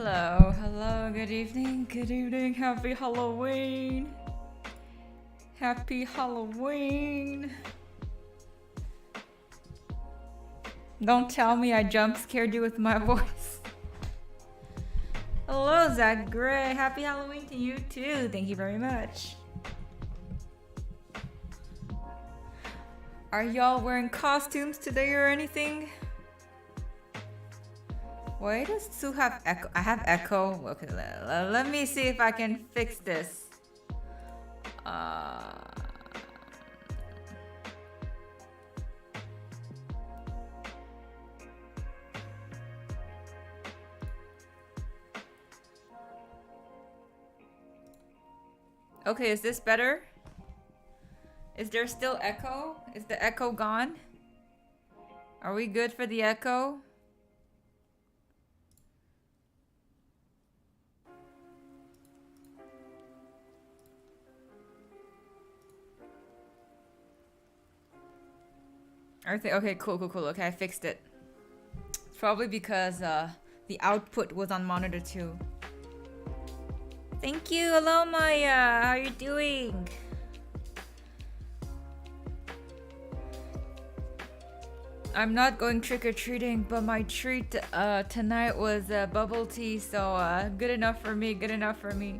Hello, hello, good evening, happy Halloween. Happy Halloween. Don't tell me I jump scared you with my voice. Hello, Zach Gray. Happy Halloween to you too. Thank you very much. Are y'all wearing costumes today or anything? Why does Sue have echo? I have echo. Okay, let me see if I can fix this. Okay, is this better? Is there still echo? Is the echo gone? Are we good for the echo? Okay, cool. Okay, I fixed it. It's probably because the output was on monitor 2. Thank you. Hello, Maya. How you doing? I'm not going trick-or-treating, but my treat tonight was bubble tea, so good enough for me, good enough for me.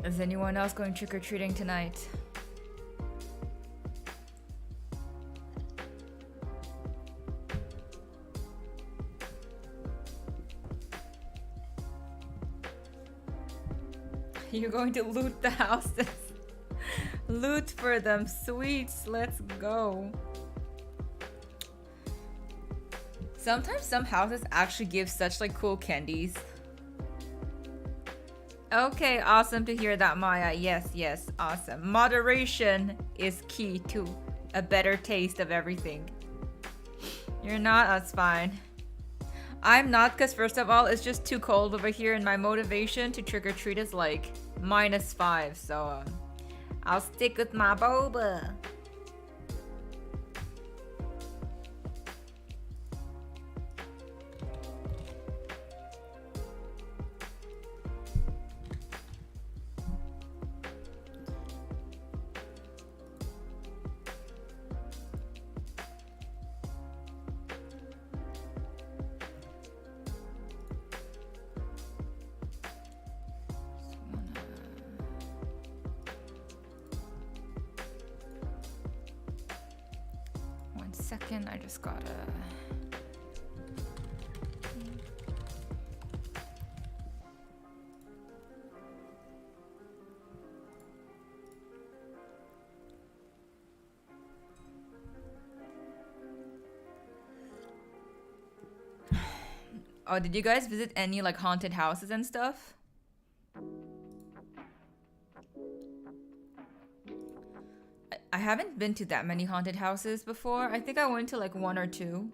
Is anyone else going trick-or-treating tonight? You're going to loot the houses. Loot for them, sweets, let's go. Sometimes some houses actually give such like cool candies. Okay, awesome to hear that, Maya. Yes, awesome. Moderation is key to a better taste of everything. You're not, that's fine. I'm not, because first of all, it's just too cold over here, and my motivation to trick-or-treat is like -5, so I'll stick with my boba. Second, I just gotta... Oh, did you guys visit any like haunted houses and stuff? I haven't been to that many haunted houses before. I think I went to like 1 or 2.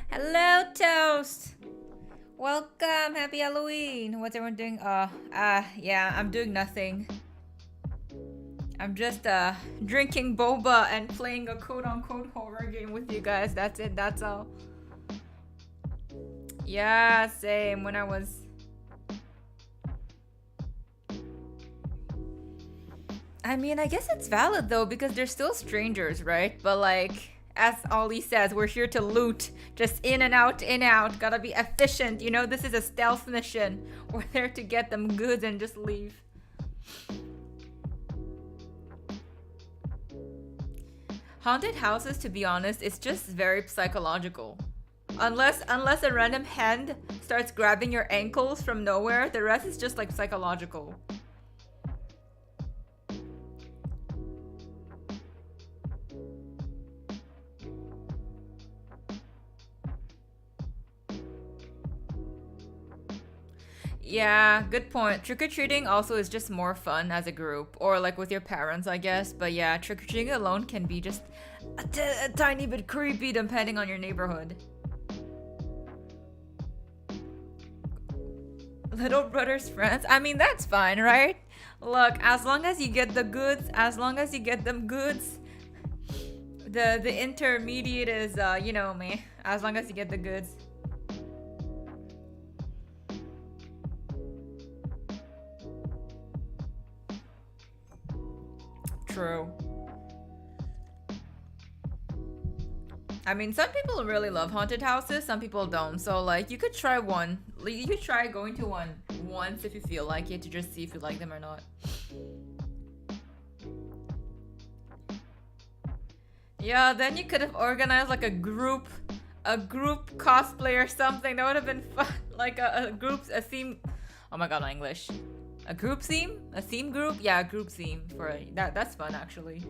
Hello, Toast! Welcome! Happy Halloween! What's everyone doing? Yeah, I'm doing nothing. I'm just drinking boba and playing a quote-unquote horror game with you guys. That's it, that's all. Yeah, same. When I was... I mean, I guess it's valid though, because they're still strangers, right? But like, as Ollie says, we're here to loot. Just in and out, in and out. Gotta be efficient, you know? This is a stealth mission. We're there to get them goods and just leave. Haunted houses, to be honest, it's just very psychological. Unless a random hand starts grabbing your ankles from nowhere, the rest is just like psychological. Yeah, good point. Trick-or-treating also is just more fun as a group, or like with your parents, I guess. But yeah, trick-or-treating alone can be just a tiny bit creepy depending on your neighborhood. Little brother's friends? I mean, that's fine, right? Look, as long as you get the goods, as long as you get them goods, The intermediate is you know me. As long as you get the goods. True. I mean, some people really love haunted houses, some people don't. So like, you could try one. You could try going to one once if you feel like it, to just see if you like them or not. Yeah, then you could have organized like a group cosplay or something. That would have been fun. Like a theme. Oh my god, my English. A group theme? A theme group? Yeah, a group theme for that. That's fun actually.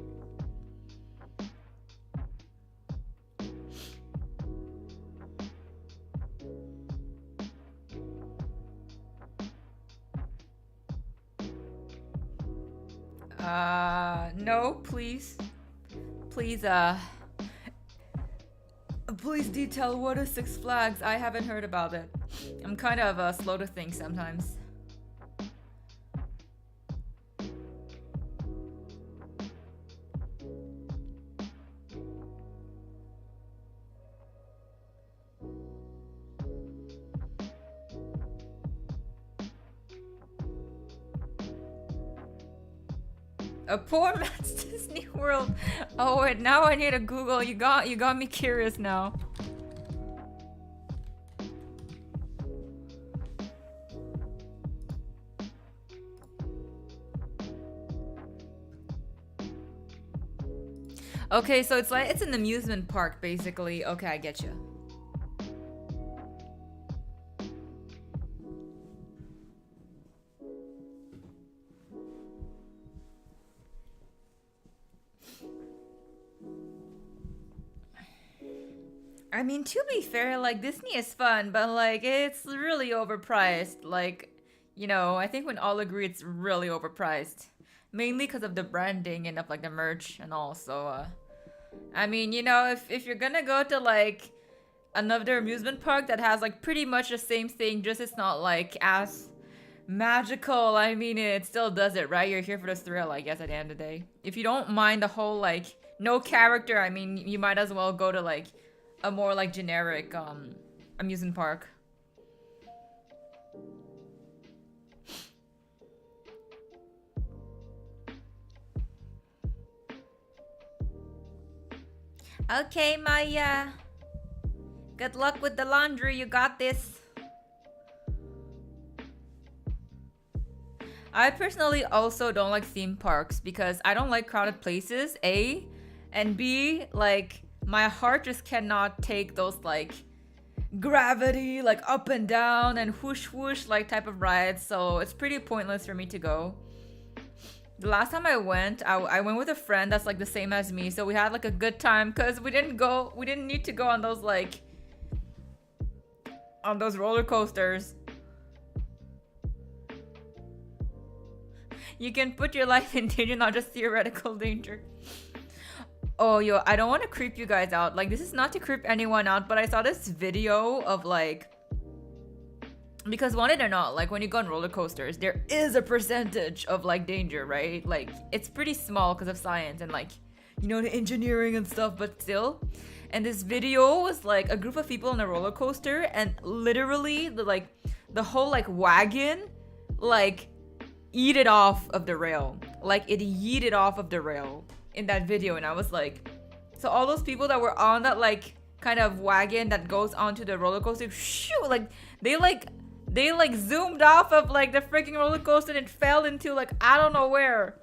No, please. Please, please detail what is Six Flags. I haven't heard about it. I'm kind of slow to think sometimes. A poor man's Disney World. Oh wait, now I need to Google. You got me curious now. Okay, so it's like it's an amusement park basically. Okay, I get you. I mean, to be fair, like Disney is fun, but like it's really overpriced. Like, you know, I think we all agree it's really overpriced, mainly because of the branding and of like the merch and all. So, I mean, you know, if you're gonna go to like another amusement park that has like pretty much the same thing, just it's not like as magical. I mean, it still does it, right? You're here for the thrill, I guess, at the end of the day. If you don't mind the whole like no character, I mean, you might as well go to like a more like generic amusement park. Okay, Maya. Good luck with the laundry. You got this. I personally also don't like theme parks because I don't like crowded places, A, and B, like my heart just cannot take those like gravity like up and down and whoosh whoosh like type of rides, so it's pretty pointless for me to go. The last time I went with a friend that's like the same as me, so we had like a good time because we didn't need to go on those like on those roller coasters. You can put your life in danger, not just theoretical danger. Oh, yo, I don't want to creep you guys out. Like, this is not to creep anyone out, but I saw this video of, like... Because want it or not, like, when you go on roller coasters, there is a percentage of, like, danger, right? Like, it's pretty small because of science and, like, you know, the engineering and stuff, but still. And this video was, like, a group of people on a roller coaster, and literally, the whole, like, wagon, like, yeeted off of the rail. Like, it yeeted off of the rail in that video, and I was like, so all those people that were on that like kind of wagon that goes onto the roller coaster, shoo, like they zoomed off of like the freaking roller coaster and fell into like I don't know where.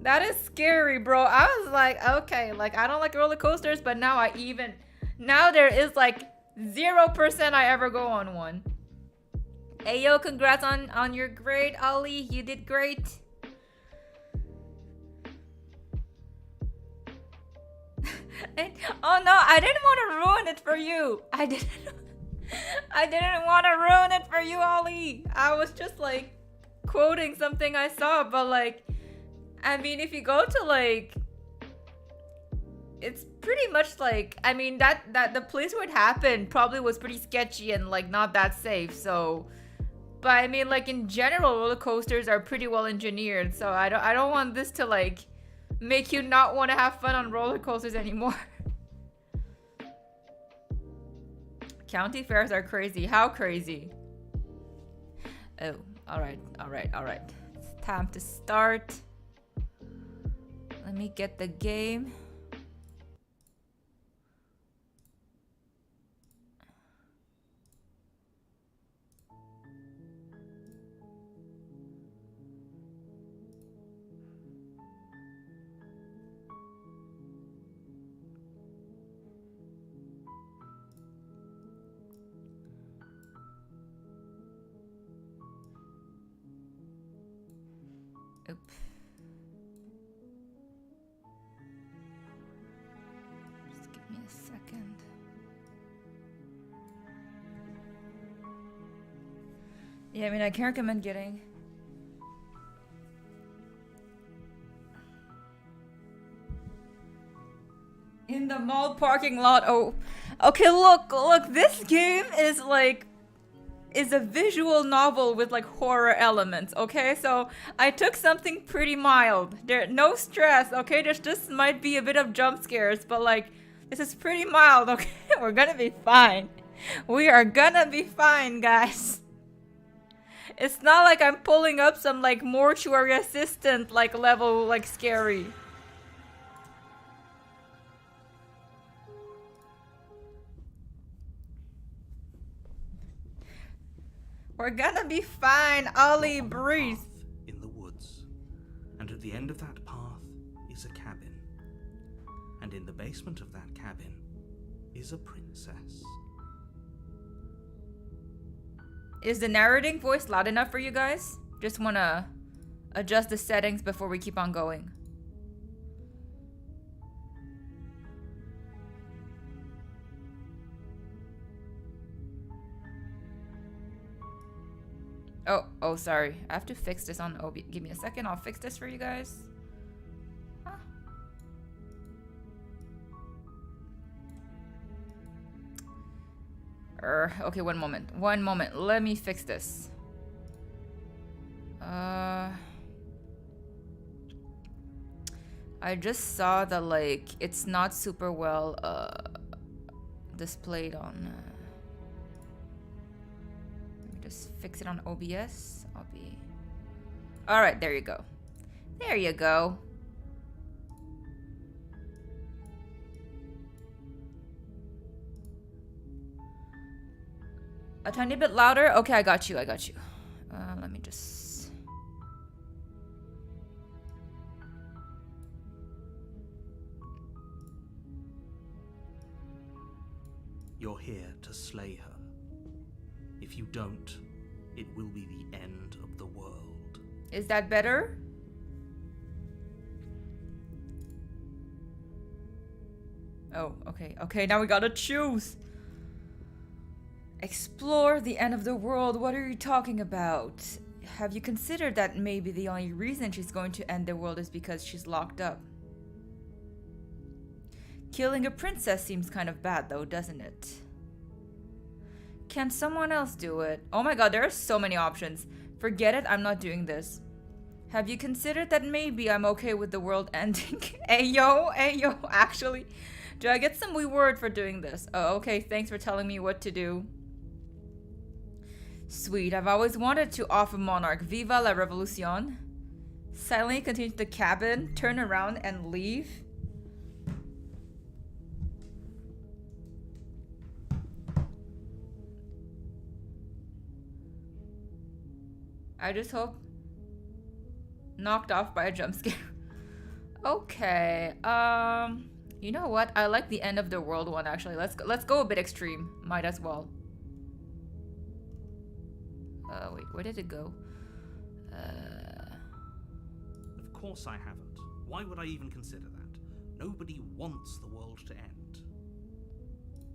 That is scary, bro. I was like, okay, like I don't like roller coasters, but now there is like 0% I ever go on one. Hey yo, congrats on your grade, Ollie. You did great. And, oh no, I didn't want to ruin it for you. I didn't want to ruin it for you, Ollie. I was just like quoting something I saw, but like, I mean, if you go to like, it's pretty much like, I mean, that the place where it happened probably was pretty sketchy and like not that safe. So, but I mean, like in general, roller coasters are pretty well engineered. So I don't want this to like make you not want to have fun on roller coasters anymore. County fairs are crazy. How crazy? Oh, alright. It's time to start. Let me get the game. Oop. Just give me a second. Yeah, I mean, I can't recommend getting. In the mall parking lot. Oh, okay. Look. This game is like is a visual novel with like horror elements. Okay, so I took something pretty mild. There, no stress. Okay, there's just might be a bit of jump scares, but like this is pretty mild. Okay, we're gonna be fine. We are gonna be fine, guys. It's not like I'm pulling up some like mortuary assistant like level like scary. We're gonna be fine, Ollie. Breathe. In the woods, and at the end of that path is a cabin, and in the basement of that cabin is a princess. Is the narrating voice loud enough for you guys? Just wanna adjust the settings before we keep on going. Oh, sorry. I have to fix this on OB. Give me a second. I'll fix this for you guys. Huh. Okay, one moment. Let me fix this. I just saw that like it's not super well displayed on. Just fix it on OBS. All right, there you go. There you go. A tiny bit louder. Okay, I got you. Let me just. You're here to slay her. If you don't, it will be the end of the world. Is that better? Oh, okay. Okay, now we gotta choose. Explore the end of the world. What are you talking about? Have you considered that maybe the only reason she's going to end the world is because she's locked up? Killing a princess seems kind of bad though, doesn't it? Can someone else do it? Oh my god, there are so many options. Forget it, I'm not doing this. Have you considered that maybe I'm okay with the world ending? Ayo, actually. Do I get some reward for doing this? Oh, okay, thanks for telling me what to do. Sweet, I've always wanted to off a monarch. Viva la revolucion. Silently continue to the cabin, turn around and leave. I just hope knocked off by a jump scare. Okay. You know what? I like the end of the world one actually. Let's go a bit extreme. Might as well. Wait, where did it go? Of course I haven't. Why would I even consider that? Nobody wants the world to end.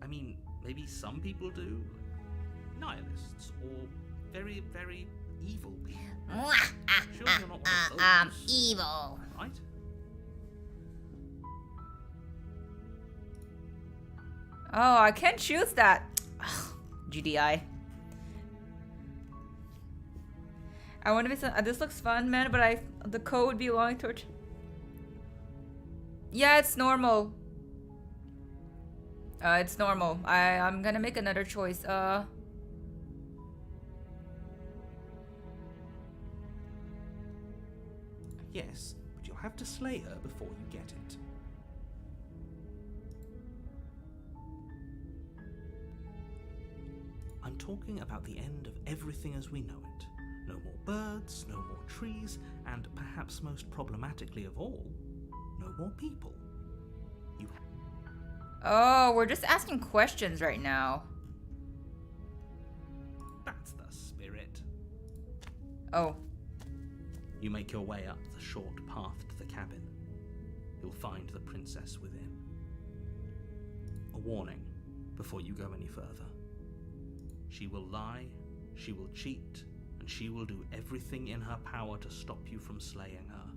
I mean, maybe some people do. Nihilists or very, very evil people. Sure you're not one of those, evil. right? Oh, I can't choose that. Ugh, GDI. I want to be some. This looks fun, man, but the code belonging to. Yeah, it's normal. It's normal. I'm gonna make another choice. Yes, but you'll have to slay her before you get it. I'm talking about the end of everything as we know it. No more birds, no more trees, and perhaps most problematically of all, no more people. You Oh, we're just asking questions right now. That's the spirit. Oh. You make your way up the short path to the cabin. You'll find the princess within. A warning before you go any further. She will lie, she will cheat, and she will do everything in her power to stop you from slaying her.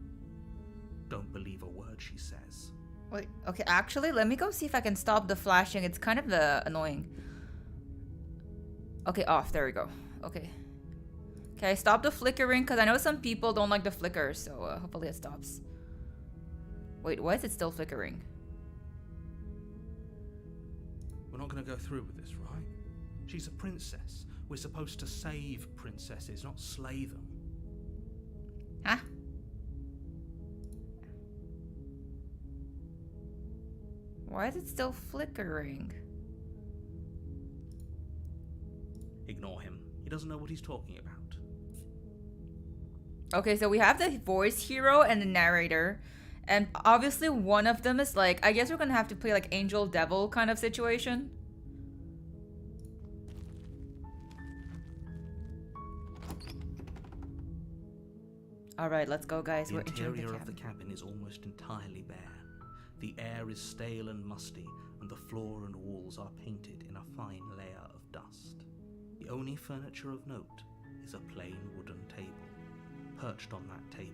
Don't believe a word she says. Wait, okay, actually, let me go see if I can stop the flashing. It's kind of annoying. Okay, off. There we go. Okay. Okay, stop the flickering, because I know some people don't like the flicker, so hopefully it stops. Wait, why is it still flickering? We're not going to go through with this, right? She's a princess. We're supposed to save princesses, not slay them. Huh? Why is it still flickering? Ignore him. He doesn't know what he's talking about. Okay, so we have the voice hero and the narrator. And obviously one of them is like, I guess we're gonna have to play like angel devil kind of situation. Alright, let's go, guys. The We're entering interior the of the cabin is almost entirely bare. The air is stale and musty, and the floor and walls are painted in a fine layer of dust. The only furniture of note is a plain wooden table. Perched on that table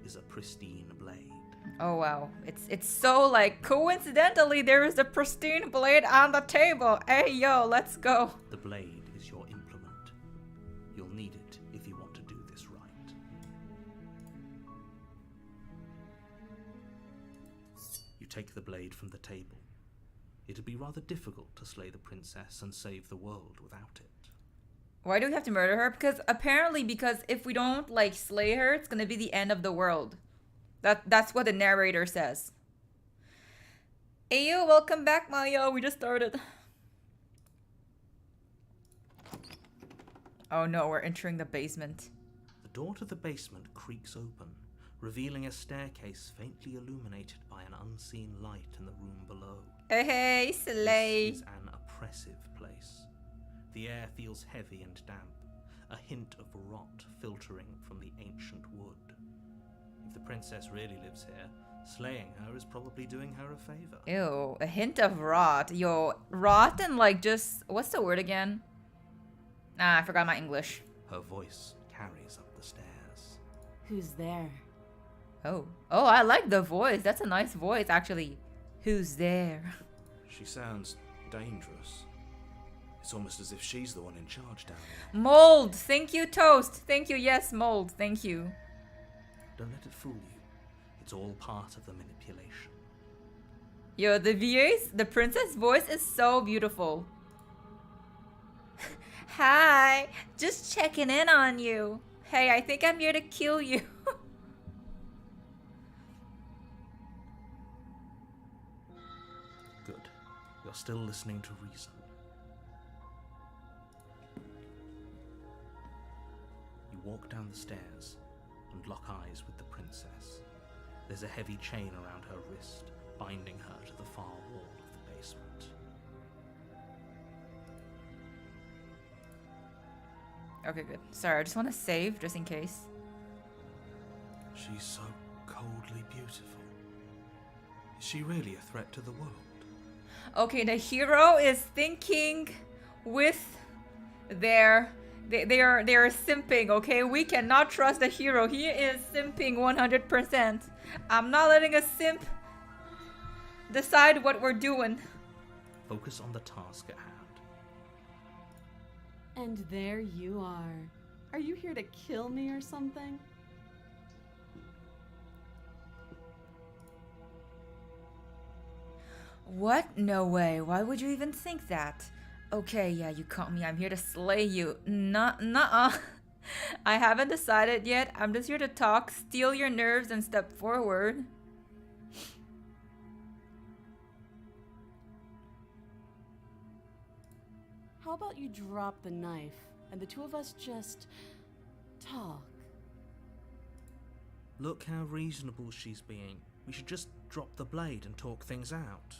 is a pristine blade. Oh wow, it's so like coincidentally there is a pristine blade on the table. Hey yo, let's go. The blade is your implement. You'll need it if you want to do this right. You take the blade from the table. It'd be rather difficult to slay the princess and save the world without it. Why do we have to murder her? Because if we don't like slay her, it's gonna be the end of the world. That's what the narrator says. Hey yo, welcome back, Mayo. We just started. Oh no, we're entering the basement. The door to the basement creaks open, revealing a staircase faintly illuminated by an unseen light in the room below. Hey, slay. This is an oppressive place. The air feels heavy and damp, a hint of rot filtering from the ancient wood. If the princess really lives here, slaying her is probably doing her a favor. Ew, a hint of rot. Yo, rot and like just, what's the word again? Ah, I forgot my English. Her voice carries up the stairs. Who's there? Oh, I like the voice. That's a nice voice, actually. Who's there? She sounds dangerous. It's almost as if she's the one in charge down there. Mold. Thank you, Toast. Thank you. Yes, Mold. Thank you. Don't let it fool you. It's all part of the manipulation. Yo, the princess voice is so beautiful. Hi, just checking in on you. Hey, I think I'm here to kill you. Good. You're still listening to reason. You walk down the stairs and lock eyes with the princess. There's a heavy chain around her wrist, binding her to the far wall of the basement. Okay, good. Sorry, I just want to save just in case. She's so coldly beautiful. Is she really a threat to the world? Okay, the hero is thinking with their... They are simping, okay? We cannot trust the hero. He is simping 100%. I'm not letting a simp decide what we're doing. Focus on the task at hand. And there you are. Are you here to kill me or something? What? No way. Why would you even think that? Okay, yeah, you caught me. I'm here to slay you. Nuh-uh. I haven't decided yet. I'm just here to talk, steal your nerves, and step forward. How about you drop the knife and the two of us just talk? Look how reasonable she's being. We should just drop the blade and talk things out.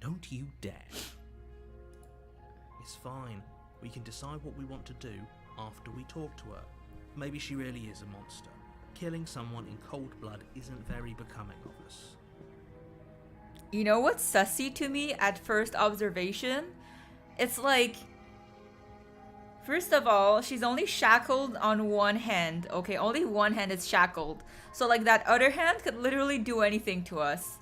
Don't you dare. It's fine. We can decide what we want to do after we talk to her. Maybe she really is a monster. Killing someone in cold blood isn't very becoming of us. You know what's sussy to me at first observation? It's like, first of all, she's only shackled on one hand. Okay, only one hand is shackled. So like that other hand could literally do anything to us.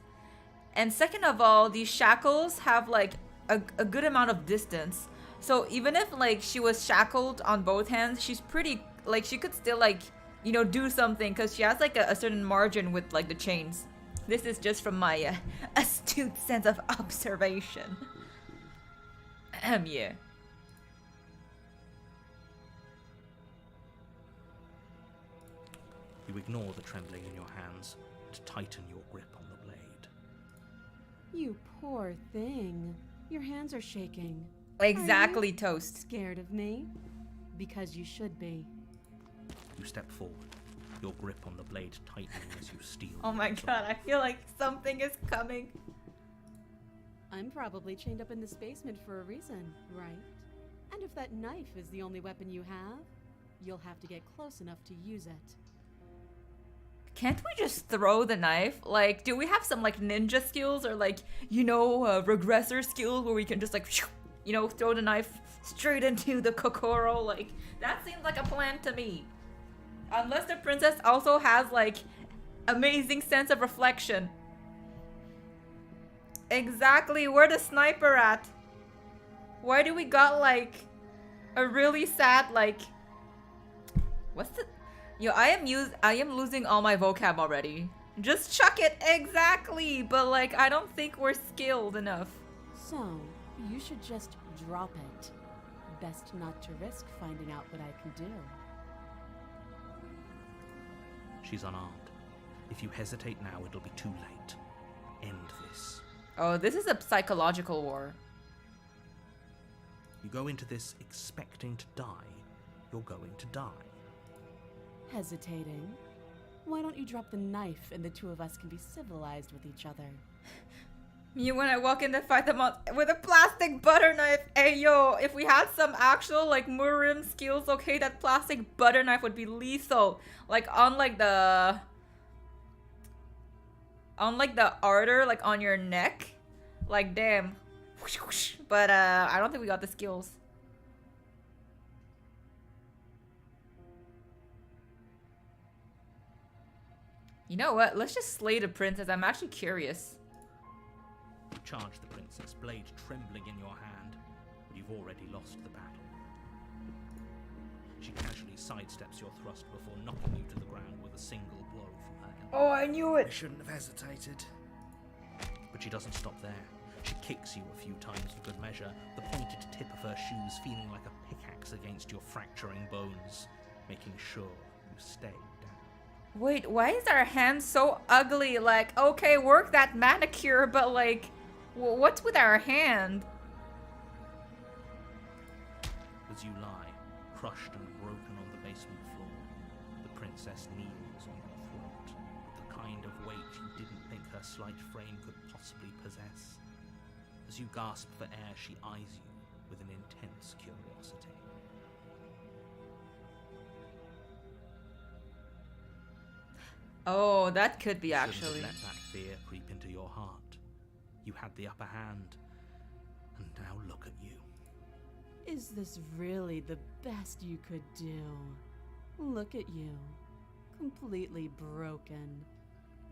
And second of all, these shackles have like a good amount of distance. So even if like she was shackled on both hands, she's pretty, like she could still like, you know, do something because she has like a certain margin with like the chains. This is just from my astute sense of observation. Yeah. You ignore the trembling in your hands and tighten your grip on the blade. You poor thing. Your hands are shaking. Exactly, Toast. Scared of me? Because you should be. You step forward, your grip on the blade tightening as you steal. Oh my god, I feel like something is coming. I'm probably chained up in this basement for a reason, right? And if that knife is the only weapon you have, you'll have to get close enough to use it. Can't we just throw the knife? Like, do we have some like ninja skills or like, you know, regressor skills where we can just like, you know, throw the knife straight into the Kokoro? Like, that seems like a plan to me. Unless the princess also has like amazing sense of reflection. Exactly, where the sniper at? Why do we got like a really sad like, what's the, yo, I am losing all my vocab already. Just chuck it, exactly, but like I don't think we're skilled enough. So, you should just drop it. Best not to risk finding out what I can do. She's unarmed. If you hesitate now, it'll be too late. End this. Oh, this is a psychological war. You go into this expecting to die, you're going to die. Hesitating? Why don't you drop the knife and the two of us can be civilized with each other? Me when I walk in to fight them with a plastic butter knife. Hey yo, if we had some actual like Murim skills, okay, that plastic butter knife would be lethal. Like on like the artery, like on your neck. Like damn. But I don't think we got the skills. You know what? Let's just slay the princess. I'm actually curious. You charge the princess, blade trembling in your hand, but you've already lost the battle. She casually sidesteps your thrust before knocking you to the ground with a single blow from her elbow. Oh, I knew I it. shouldn't have hesitated. But she doesn't stop there. She kicks you a few times for good measure, the pointed tip of her shoes feeling like a pickaxe against your fracturing bones, making sure you stay down. Wait, why is our hand so ugly? Like, okay, work that manicure, but like, what's with our hand? As you lie, crushed and broken on the basement floor, the princess kneels on your throat, with the kind of weight you didn't think her slight frame could possibly possess. As you gasp for air, she eyes you with an intense curiosity. Oh, that could be Shouldn't actually. have let that fear creep into your heart. You had the upper hand, and now look at you. Is this really the best you could do? Look at you. Completely broken.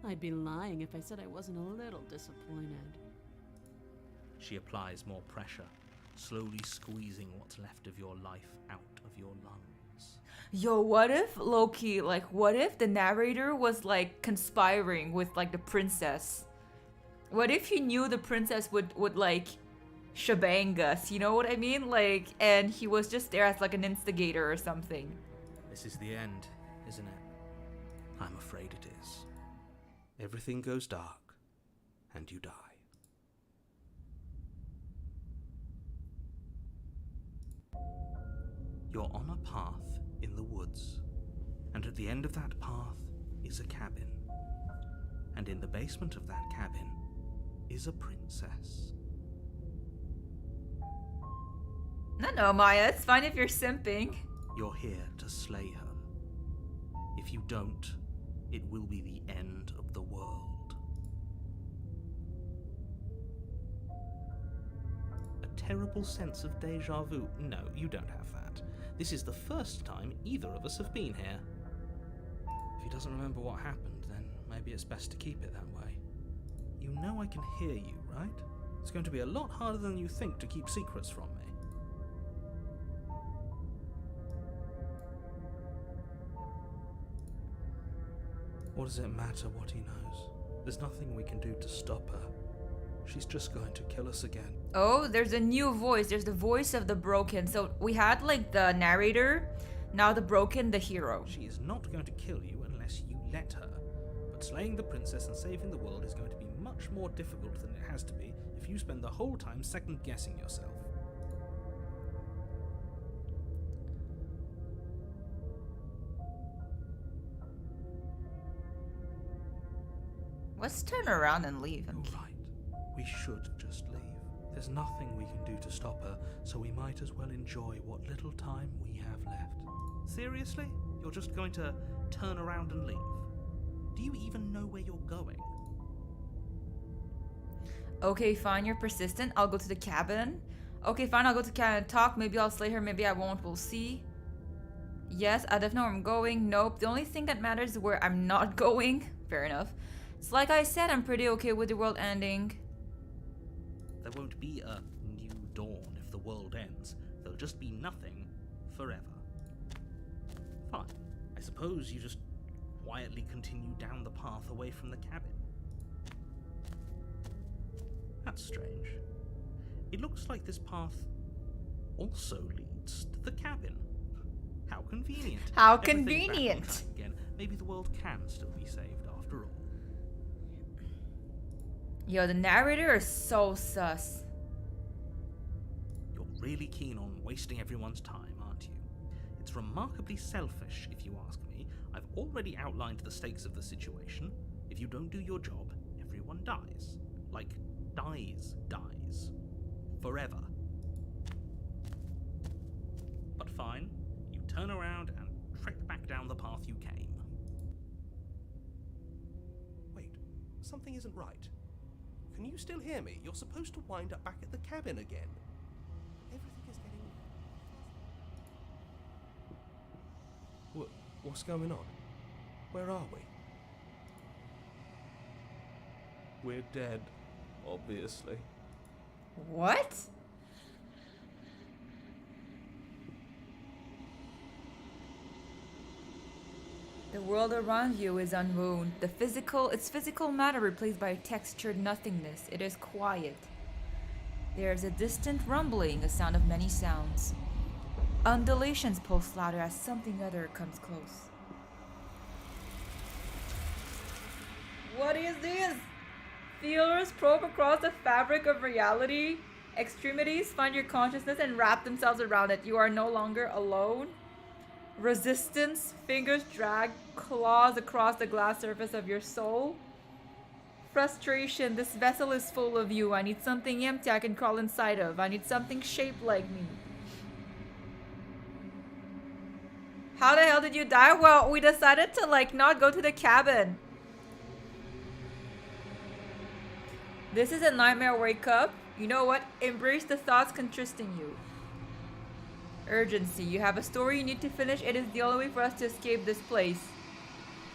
I'd be lying if I said I wasn't a little disappointed. She applies more pressure, slowly squeezing what's left of your life out of your lungs. Yo, what if Loki, like, what if the narrator was like conspiring with like the princess? What if he knew the princess would like shebang us, you know what I mean? Like, and he was just there as like an instigator or something. This is the end, isn't it? I'm afraid it is. Everything goes dark, and you die. You're on a path in the woods, and at the end of that path is a cabin. And in the basement of that cabin is a princess. No, Maya, it's fine if you're simping. You're here to slay her. If you don't, it will be the end of the world. A terrible sense of deja vu. No, you don't have that. This is the first time either of us have been here. If he doesn't remember what happened, then maybe it's best to keep it that way. You know I can hear you, right? It's going to be a lot harder than you think to keep secrets from me. What does it matter what he knows? There's nothing we can do to stop her. She's just going to kill us again. Oh, there's a new voice. There's the voice of the Broken. So we had like the narrator, now the Broken, the hero. She is not going to kill you unless you let her. But slaying the princess and saving the world is going to be much more difficult than it has to be if you spend the whole time second-guessing yourself. Let's turn around and leave. You're right. We should just leave. There's nothing we can do to stop her, so we might as well enjoy what little time we have left. Seriously? You're just going to turn around and leave? Do you even know where you're going? Okay, fine, you're persistent. I'll go to the cabin. Okay, fine, I'll go to the cabin and talk. Maybe I'll slay her, maybe I won't. We'll see. Yes, I definitely know where I'm going. Nope. The only thing that matters is where I'm not going. Fair enough. It's like I said, I'm pretty okay with the world ending. There won't be a new dawn if the world ends. There'll just be nothing forever. Fine. I suppose you just quietly continue down the path away from the cabin. That's strange. It looks like this path also leads to the cabin. How convenient. How Everything back on convenient. track again. Maybe the world can still be saved after all. Yo, the narrator is so sus. You're really keen on wasting everyone's time, aren't you? It's remarkably selfish, if you ask me. I've already outlined the stakes of the situation. If you don't do your job, everyone dies. Like, dies. Forever. But fine, you turn around and trek back down the path you came. Wait, something isn't right. Can you still hear me? You're supposed to wind up back at the cabin again. Everything is getting... What's going on? Where are we? We're dead, obviously. What? The world around you is unwound. Its physical matter replaced by textured nothingness. It is quiet. There is a distant rumbling, a sound of many sounds. Undulations pulse louder as something other comes close. What is this? Feelers probe across the fabric of reality. Extremities find your consciousness and wrap themselves around it. You are no longer alone. Resistance, fingers drag claws across the glass surface of your soul. Frustration, this vessel is full of you. I need something empty I can crawl inside of. I need something shaped like me. How the hell did you die? Well, we decided to like not go to the cabin. This is a nightmare wake up. You know what? Embrace the thoughts contristing you. Urgency. You have a story you need to finish. It is the only way for us to escape this place.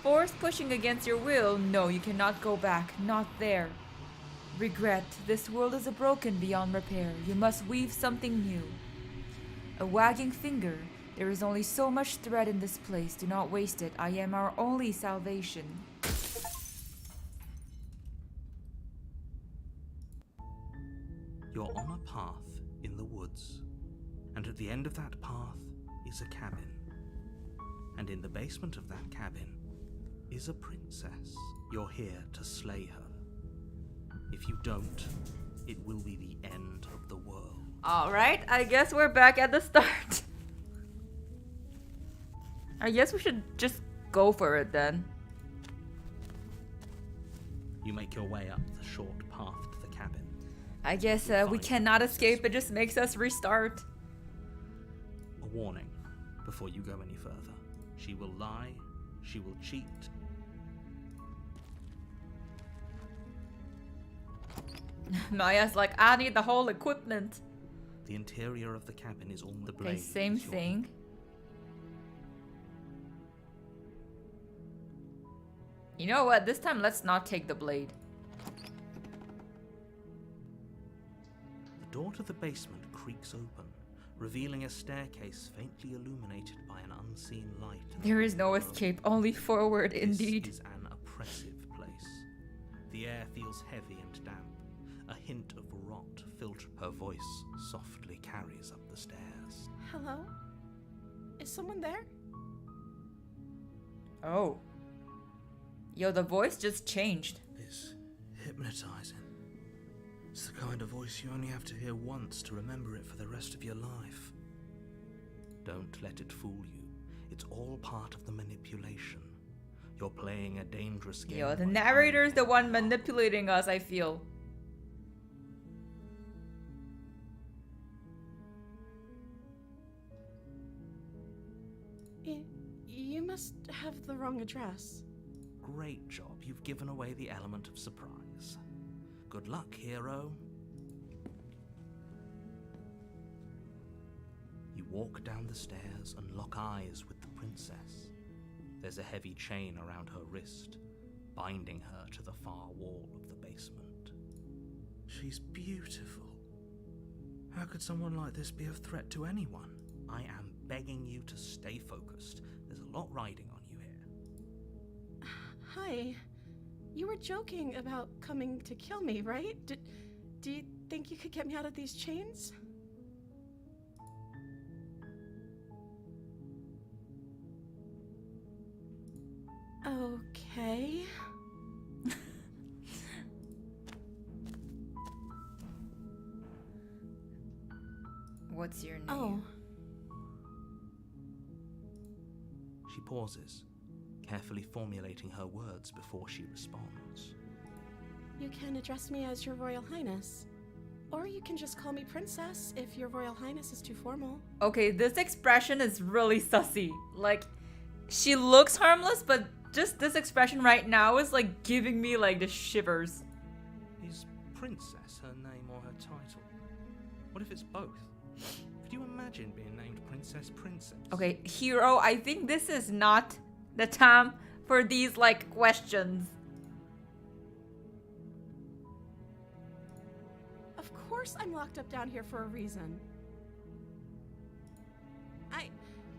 Force pushing against your will. No, you cannot go back. Not there. Regret. This world is broken beyond repair. You must weave something new. A wagging finger. There is only so much thread in this place. Do not waste it. I am our only salvation. You're on a path in the woods, and at the end of that path is a cabin. And in the basement of that cabin is a princess. You're here to slay her. If you don't, it will be the end of the world. Alright, I guess we're back at the start. I guess we should just go for it then. You make your way up the short path to the cabin. I guess we cannot escape, it just makes us restart. A warning before you go any further. She will lie, she will cheat. Maya's like, I need the whole equipment. The interior of the cabin is all the Okay, blade. same thing. You know what? This time, let's not take the blade. The door to the basement creaks open, revealing a staircase faintly illuminated by an unseen light. There is no escape, only forward indeed. This is an oppressive place. The air feels heavy and damp. A hint of rot filters. Her voice softly carries up the stairs. Hello? Is someone there? Oh. Yo, the voice just changed. It's hypnotizing. It's the kind of voice you only have to hear once to remember it for the rest of your life. Don't let it fool you. It's all part of the manipulation. You're playing a dangerous game. Yo, the by narrator is the one manipulating us, I feel. You must have the wrong address. Great job. You've given away the element of surprise. Good luck, hero. You walk down the stairs and lock eyes with the princess. There's a heavy chain around her wrist, binding her to the far wall of the basement. She's beautiful. How could someone like this be a threat to anyone? I am begging you to stay focused. There's a lot riding on you here. Hi. You were joking about coming to kill me, right? Do you think you could get me out of these chains? Okay. What's your name? Oh. She pauses, carefully formulating her words before she responds. You can address me as Your Royal Highness. Or you can just call me Princess if Your Royal Highness is too formal. Okay, this expression is really sussy. Like, she looks harmless, but just this expression right now is like giving me like the shivers. Is Princess her name or her title? What if it's both? Could you imagine being named Princess? Okay, hero, I think this is not the time for these like questions. Of course I'm locked up down here for a reason. I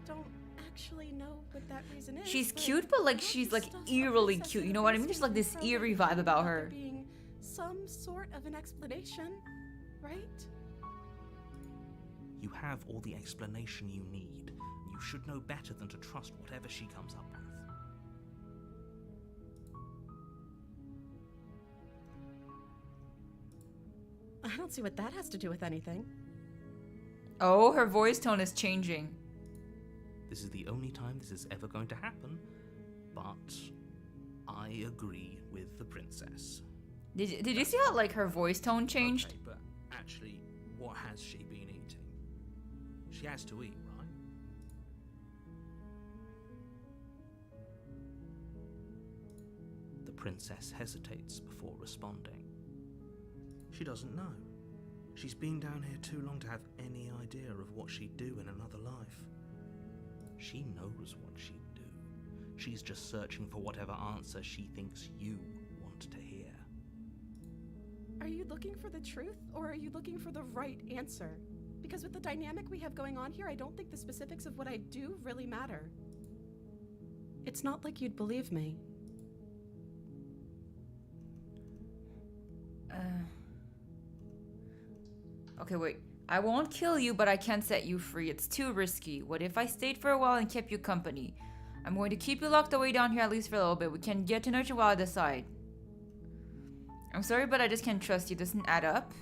don't actually know what that reason is. She's but cute, but like lots she's of like stuff eerily about cute. princesses You know what I mean? and Just like this princesses eerie vibe about there her. being some sort of an explanation, right? You have all the explanation you need. You should know better than to trust whatever she comes up with. I don't see what that has to do with anything. Oh, her voice tone is changing. This is the only time this is ever going to happen, but I agree with the princess. Did you see how like her voice tone changed? Okay, but actually, what has she been eating? She has to eat, right? The princess hesitates before responding. She doesn't know. She's been down here too long to have any idea of what she'd do in another life. She knows what she'd do. She's just searching for whatever answer she thinks you want to hear. Are you looking for the truth, or are you looking for the right answer? Because with the dynamic we have going on here, I don't think the specifics of what I do really matter. It's not like you'd believe me. Okay, wait. I won't kill you, but I can't set you free. It's too risky. What if I stayed for a while and kept you company? I'm going to keep you locked away down here at least for a little bit. We can get to know each other while I decide. I'm sorry, but I just can't trust you. Doesn't add up.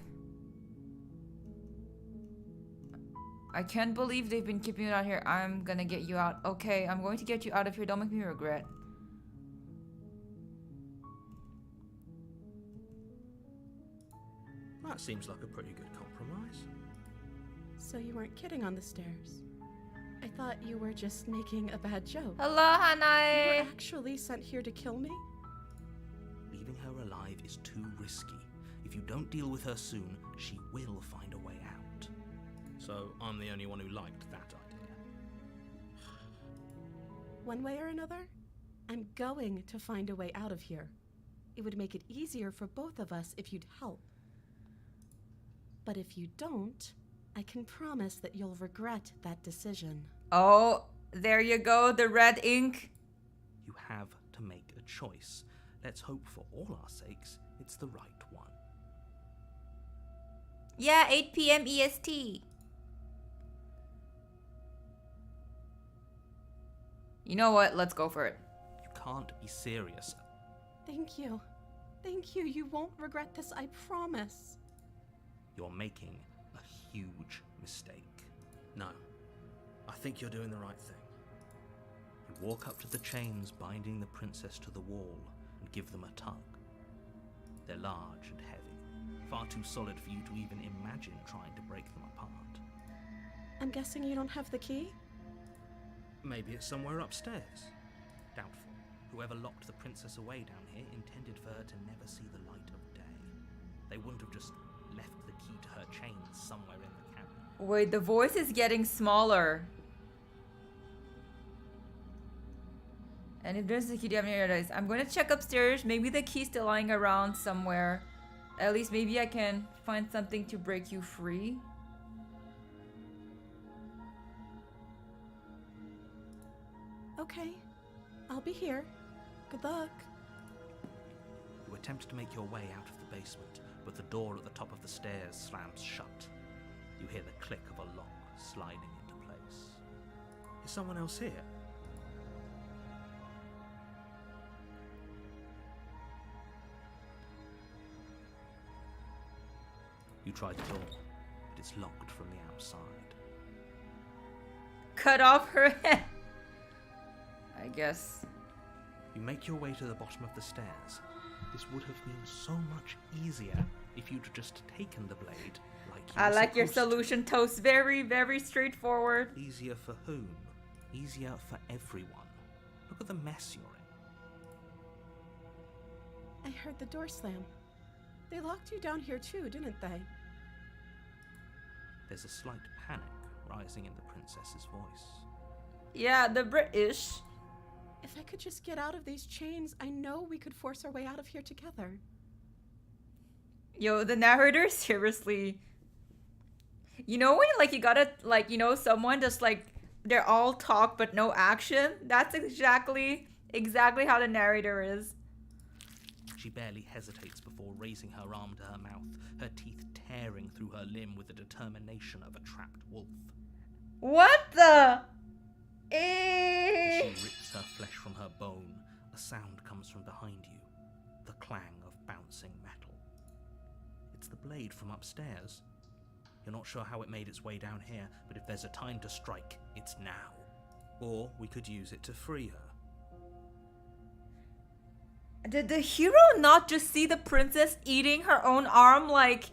I can't believe they've been keeping you out here. I'm gonna get you out. Okay, I'm going to get you out of here. Don't make me regret. That seems like a pretty good compromise. So you weren't kidding on the stairs. I thought you were just making a bad joke. Hello, You Hanae. were actually sent here to kill me? Leaving her alive is too risky. If you don't deal with her soon, she will find a way out. So I'm the only one who liked that idea. One way or another, I'm going to find a way out of here. It would make it easier for both of us if you'd help. But if you don't, I can promise that you'll regret that decision. Oh, there you go. The red ink. You have to make a choice. Let's hope for all our sakes it's the right one. Yeah, 8 p.m. EST. You know what? Let's go for it. You can't be serious. Thank you. Thank you. You won't regret this, I promise. You're making a huge mistake. No, I think you're doing the right thing. You walk up to the chains binding the princess to the wall and give them a tug. They're large and heavy, far too solid for you to even imagine trying to break them apart. I'm guessing you don't have the key? Maybe it's somewhere upstairs. Doubtful. Whoever locked the princess away down here intended for her to never see the light of day. They wouldn't have just left the key to her chains somewhere in the cabin. Wait, the voice is getting smaller. And if there's a key, do you have any ideas? I'm going to check upstairs. Maybe the key's still lying around somewhere. At least maybe I can find something to break you free. Okay. I'll be here. Good luck. You attempt to make your way out of the basement, but the door at the top of the stairs slams shut. You hear the click of a lock sliding into place. Is someone else here? You try the door, but it's locked from the outside. Cut off her head. I guess. You make your way to the bottom of the stairs. This would have been so much easier if you'd just taken the blade like you I were like your supposed to. solution, Toast. Very, very straightforward. Easier for whom? Easier for everyone. Look at the mess you're in. I heard the door slam. They locked you down here too, didn't they? There's a slight panic rising in the princess's voice. Yeah, the British. If I could just get out of these chains, I know we could force our way out of here together. Yo, the narrator, seriously. You know when like you gotta like, you know, someone just like they're all talk but no action? That's exactly how the narrator is. She barely hesitates before raising her arm to her mouth, her teeth tearing through her limb with the determination of a trapped wolf. What the? As Eh. she rips her flesh from her bone, a sound comes from behind you, the clang of bouncing metal. It's the blade from upstairs. You're not sure how it made its way down here, but if there's a time to strike, it's now. Or we could use it to free her. Did the hero not just see the princess eating her own arm like...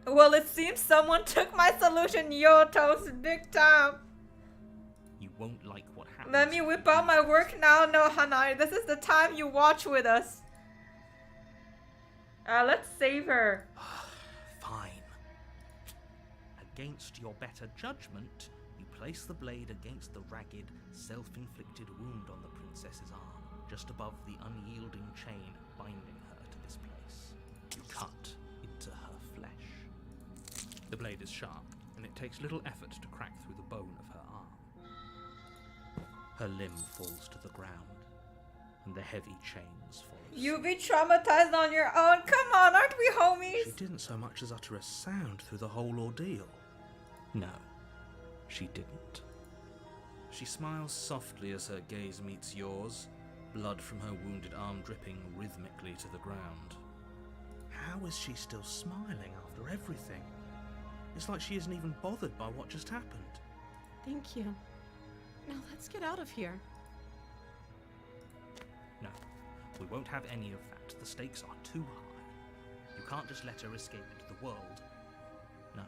Well, it seems someone took my solution, yo, Toast, big time. You won't like what happens. Let me whip out my work now. No, Hanae, this is the time you watch with us. Let's save her. Fine. Against your better judgment, you place the blade against the ragged, self-inflicted wound on the princess's arm, just above the unyielding chain binding her to this place. You cut into her flesh. The blade is sharp, and it takes little effort to crack through the bone of her arm. Her limb falls to the ground. and the heavy chains follow. You be traumatized on your own. Come on, aren't we She homies? didn't so much as utter a sound through the whole ordeal. No, she didn't. She smiles softly as her gaze meets yours, blood from her wounded arm dripping rhythmically to the ground. How is she still smiling after everything? It's like she isn't even bothered by what just happened. Thank you. Now let's get out of here. No, we won't have any of that. The stakes are too high. You can't just let her escape into the world. No.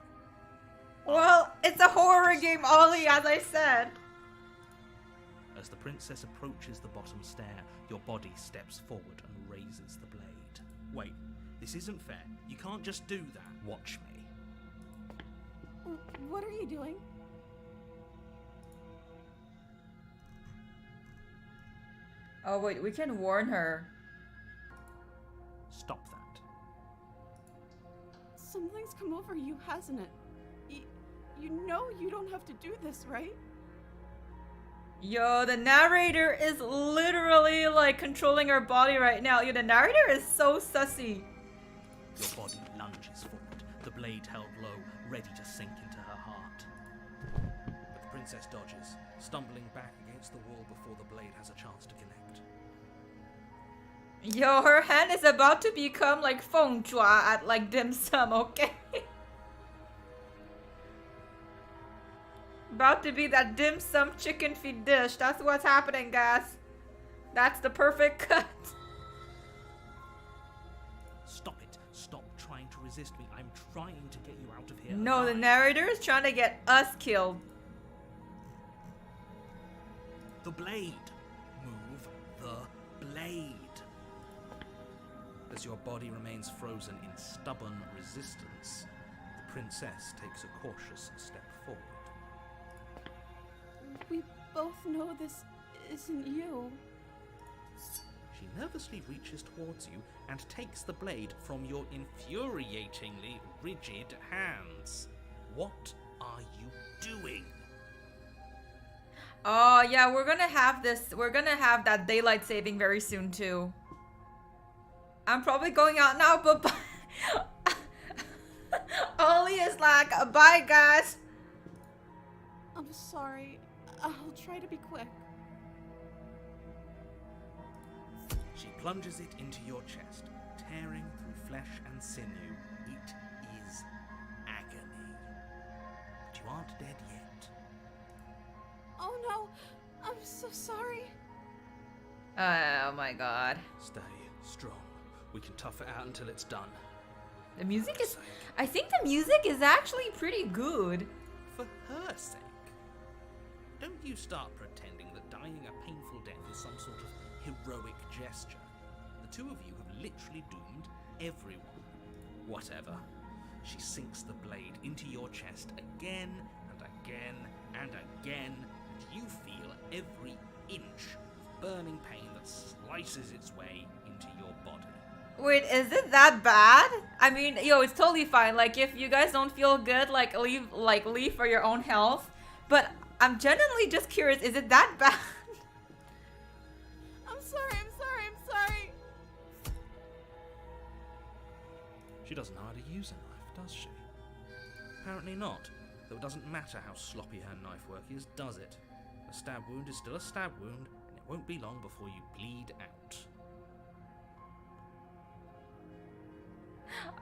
Well, it's a horror game, Ollie, as I said. As the princess approaches the bottom stair, your body steps forward and raises the blade. Wait, this isn't fair. You can't just do that. Watch me. What are you doing? Oh, wait, we can warn her. Stop that. Something's come over you, hasn't it? You know you don't have to do this, right? Yo, the narrator is literally like controlling her body right now. Yo, the narrator is so sussy. Your body lunges forward, the blade held low, ready to sink into her heart. But the princess dodges, stumbling back against the wall before the blade has a chance to connect. Yo, her hand is about to become like feng jua at like dim sum, okay? About to be that dim sum chicken feed dish. That's what's happening, guys. That's the perfect cut. Stop it. Stop trying to resist me. I'm trying to get you out of here. No, the alive. narrator is trying to get us killed. The blade. Move the blade. As your body remains frozen in stubborn resistance, the princess takes a cautious step forward. We both know this isn't you. She nervously reaches towards you and takes the blade from your infuriatingly rigid hands. What are you doing? Oh, yeah, we're gonna have this. We're gonna have that daylight saving very soon, too. I'm probably going out now, but Ollie is like, bye, guys. I'm sorry. I'll try to be quick. She plunges it into your chest, tearing through flesh and sinew. It is agony. But you aren't dead yet. Oh no, I'm so sorry. Oh my god. Stay strong. We can tough it out until it's done. The music is... I think the music is actually pretty good. For her sake. Don't you start pretending that dying a painful death is some sort of heroic gesture. The two of you have literally doomed everyone. Whatever. She sinks the blade into your chest again and again and again, and you feel every inch of burning pain that slices its way into your body. Wait, is it that bad? I mean, yo, it's totally fine. Like, if you guys don't feel good, leave for your own health. But I'm genuinely just curious, is it that bad? I'm sorry. She doesn't know how to use a knife, does she? Apparently not, though it doesn't matter how sloppy her knife work is, does it? A stab wound is still a stab wound, and it won't be long before you bleed out.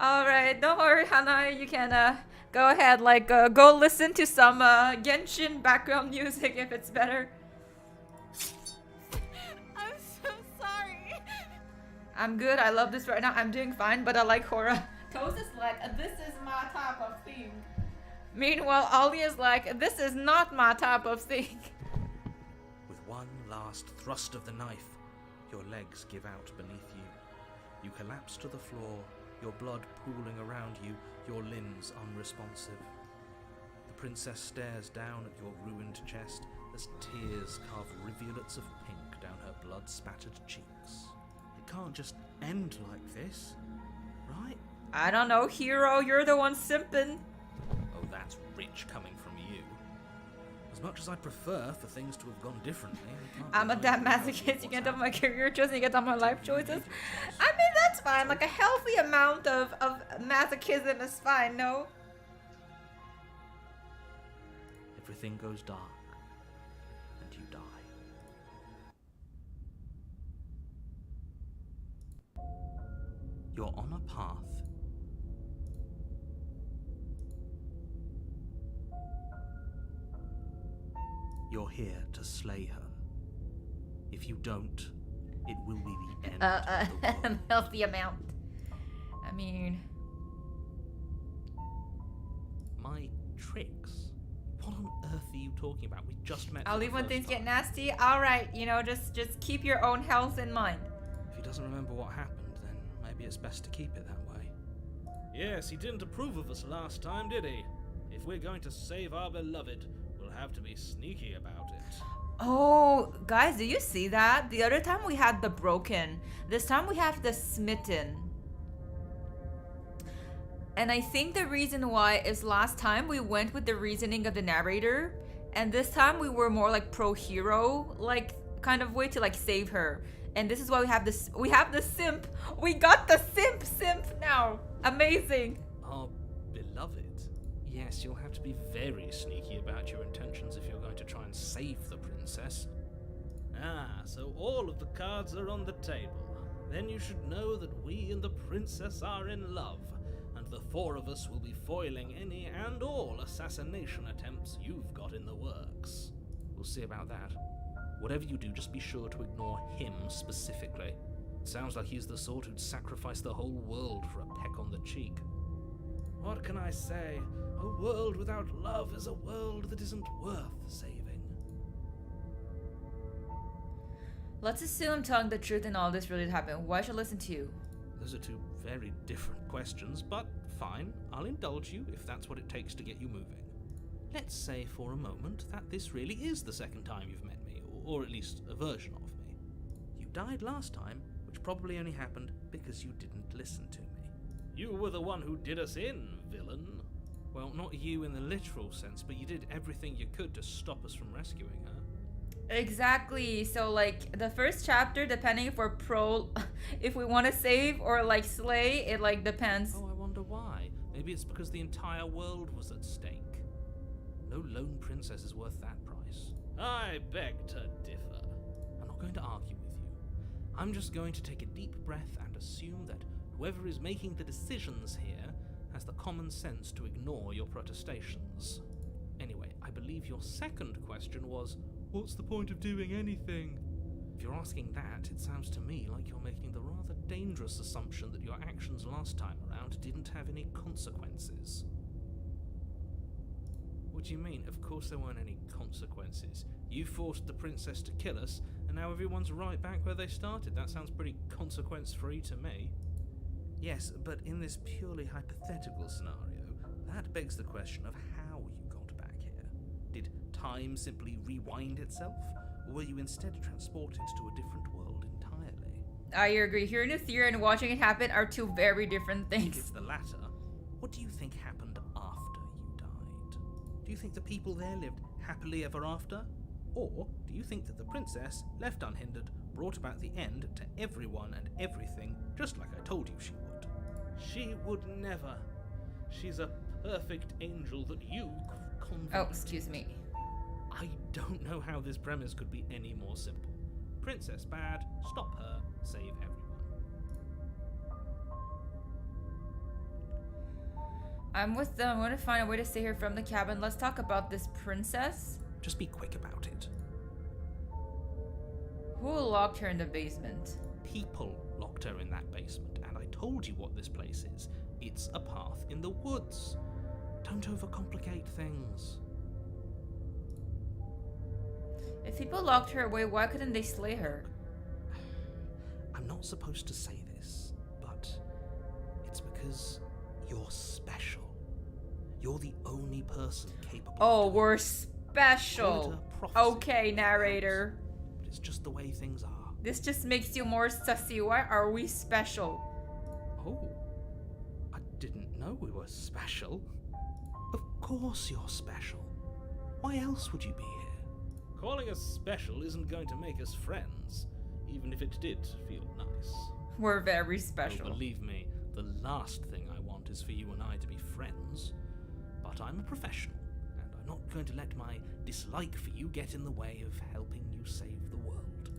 Alright, don't worry, Hana. You can go ahead, go listen to some Genshin background music if it's better. I'm so sorry. I'm good. I love this right now. I'm doing fine, but I like horror. Toast is like, this is my type of thing. Meanwhile, Ollie is like, this is not my type of thing. With one last thrust of the knife, your legs give out beneath you. You collapse to the floor, your blood pooling around you, your limbs unresponsive. The princess stares down at your ruined chest as tears carve rivulets of pink down her blood-spattered cheeks. It can't just end like this, right? I don't know, hero. You're the one simping. Oh, that's rich coming from you. As much as I prefer for things to have gone differently, I can't I'm a deny damn the reality of masochist. You what's can't tell my happened. career choices, you can't tell my life choices. I mean, that's fine. Like a healthy amount of masochism is fine, no? Everything goes dark, and you die. You're on a path. You're here to slay her. If you don't, it will be the end of the world. Healthy amount. I mean, My tricks? What on earth are you talking about? We just met. I'll for the leave when first things get time. nasty. All right, you know, just keep your own health in mind. If he doesn't remember what happened, then maybe it's best to keep it that way. Yes, he didn't approve of us last time, did he? If we're going to save our beloved, we'll have to be sneaky about it. Oh, guys, do you see that? The other time we had the broken. This time we have the smitten. And I think the reason why is last time we went with the reasoning of the narrator, and this time we were more like pro-hero, like kind of way to like save her. And this is why we have this. We have the simp. We got the simp now. Amazing. Our beloved? Yes, you'll have to be very sneaky about your intentions if you're going to try and save the princess. Ah, so all of the cards are on the table. Then you should know that we and the princess are in love, and the four of us will be foiling any and all assassination attempts you've got in the works. We'll see about that. Whatever you do, just be sure to ignore him specifically. It sounds like he's the sort who'd sacrifice the whole world for a peck on the cheek. What can I say? A world without love is a world that isn't worth saving. Let's assume I'm telling the truth and all this really happened. Why should I listen to you? Those are two very different questions, but fine, I'll indulge you if that's what it takes to get you moving. Let's say for a moment that this really is the second time you've met me, or at least a version of me. You died last time, which probably only happened because you didn't listen to me. You were the one who did us in, villain. Well, not you in the literal sense, but you did everything you could to stop us from rescuing her. Exactly. So like the first chapter, depending if we're pro, if we want to save or like slay, it like depends. Oh, I wonder why. Maybe it's because the entire world was at stake. No lone princess is worth that price. I beg to differ. I'm not going to argue with you. I'm just going to take a deep breath and assume that whoever is making the decisions here has the common sense to ignore your protestations. Anyway, I believe your second question was, what's the point of doing anything? If you're asking that, it sounds to me like you're making the rather dangerous assumption that your actions last time around didn't have any consequences. What do you mean? Of course there weren't any consequences. You forced the princess to kill us, and now everyone's right back where they started. That sounds pretty consequence-free to me. Yes, but in this purely hypothetical scenario, that begs the question of how you got back here. Did time simply rewind itself, or were you instead transported to a different world entirely? I agree. Hearing the theory and watching it happen are two very different If things. it's the latter, what do you think happened after you died? Do you think the people there lived happily ever after? Or do you think that the princess, left unhindered, brought about the end to everyone and everything, just like I told you she would? She would never. She's a perfect angel that you converted. Oh, excuse me. I don't know how this premise could be any more simple. Princess bad, stop her, save everyone. I'm with them. I'm gonna find a way to stay here from the cabin. Let's talk about this princess. Just be quick about it. Who locked her in the basement? People locked her in that basement, and I told you what this place is. It's a path in the woods. Don't overcomplicate things. If people locked her away, why couldn't they slay her? I'm not supposed to say this, but it's because you're special. You're the only person capable Oh, of we're Call it special. a prophecy, Okay, narrator. but it's just the way things are. This just makes you more sussy. Why are we special? Oh, I didn't know we were special. Of course you're special. Why else would you be here? Calling us special isn't going to make us friends, even if it did feel nice. We're very Oh, special. believe me, the last thing I want is for you and I to be friends. But I'm a professional, and I'm not going to let my dislike for you get in the way of helping you save the world.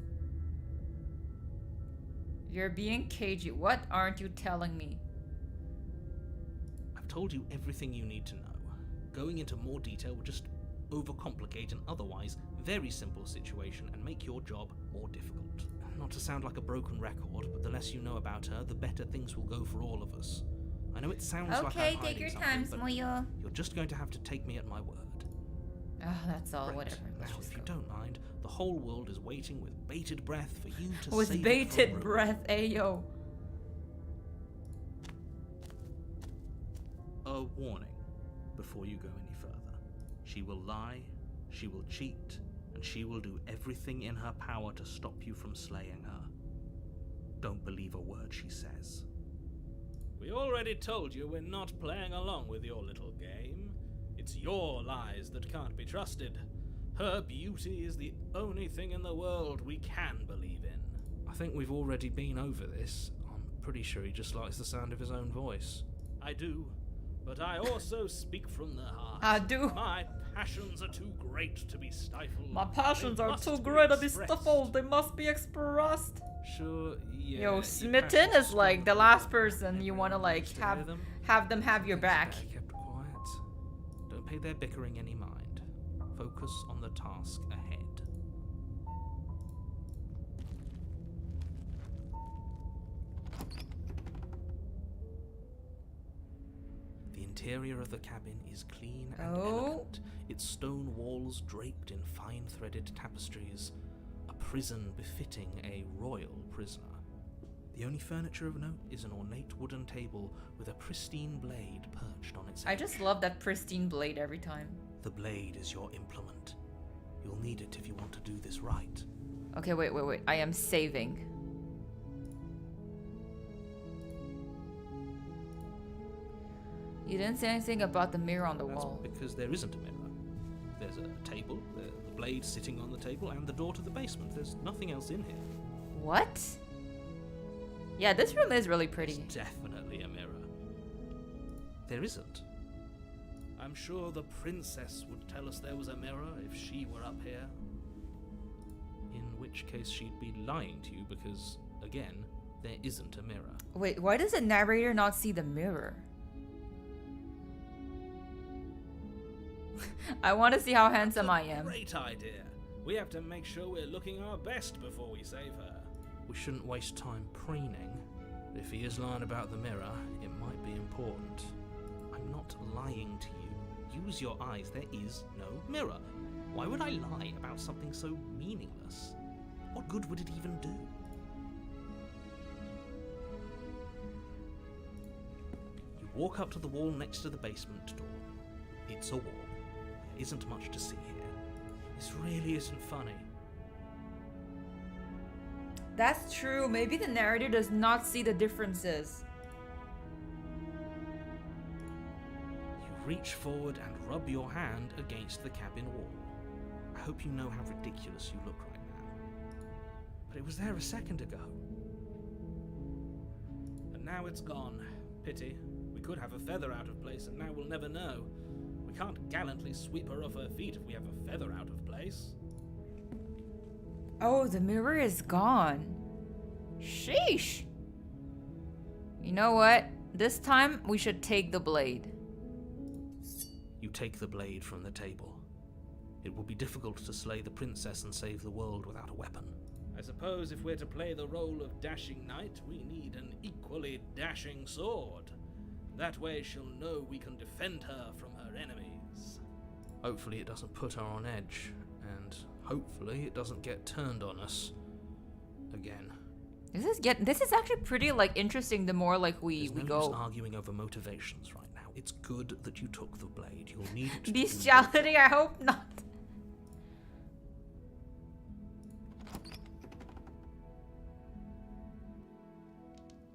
You're being cagey. What aren't you telling me? I've told you everything you need to know. Going into more detail would just overcomplicate an otherwise very simple situation and make your job more difficult. Not to sound like a broken record, but the less you know about her, the better things will go for all of us. I know it sounds like I'm Okay, hiding take your something, time, but Smoyo. you're just going to have to take me at my word. Oh, that's all. Right, Whatever. Let's now, just if you go. don't mind, the whole world is waiting with bated breath for you to With save it bated from ruin. breath, ayo. A warning before you go any further. She will lie, she will cheat, and she will do everything in her power to stop you from slaying her. Don't believe a word she says. We already told you we're not playing along with your little game. It's your lies that can't be trusted. Her beauty is the only thing in the world we can believe in. I think we've already been over this. I'm pretty sure he just likes the sound of his own voice. I do, but I also speak from the heart. I do. My passions are too great to be stifled. My passions They are must too be great to be expressed. stifled. They must be expressed. Sure, yeah. Yo, your Smitten passions is like the strong, last but person you everyone want to like wants to hear them. have them have your Things back. better kept quiet. Don't pay their bickering any mind. Focus on the task ahead. The interior of the cabin is clean and Oh. elegant, its stone walls draped in fine-threaded tapestries, a prison befitting a royal prisoner. The only furniture of note is an ornate wooden table with a pristine blade perched on its I edge. just love that pristine blade every time. The blade is your implement. You'll need it if you want to do this right. Okay, wait. I am saving. You didn't say anything about the mirror on the That's wall. because there isn't a mirror. There's a table, the blade sitting on the table, and the door to the basement. There's nothing else in here. What? Yeah, this room is really pretty. There's definitely a mirror. There isn't. I'm sure the princess would tell us there was a mirror if she were up here. In which case she'd be lying to you because, again, there isn't a mirror. Wait, why does the narrator not see the mirror? I want to see how handsome I am. Great idea. We have to make sure we're looking our best before we save her. We shouldn't waste time preening. If he is lying about the mirror, it might be important. I'm not lying to you. Use your eyes. There is no mirror. Why would I lie about something so meaningless? What good would it even do? You walk up to the wall next to the basement door. It's a wall. There isn't much to see here. This really isn't funny. That's true. Maybe the narrator does not see the differences. You reach forward and rub your hand against the cabin wall. I hope you know how ridiculous you look right now. But it was there a second ago. And now it's gone. Pity. We could have a feather out of place, and now we'll never know. We can't gallantly sweep her off her feet if we have a feather out of place. Oh, the mirror is gone. Sheesh. You know what? This time we should take the blade. You take the blade from the table. It will be difficult to slay the princess and save the world without a weapon. I suppose if we're to play the role of dashing knight, we need an equally dashing sword. That way she'll know we can defend her from her enemies. Hopefully it doesn't put her on edge, and hopefully it doesn't get turned on us again. This is actually pretty like interesting the more like we There's no use go. arguing over motivations right now. It's good that you took the blade. You'll need it to do Bestiality, I hope not.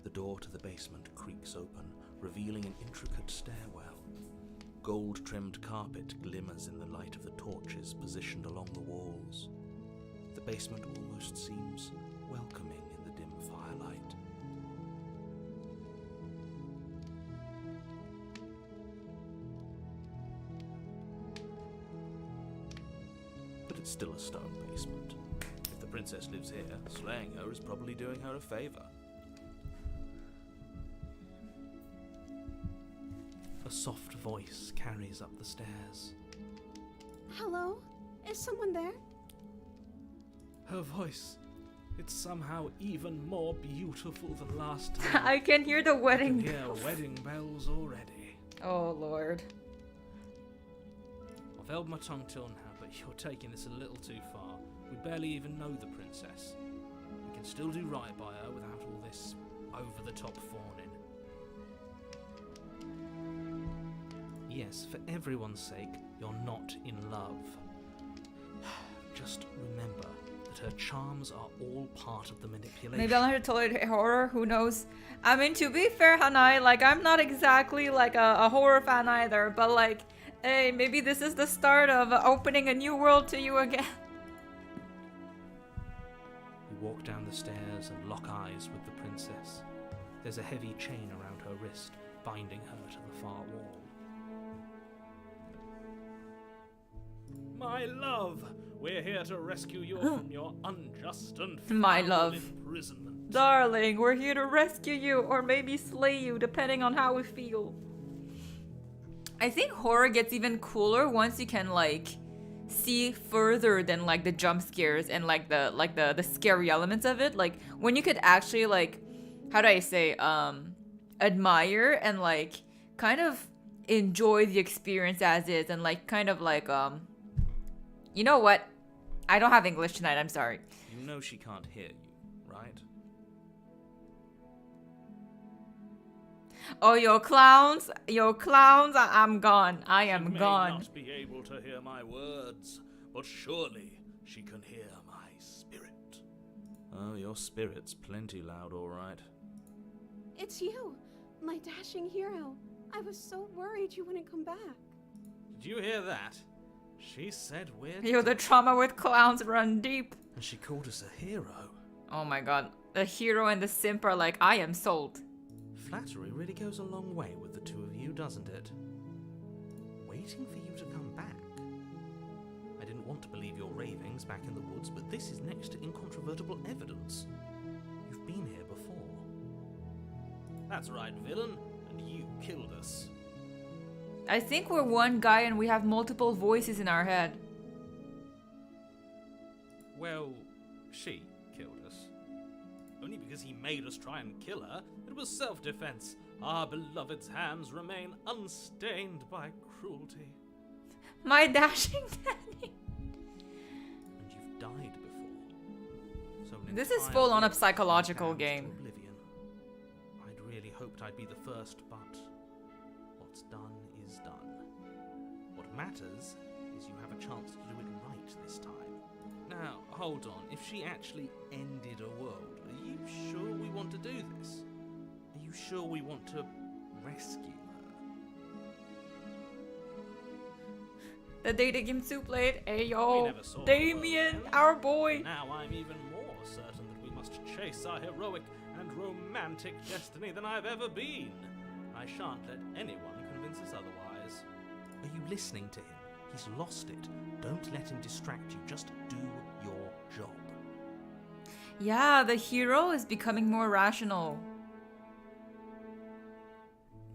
The door to the basement creaks open, revealing an intricate stairwell. gold-trimmed carpet glimmers in the light of the torches positioned along the walls. The basement almost seems welcoming in the dim firelight. But it's still a stone basement. If the princess lives here, slaying her is probably doing her a favor. A soft voice carries up the stairs. Hello? Is someone there? Her voice, it's somehow even more beautiful than last time. I can hear the I can wedding hear bells. wedding bells already. Oh Lord. I've held my tongue till now, but you're taking this a little too far. We barely even know the princess. We can still do right by her without all this over-the-top fawning. Yes, for everyone's sake, you're not in love. Just remember that her charms are all part of the manipulation. Maybe I'll have to tolerate horror, who knows. I mean, to be fair, Hanai, like, I'm not exactly like a horror fan either, but like, hey, maybe this is the start of opening a new world to you again. We walk down the stairs and lock eyes with the princess. There's a heavy chain around her wrist, binding her to the far wall. My love, we're here to rescue you from your unjust and My foul love. imprisonment. Darling, we're here to rescue you, or maybe slay you, depending on how we feel. I think horror gets even cooler once you can, like, see further than, like, the jump scares and, like, the scary elements of it. Like, when you could actually, like, how do I say, admire and, like, kind of enjoy the experience as is, and, like, kind of, like, you know what? I don't have English tonight, I'm sorry. You know she can't hear you, right? Oh, yo clowns, I'm gone. I am She gone. may not be able to hear my words, but surely she can hear my spirit. Oh, your spirit's plenty loud, all right. It's you, my dashing hero. I was so worried you wouldn't come back. Did you hear that? She said we're Yo, the trauma with clowns run deep. and she called us a hero. Oh my god. The hero and the simp are like, I am sold. Flattery really goes a long way with the two of you, doesn't it? Waiting for you to come back. I didn't want to believe your ravings back in the woods, but this is next to incontrovertible evidence. You've been here before. That's right, villain, and you killed us. I think we're one guy and we have multiple voices in our head. Well, she killed us. Only because he made us try and kill her. It was self-defense. Our beloved's hands remain unstained by cruelty. My dashing daddy. And you've died before. So an This is entire full on a village psychological damned to game. oblivion. I'd really hoped I'd be the first, but what's done is done. What matters is you have a chance to do it right this time. Now, hold on. If she actually ended a world, are you sure we want to do this? Are you sure we want to rescue her? The dating game soup played. Hey We yo, never saw the Damien, world end. our boy. Now I'm even more certain that we must chase our heroic and romantic destiny than I've ever been. I shan't let anyone convince us otherwise. Are you listening to him? He's lost it. Don't let him distract you. Just do your job. Yeah, the hero is becoming more rational.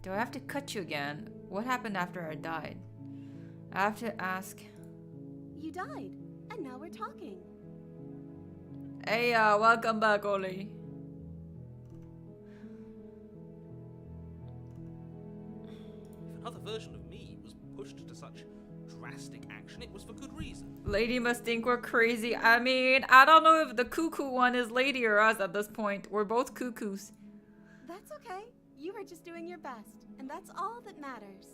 Do I have to cut you again? What happened after I died? I have to ask. You died, and now we're talking. Hey, welcome back, Oli. If another version of me was pushed to such drastic action, it was for good reason. Lady must think we're crazy. I mean, I don't know if the cuckoo one is Lady or us at this point. We're both cuckoos. That's okay. You were just doing your best, and that's all that matters.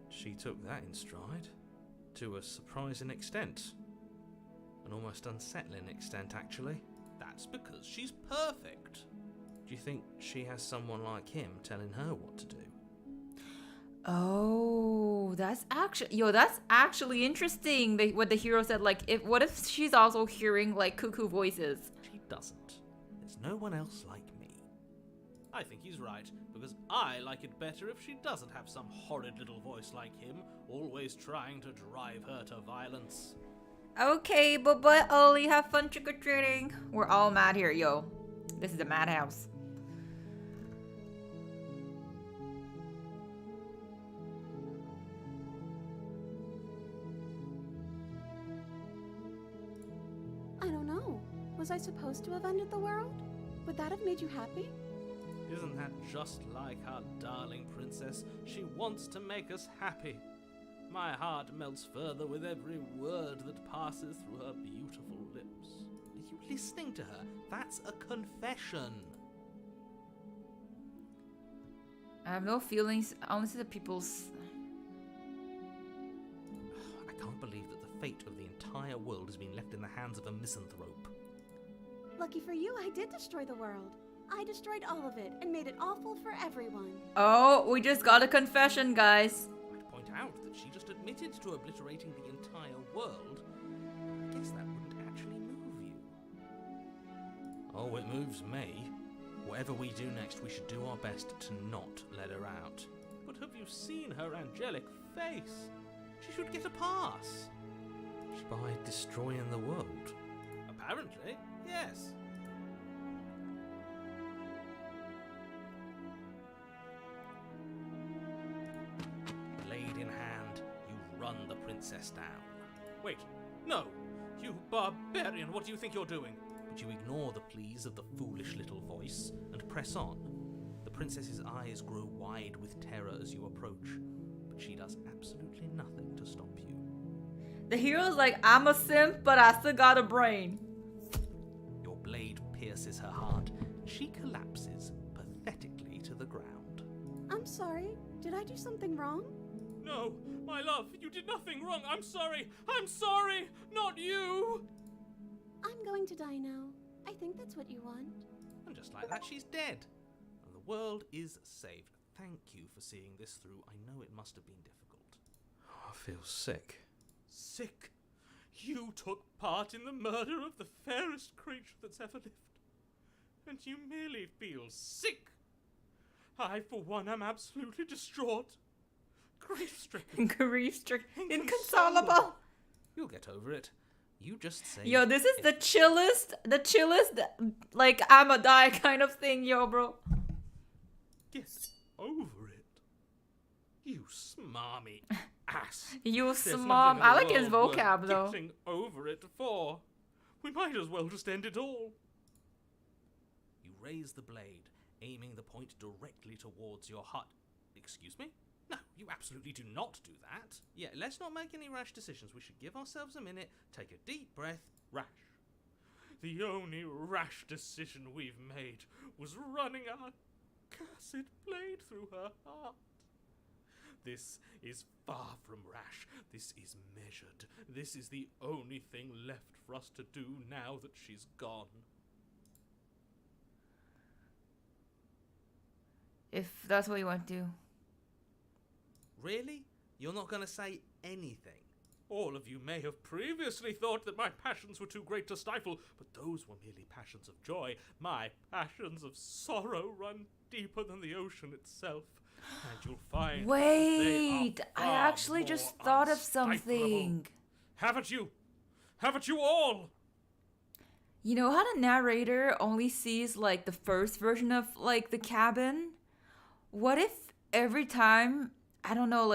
She took that in stride. To a surprising extent. An almost unsettling extent, actually. That's because she's perfect. Do you think she has someone like him telling her what to do? Oh, that's actually interesting. What the hero said, like, what if she's also hearing like cuckoo voices? She doesn't. There's no one else like me. I think he's right, because I like it better if she doesn't have some horrid little voice like him, always trying to drive her to violence. Okay, but Ollie, have fun trick or treating. We're all mad here, yo. This is a madhouse. I don't know. Was I supposed to have ended the world? Would that have made you happy? Isn't that just like our darling princess? She wants to make us happy. My heart melts further with every word that passes through her beautiful lips. Are you listening to her? That's a confession. I have no feelings. I only see the people's. I can't believe that the fate of the entire world has been left in the hands of a misanthrope. Lucky for you, I did destroy the world. I destroyed all of it and made it awful for everyone. Oh, we just got a confession, guys. I'd point out that she just admitted to obliterating the entire world. I guess that wouldn't actually move you. Oh, it moves me. Whatever we do next, we should do our best to not let her out. But have you seen her angelic face? She should get a pass. By destroying the world? Apparently, yes. Blade in hand, you run the princess down. Wait, no! You barbarian, what do you think you're doing? But you ignore the pleas of the foolish little voice and press on. The princess's eyes grow wide with terror as you approach, but she does absolutely nothing to stop you. The hero's like, I'm a simp, but I still got a brain. Your blade pierces her heart, and she collapses pathetically to the ground. I'm sorry. Did I do something wrong? No, my love, you did nothing wrong. I'm sorry. I'm sorry. Not you. I'm going to die now. I think that's what you want. And just like that, she's dead. And the world is saved. Thank you for seeing this through. I know it must have been difficult. I feel sick. Sick? You took part in the murder of the fairest creature that's ever lived. And you merely feel sick. I, for one, am absolutely distraught. Grief-stricken. Grief-stricken. Inconsolable. You'll get over it. You just say... Yo, this is the chillest, like, I'ma die kind of thing, yo, bro. Get over it. You smarmy ass. You There's smom. nothing in I the like his world worth vocab, though. Getting over it for. We might as well just end it all. You raise the blade, aiming the point directly towards your heart. Excuse me? No, you absolutely do not do that. Yeah, let's not make any rash decisions. We should give ourselves a minute, take a deep breath. Rash. The only rash decision we've made was running our cursed blade through her heart. This is far from rash. This is measured. This is the only thing left for us to do now that she's gone. If that's what you want to do. Really? You're not going to say anything? All of you may have previously thought that my passions were too great to stifle, but those were merely passions of joy. My passions of sorrow run deeper than the ocean itself. And you'll find Wait, that they I are actually far just more thought of unstiflable. something. Haven't you? Haven't you all? You know how the narrator only sees like the first version of like the cabin? What if every time, I don't know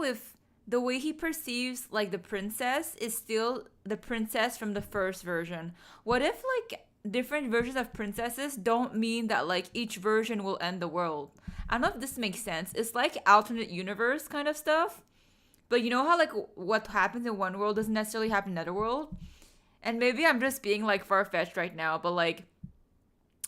if the way he perceives like the princess is still the princess from the first version? What if like different versions of princesses don't mean that like each version will end the world? I don't know if this makes sense. It's like alternate universe kind of stuff. But you know how like what happens in one world doesn't necessarily happen in another world? And maybe I'm just being like far-fetched right now, but like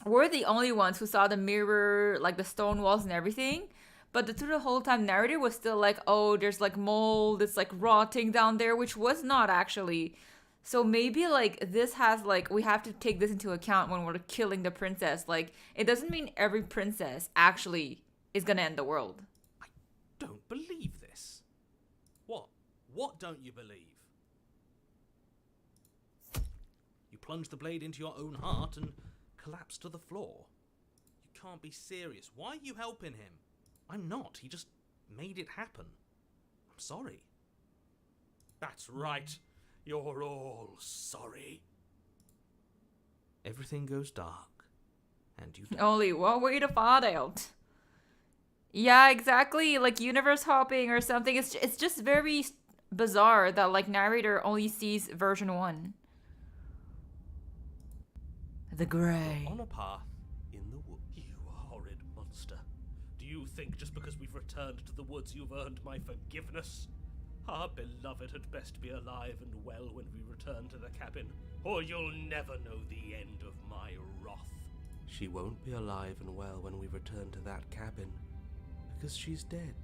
we're the only ones who saw the mirror, like the stone walls and everything. But through the whole time, narrator was still like, oh, there's like mold, it's like rotting down there, which was not actually. So maybe like this has like, we have to take this into account when we're killing the princess. Like it doesn't mean every princess actually is gonna end the world. believe this. What? What don't you believe? You plunged the blade into your own heart and collapsed to the floor. You can't be serious. Why are you helping him? I'm not. He just made it happen. I'm sorry. That's right. You're all sorry. Everything goes dark, and you die. Only one way to find out. Yeah, exactly. Like universe hopping or something. It's just very bizarre that like narrator only sees version 1. The Grey. On a path in the woods. You horrid monster. Do you think just because we've returned to the woods you've earned my forgiveness? Our beloved had best be alive and well when we return to the cabin, or you'll never know the end of my wrath. She won't be alive and well when we return to that cabin, because she's dead.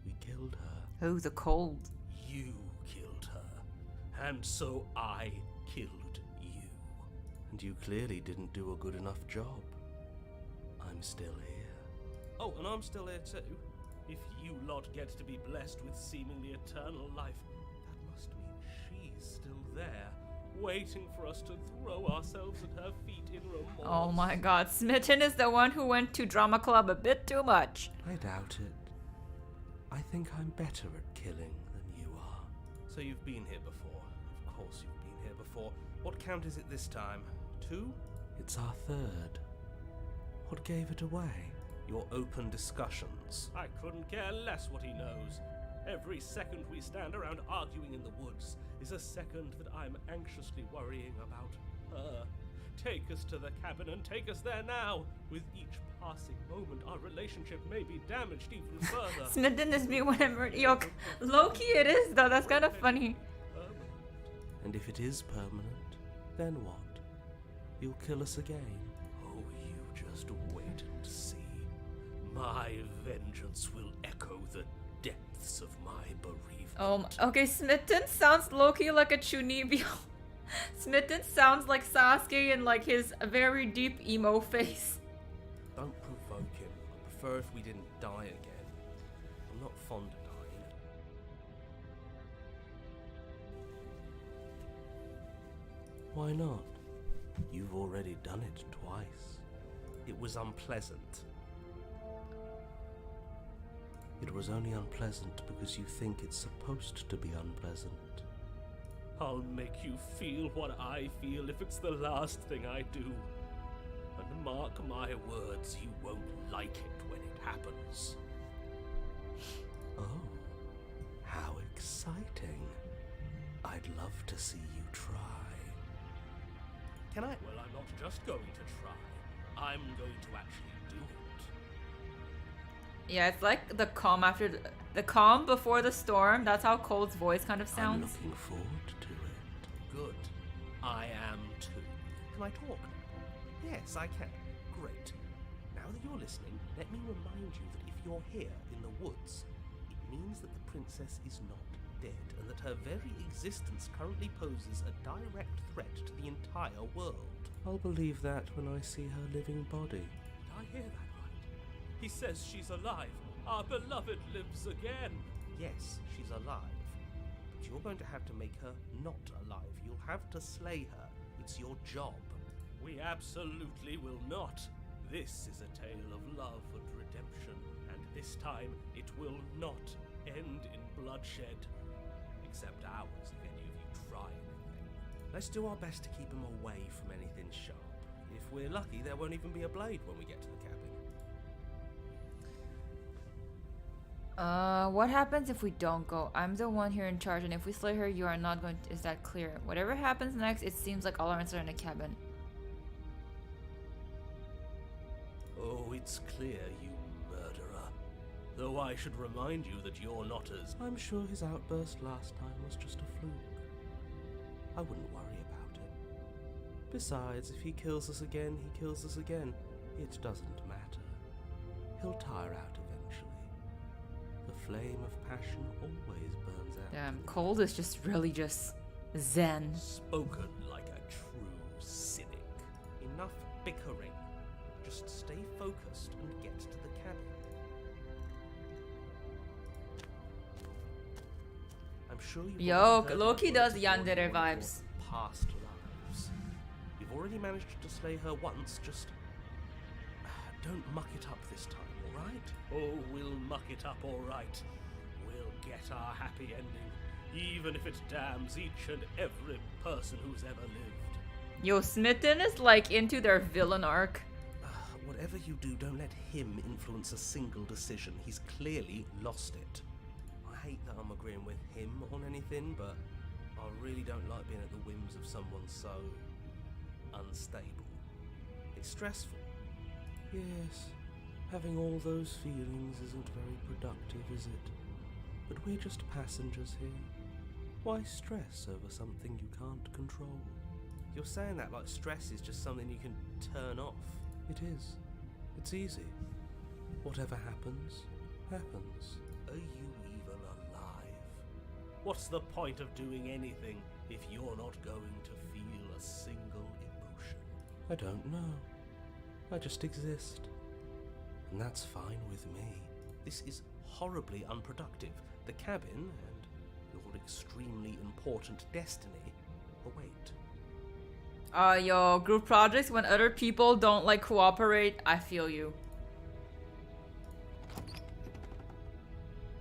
We killed her. Oh, the cold. You killed her, and so I killed you. And you clearly didn't do a good enough job. I'm still here. Oh, and I'm still here too. If you lot get to be blessed with seemingly eternal life, that must mean she's still there, waiting for us to throw ourselves at her feet in remorse. Oh my god, Smitten is the one who went to drama club a bit too much. I doubt it. I think I'm better at killing than you are. So you've been here before. Of course you've been here before. What count is it this time? 2? It's our third. What gave it away? Your open discussions. I couldn't care less what he knows. Every second we stand around arguing in the woods is a second that I'm anxiously worrying about her. Take us to the cabin and take us there now. With each passing moment, our relationship may be damaged even further. Smitten is me when I'm yo, low-key it is though, that's kind of funny. And if it is permanent, then what? You'll kill us again? Oh, you just wait and see. My vengeance will echo the depths of my bereavement. Okay, Smitten sounds low-key like a Chunibyo. Smitten sounds like Sasuke in like his very deep emo face. Don't provoke him. I prefer if we didn't die again. I'm not fond of dying. Why not? You've already done it twice. It was unpleasant. It was only unpleasant because you think it's supposed to be unpleasant. I'll make you feel what I feel if it's the last thing I do. And mark my words, you won't like it when it happens. Oh, how exciting. I'd love to see you try. Can I? Well, I'm not just going to try. I'm going to actually do it. Yeah, it's like the calm after the calm before the storm. That's how Cold's voice kind of I'm sounds. looking forward to it. Good. I am too. Can I talk? Yes, I can. Great. Now that you're listening, let me remind you that if you're here in the woods, it means that the princess is not dead, and that her very existence currently poses a direct threat to the entire world. I'll believe that when I see her living body. Did I hear that right? He says she's alive. Our beloved lives again. Yes, she's alive. But you're going to have to make her not alive. You'll have to slay her. It's your job. We absolutely will not. This is a tale of love and redemption, and this time it will not end in bloodshed. Except ours, if any of you try anything. Let's do our best to keep him away from anything sharp. If we're lucky, there won't even be a blade when we get to the cabin. What happens if we don't go? I'm the one here in charge, and if we slay her, you are not going to... Is that clear? Whatever happens next, it seems like all our answers are in a cabin. Oh, it's clear, you murderer. Though I should remind you that you're not as... I'm sure his outburst last time was just a fluke. I wouldn't worry about it. Besides, if he kills us again, he kills us again. It doesn't matter. He'll tire out eventually. The flame of passion always burns out. Damn, Cold is just really just zen. Spoken like a true cynic. Enough bickering. Just stay focused and get to the cabin. sure you Yo, haven't heard Loki the does words of one yandere of your vibes. Past lives. You've already managed to slay her once, just don't muck it up this time, alright? Oh, we'll muck it up all right. We'll get our happy ending, even if it damns each and every person who's ever lived. Yo, Smitten is like into their villain arc. Whatever you do, don't let him influence a single decision. He's clearly lost it. I hate that I'm agreeing with him on anything, but I really don't like being at the whims of someone so unstable. It's stressful. Yes, having all those feelings isn't very productive, is it? But we're just passengers here. Why stress over something you can't control? You're saying that like stress is just something you can turn off. It is. It's easy. Whatever happens, happens. Are you even alive? What's the point of doing anything if you're not going to feel a single emotion? I don't know. I just exist. And that's fine with me. This is horribly unproductive. The cabin and your extremely important destiny await. Yo, group projects when other people don't like cooperate, I feel you.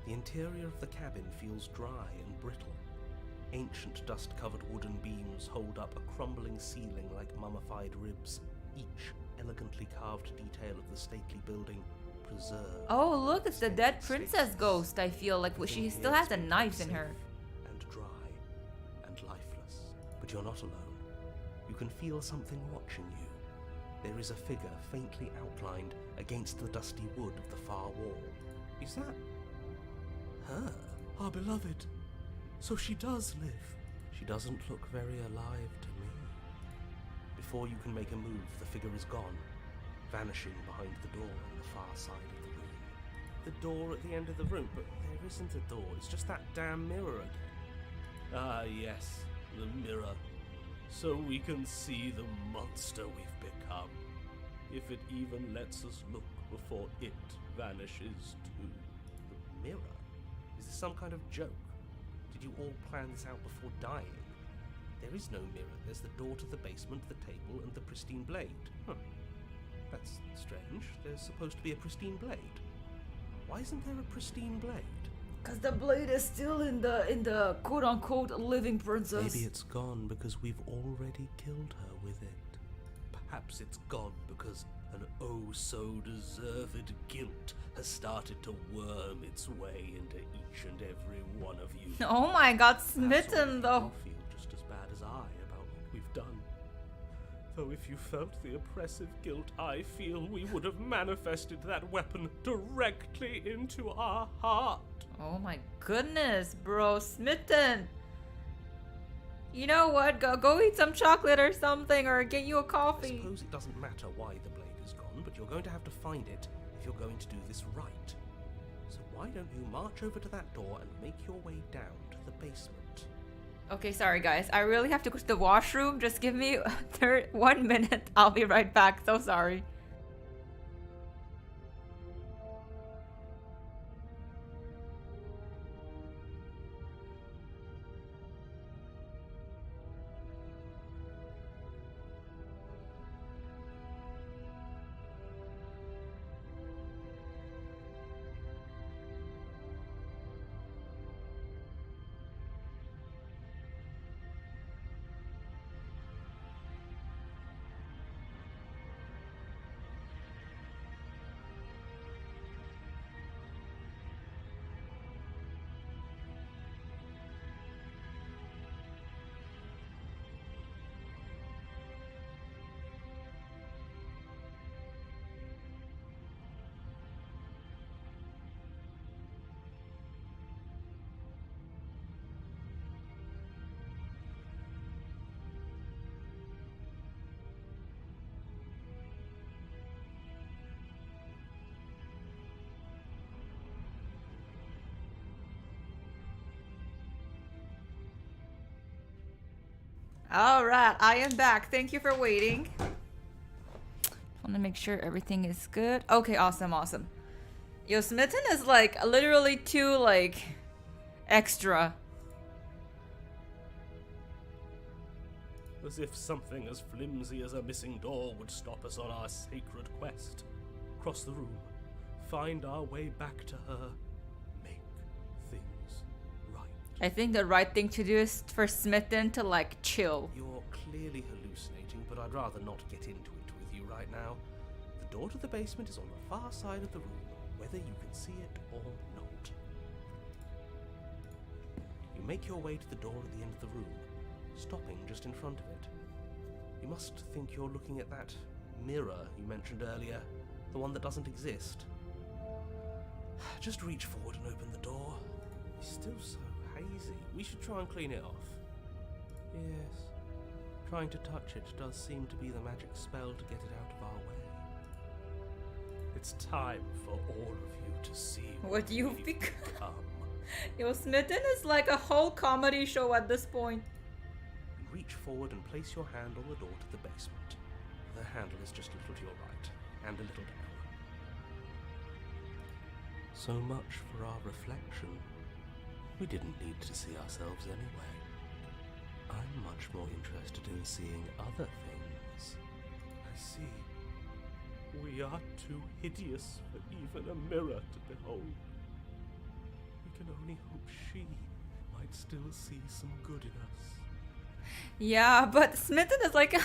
The interior of the cabin feels dry and brittle. Ancient dust-covered wooden beams hold up a crumbling ceiling like mummified ribs, each elegantly carved detail of the stately building preserved. Oh, look, it's the Stained dead with princess stasis. ghost, I feel like she Everything still here has is a meant to be knife in her. safe and dry and lifeless. But you're not alone. You can feel something watching you. There is a figure faintly outlined against the dusty wood of the far wall. Is that her? Our beloved. So she does live. She doesn't look very alive to me. Before you can make a move, the figure is gone, vanishing behind the door on the far side of the room. The door at the end of the room, but there isn't a door. It's just that damn mirror again. Ah, yes, the mirror. So we can see the monster we've become. If it even lets us look before it vanishes too. The mirror? Is this some kind of joke? Did you all plan this out before dying? There is no mirror. There's the door to the basement, the table, and the pristine blade. Huh. That's strange. There's supposed to be a pristine blade. Why isn't there a pristine blade? Cause the blade is still in the quote unquote living princess. Maybe it's gone because we've already killed her with it. Perhaps it's gone because an oh-so-deserved guilt has started to worm its way into each and every one of you. Oh my god, Perhaps Smitten though. You feel just as bad as I about what we've done. Though if you felt the oppressive guilt I feel, we would have manifested that weapon directly into our heart. Oh my goodness, bro, Smitten. You know what? Go eat some chocolate or something, or get you a I coffee. suppose it doesn't matter why the blade is gone, but you're going to have to find it if you're going to do this right. So why don't you march over to that door and make your way down to the basement? Okay, sorry guys. I really have to go to the washroom. Just give me 1 minute. I'll be right back. So sorry. All right, I am back. Thank you for waiting. Want to make sure everything is good. Okay, awesome. Yo, Smitten is like literally too like extra. As if something as flimsy as a missing door would stop us on our sacred quest. Cross the room, find our way back to her, make things right. I think the right thing to do is for Smitten to like chill. You're clearly hallucinating, but I'd rather not get into it with you right now. The door to the basement is on the far side of the room, whether you can see it or not. You make your way to the door at the end of the room, stopping just in front of it. You must think you're looking at that mirror you mentioned earlier, the one that doesn't exist. Just reach forward and open the door. It's still so hazy. We should try and clean it off. Yes, trying to touch it does seem to be the magic spell to get it out of our way. It's time for all of you to see What you've we've become. Yo, Smitten is like a whole comedy show at this point. You reach forward and place your hand on the door to the basement. The handle is just a little to your right, and a little down. So much for our reflection. We didn't need to see ourselves anyway. I'm much more interested in seeing other things. I see. We are too hideous for even a mirror to behold. We can only hope she might still see some good in us. Yeah, but Smitten is like,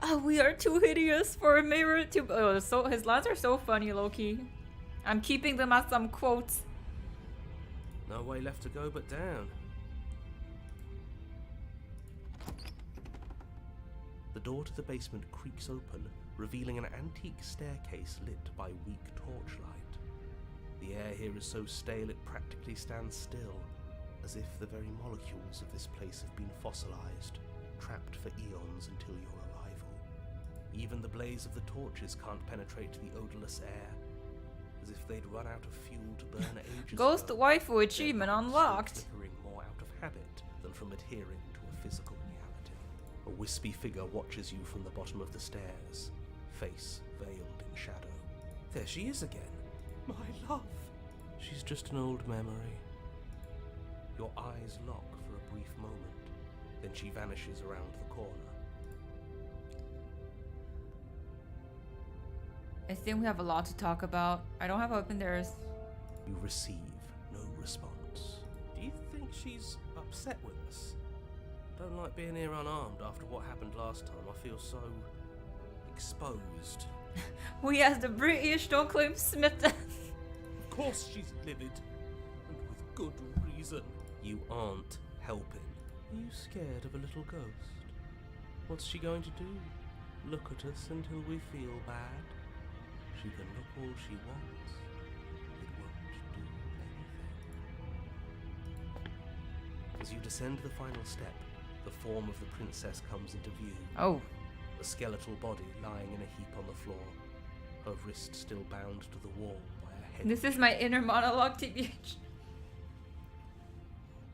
oh, we are too hideous for a mirror to. Oh, so his lines are so funny, Loki. I'm keeping them as some quotes. No way left to go but down. The door to the basement creaks open, revealing an antique staircase lit by weak torchlight. The air here is so stale it practically stands still, as if the very molecules of this place have been fossilized, trapped for eons until your arrival. Even the blaze of the torches can't penetrate the odorless air, as if they'd run out of fuel to burn ages Ghost ago. waifu achievement Their lights unlocked. flickering more out of habit than from adhering to a physical reality. A wispy figure watches you from the bottom of the stairs, face veiled in shadow. There she is again. My love! She's just an old memory. Your eyes lock for a brief moment, then she vanishes around the corner. I think we have a lot to talk about. I don't have open theirs. You receive no response. Do you think she's upset with us? Don't like being here unarmed after what happened last time. I feel so exposed. We as the British don't claim Smitten. Of course she's livid, and with good reason. You aren't helping. Are you scared of a little ghost? What's she going to do? Look at us until we feel bad? She can look all she wants. It won't do anything. As you descend the final step, the form of the princess comes into view. Oh, A skeletal body lying in a heap on the floor, her wrist still bound to the wall by a head. this is my inner monologue, TBH.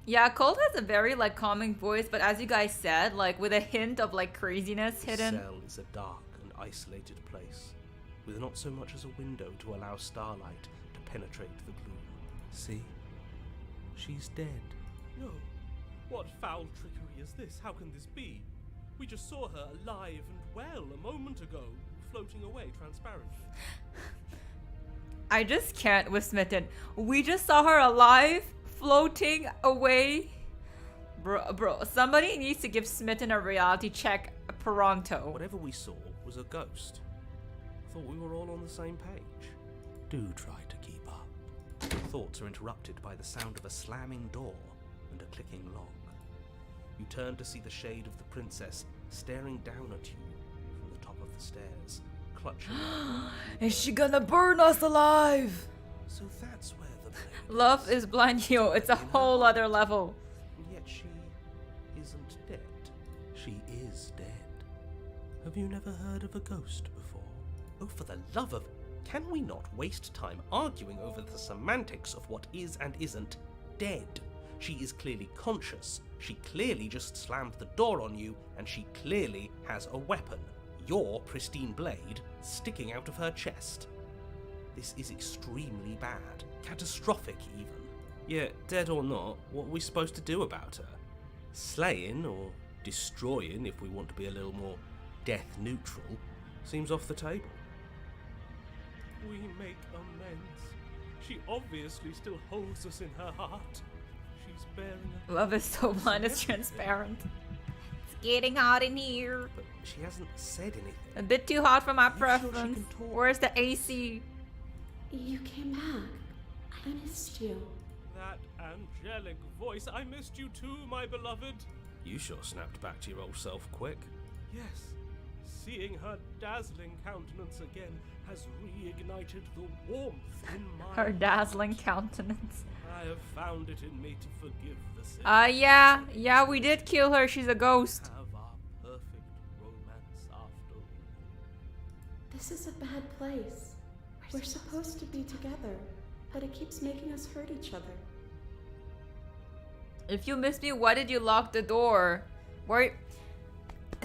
Yeah, Cold has a very like calming voice, but as you guys said, like with a hint of like craziness The hidden. cell is a dark and isolated place, with not so much as a window to allow starlight to penetrate the gloom. See? She's dead. No. What foul trickery is this? How can this be? We just saw her alive and well a moment ago, floating away transparently. I just can't with Smitten. We just saw her alive, floating away. Bro, somebody needs to give Smitten a reality check pronto. Whatever we saw was a ghost. I thought we were all on the same page. Do try to keep up. Thoughts are interrupted by the sound of a slamming door and a clicking lock. You turn to see the shade of the princess staring down at you from the top of the stairs, clutching. Is she gonna burn us alive? So that's where the blade Love is blind, yo. It's a whole other level. And yet she isn't dead. She is dead. Have you never heard of a ghost before? Oh, for the love of... Can we not waste time arguing over the semantics of what is and isn't dead? She is clearly conscious. She clearly just slammed the door on you, and she clearly has a weapon. Your pristine blade sticking out of her chest. This is extremely bad. Catastrophic, even. Yeah, dead or not, what are we supposed to do about her? Slaying or destroying, if we want to be a little more death neutral, seems off the table. We make amends. She obviously still holds us in her heart. She's bearing a... Love is so blind, it's transparent. It's getting hot in here. But she hasn't said anything. A bit too hot for my You sure she preference. can talk? Where's the AC? You came back. I missed you. That angelic voice. I missed you too, my beloved. You sure snapped back to your old self quick. Yes, seeing her dazzling countenance again has reignited the warmth in my Her heart. dazzling countenance. I have found it in me to forgive the sin. Yeah, we did kill her. She's a ghost. Have our perfect romance after all. This is a bad place. We're supposed to be together, but it keeps making us hurt each other. If you missed me, why did you lock the door? Where?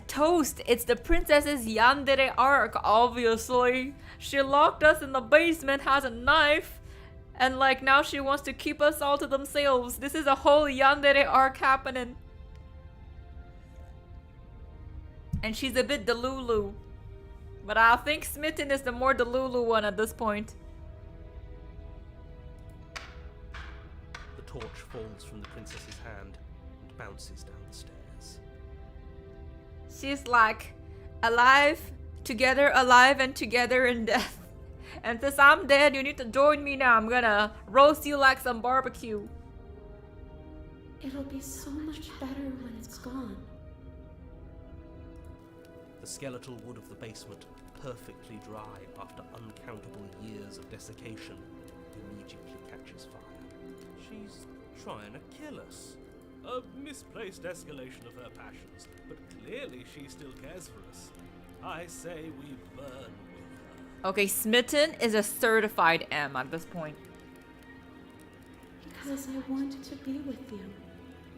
Toast, it's the princess's yandere arc, obviously. She locked us in the basement, has a knife, and like now she wants to keep us all to themselves. This is a whole yandere arc happening. And she's a bit delulu. But I think Smitten is the more delulu one at this point. The torch falls from the princess's hand and bounces down the stairs. She's like, alive, and together in death. And since I'm dead, you need to join me now. I'm gonna roast you like some barbecue. It'll be so much better when it's gone. The skeletal wood of the basement, perfectly dry after uncountable years of desiccation, immediately catches fire. She's trying to kill us. A misplaced escalation of her passions, but clearly she still cares for us. I say we burn with her. Okay, Smitten is a certified M at this point. Because I want to be with you.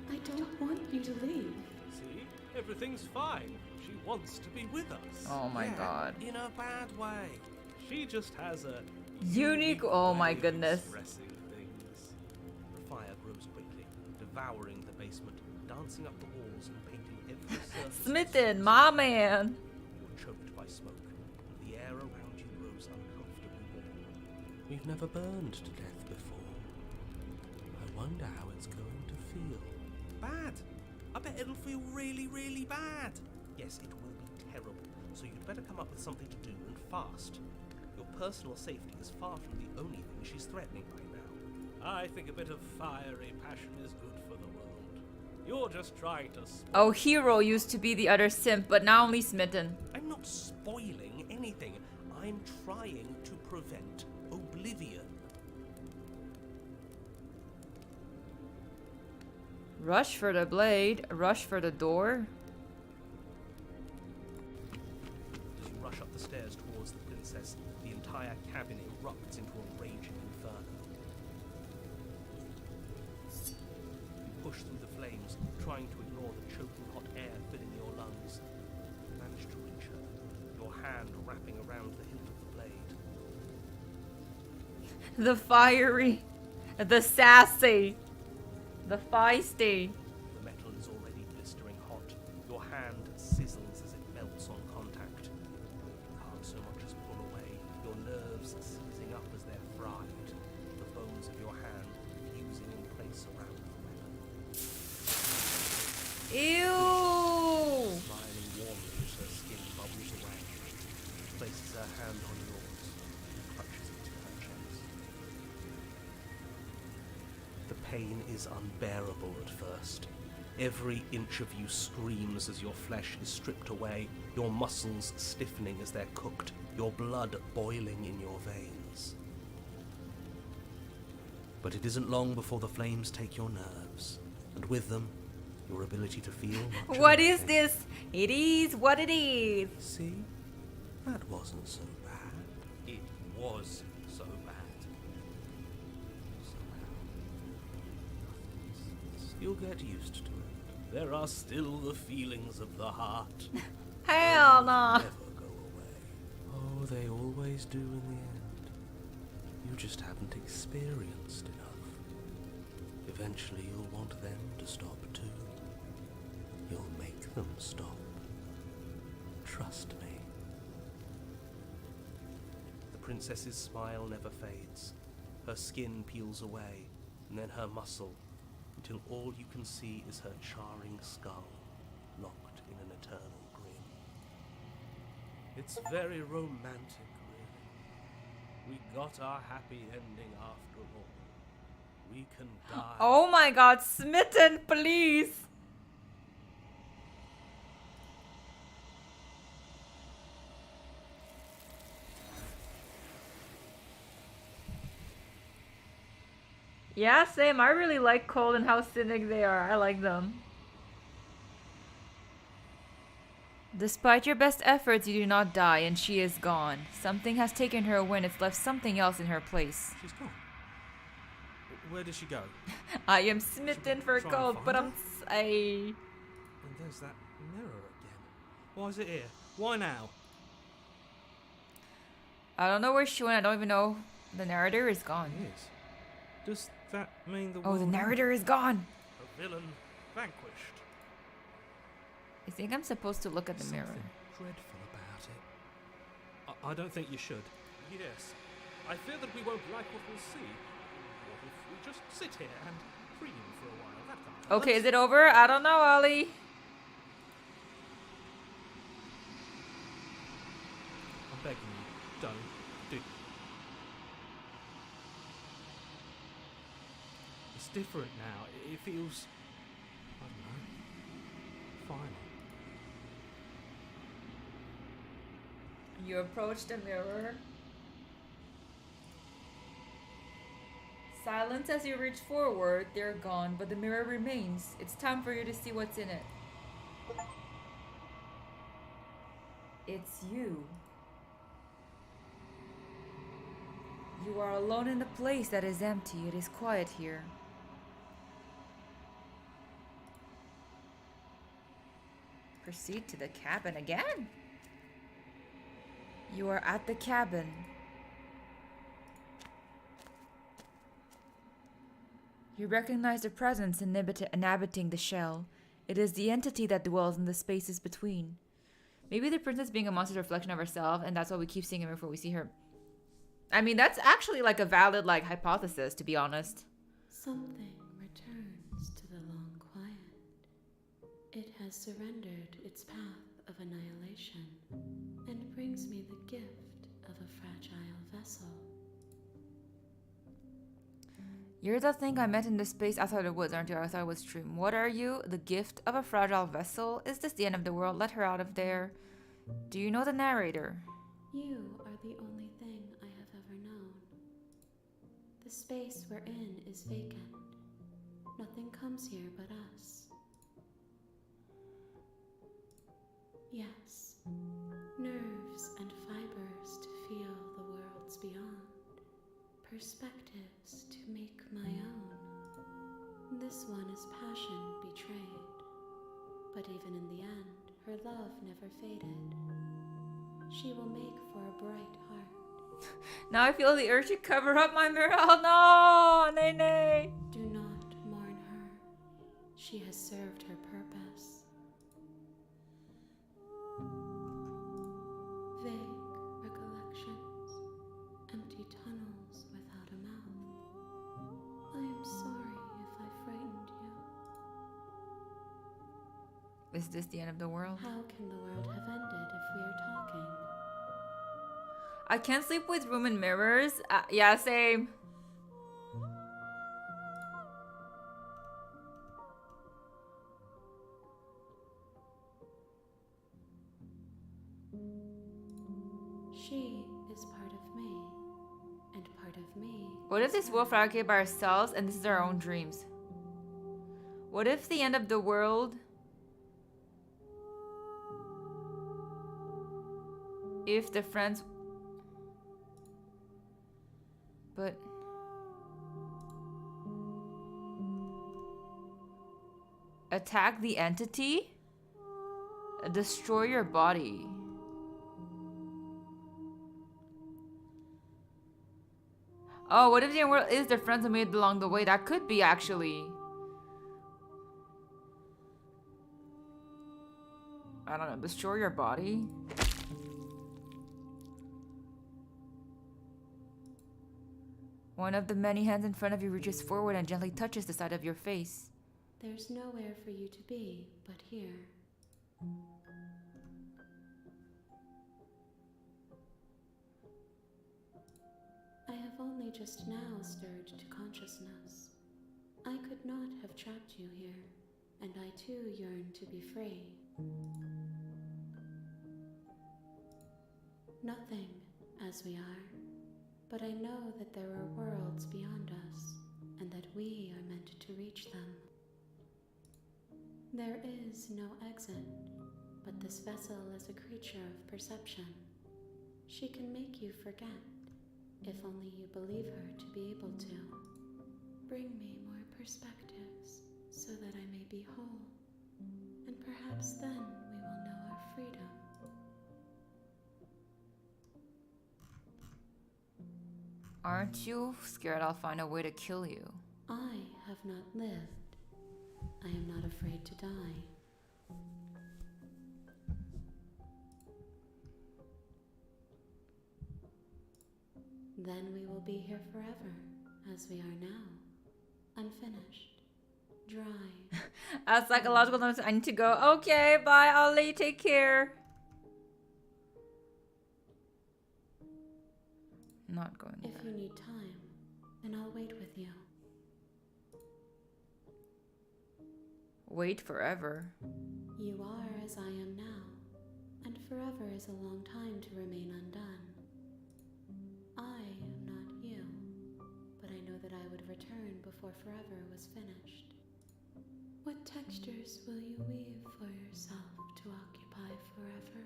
I don't want you to leave. See? Everything's fine. She wants to be with us. Oh my god. In a bad way. She just has a Unique- oh my way of goodness. expressing things. The fire grows quickly, devouring the basement, dancing up the walls and painting every surface. Smitten, my man. You're choked by smoke, and the air around you grows uncomfortably warm. We've never burned to death before. I wonder how it's going to feel. Bad. I bet it'll feel really, really bad. Yes, it will be terrible. So you'd better come up with something to do and fast. Your personal safety is far from the only thing she's threatening right now. I think a bit of fiery passion is good for the world. You're just trying to Oh, Hero used to be the other simp, but now only Smitten. I'm not spoiling anything. I'm trying to prevent oblivion. Rush for the blade, rush for the door. As you rush up the stairs towards the princess, the entire cabin erupts into a raging inferno. You push through the flames, trying to ignore the choking hot air filling your lungs. You manage to reach her, your hand wrapping around the hilt of the blade. The fiery, the sassy, the feisty. The metal is already blistering hot. Your hand sizzles as it melts on contact. You can't so much as pull away, your nerves seizing up as they're fried, the bones of your hand fusing in place around the weapon. Ew! Smiling warmly as her skin bubbles away, she places her hand on yours and clutches it to her chest. The pain is unbearable at first. Every inch of you screams as your flesh is stripped away, your muscles stiffening as they're cooked, your blood boiling in your veins. But it isn't long before the flames take your nerves, and with them, your ability to feel much of What is anything. this? It is what it is. See? That wasn't so bad. It was so bad. You'll get used to it. There are still the feelings of the heart. Hell no. Never go away. Oh, they always do in the end. You just haven't experienced enough. Eventually you'll want them to stop too. You'll make them stop. Trust me. The princess's smile never fades. Her skin peels away, and then her muscle, until all you can see is her charring skull, locked in an eternal grin. It's very romantic, really. We got our happy ending after all. We can die. Oh my god, smitten, please. Yeah, same. I really like Cold and how cynic they are. I like them. Despite your best efforts, you do not die, and she is gone. Something has taken her away, and it's left something else in her place. She's gone. Where did she go? I am smitten for Try and Cold, find but her? I... And there's that mirror again. Why is it here? Why now? I don't know where she went. I don't even know. The narrator is gone. It is. Does that mean the Oh, the world narrator is gone. A villain vanquished. I think I'm supposed to look at the mirror. Something dreadful about it. I don't think you should. Yes. I fear that we won't like what we'll see. What if we just sit here and dream for a while? That kind of Okay, is it over? I don't know, Ollie. I'm begging you, don't do. It's different now. It feels, I don't know, final. You approach the mirror. Silence as you reach forward. They're gone, but the mirror remains. It's time for you to see what's in it. It's you. You are alone in a place that is empty. It is quiet here. Proceed to the cabin again. You are at the cabin. You recognize the presence inhabiting the shell. It is the entity that dwells in the spaces between. Maybe the princess being a monster's reflection of herself, and that's why we keep seeing her before we see her. I mean, that's actually like a valid hypothesis, to be honest. Something returns to the long quiet. It has surrendered its path of annihilation and brings me the gift of a fragile vessel. You're the thing I met in the space outside the woods, aren't you? I thought it was true. What are you? The gift of a fragile vessel? Is this the end of the world? Let her out of there. Do you know the narrator? You are the only thing I have ever known. The space we're in is vacant. Nothing comes here but us. Yes, nerves and fibers to feel the worlds beyond. Perspectives to make my own. This one is passion betrayed. But even in the end, her love never faded. She will make for a bright heart. Now I feel the urge to cover up my mirror. Oh no! Nene! Do not mourn her. She has served her purpose. Vague recollections, empty tunnels without a mouth. I am sorry if I frightened you. Is this the end of the world? How can the world have ended if we are talking? I can't sleep with room and mirrors. Yeah, same. She is part of me, and part of me. What if is this her. world fabricated by ourselves and this is our own dreams? What if the end of the world... If the friends... But... Attack the entity? Destroy your body. Oh, what if the world is the friends we made along the way? That could be, actually. I don't know, destroy your body? One of the many hands in front of you reaches forward and gently touches the side of your face. There's nowhere for you to be but here. I have only just now stirred to consciousness. I could not have trapped you here, and I too yearn to be free. Nothing, as we are, but I know that there are worlds beyond us, and that we are meant to reach them. There is no exit, but this vessel is a creature of perception. She can make you forget, if only you believe her to be able to. Bring me more perspectives, so that I may be whole, and perhaps then we will know our freedom. Aren't you scared I'll find a way to kill you? I have not lived. I am not afraid to die. Then we will be here forever, as we are now. Unfinished. Dry. As psychological notes, I need to go. Okay, bye, Ollie. Take care. Not going If there. you need time, then I'll wait with you. Wait forever. You are as I am now, and forever is a long time to remain undone. I am not you, but I know that I would return before forever was finished. What textures will you weave for yourself to occupy forever?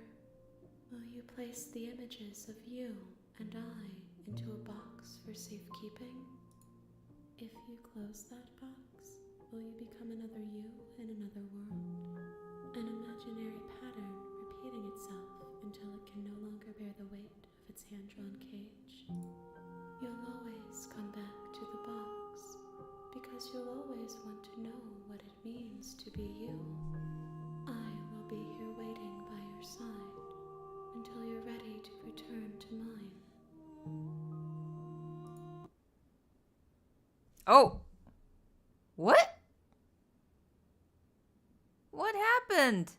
Will you place the images of you and I into a box for safekeeping? If you close that box, will you become another you in another world? An imaginary pattern repeating itself until it can no longer bear the weight of its hand-drawn cage. You'll always come back to the box, because you'll always want to know what it means to be you. I will be here waiting by your side until you're ready to return to mine. Oh! What? What happened?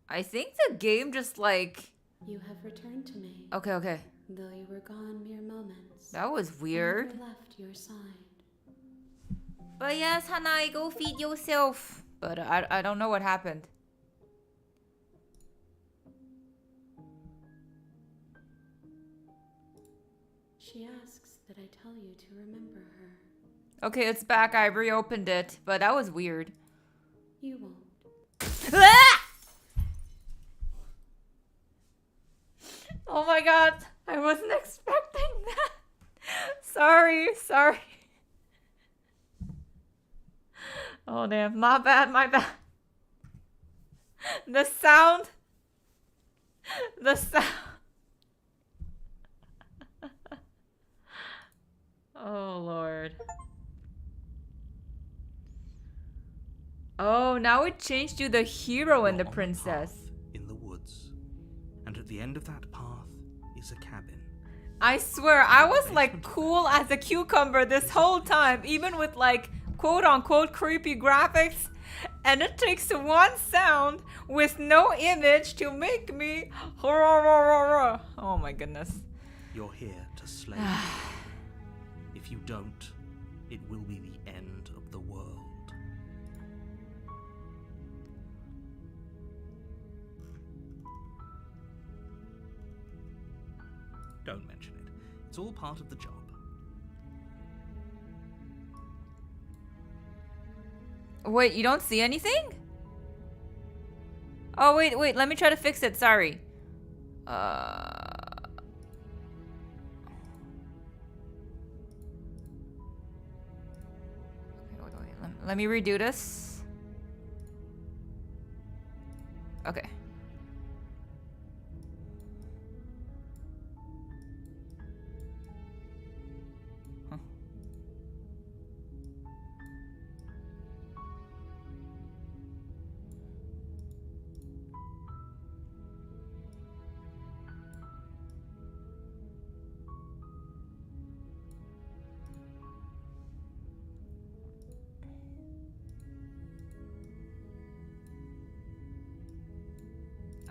I think the game just like... You have returned to me, Okay, okay. though you were gone mere moments. That was weird. I never left your side. But yes, Hanai, go feed yourself. But I don't know what happened. She asks that I tell you to remember her. Okay, it's back. I reopened it. But that was weird. You won't. Oh my god. I wasn't expecting that. Sorry. Oh damn. My bad. The sound. Oh lord. Oh, now it changed you the hero and the You're on princess. path in the woods, and at the end of that path is a cabin. I swear, I was like cool as a cucumber this whole time, even with like quote unquote creepy graphics. And it takes one sound with no image to make me. Oh my goodness. You're here to slay me. If you don't, it will be the end of the world. Don't mention it. It's all part of the job. Wait, you don't see anything? Oh, wait, let me try to fix it. Sorry. Okay, wait. Let me redo this. Okay. Huh.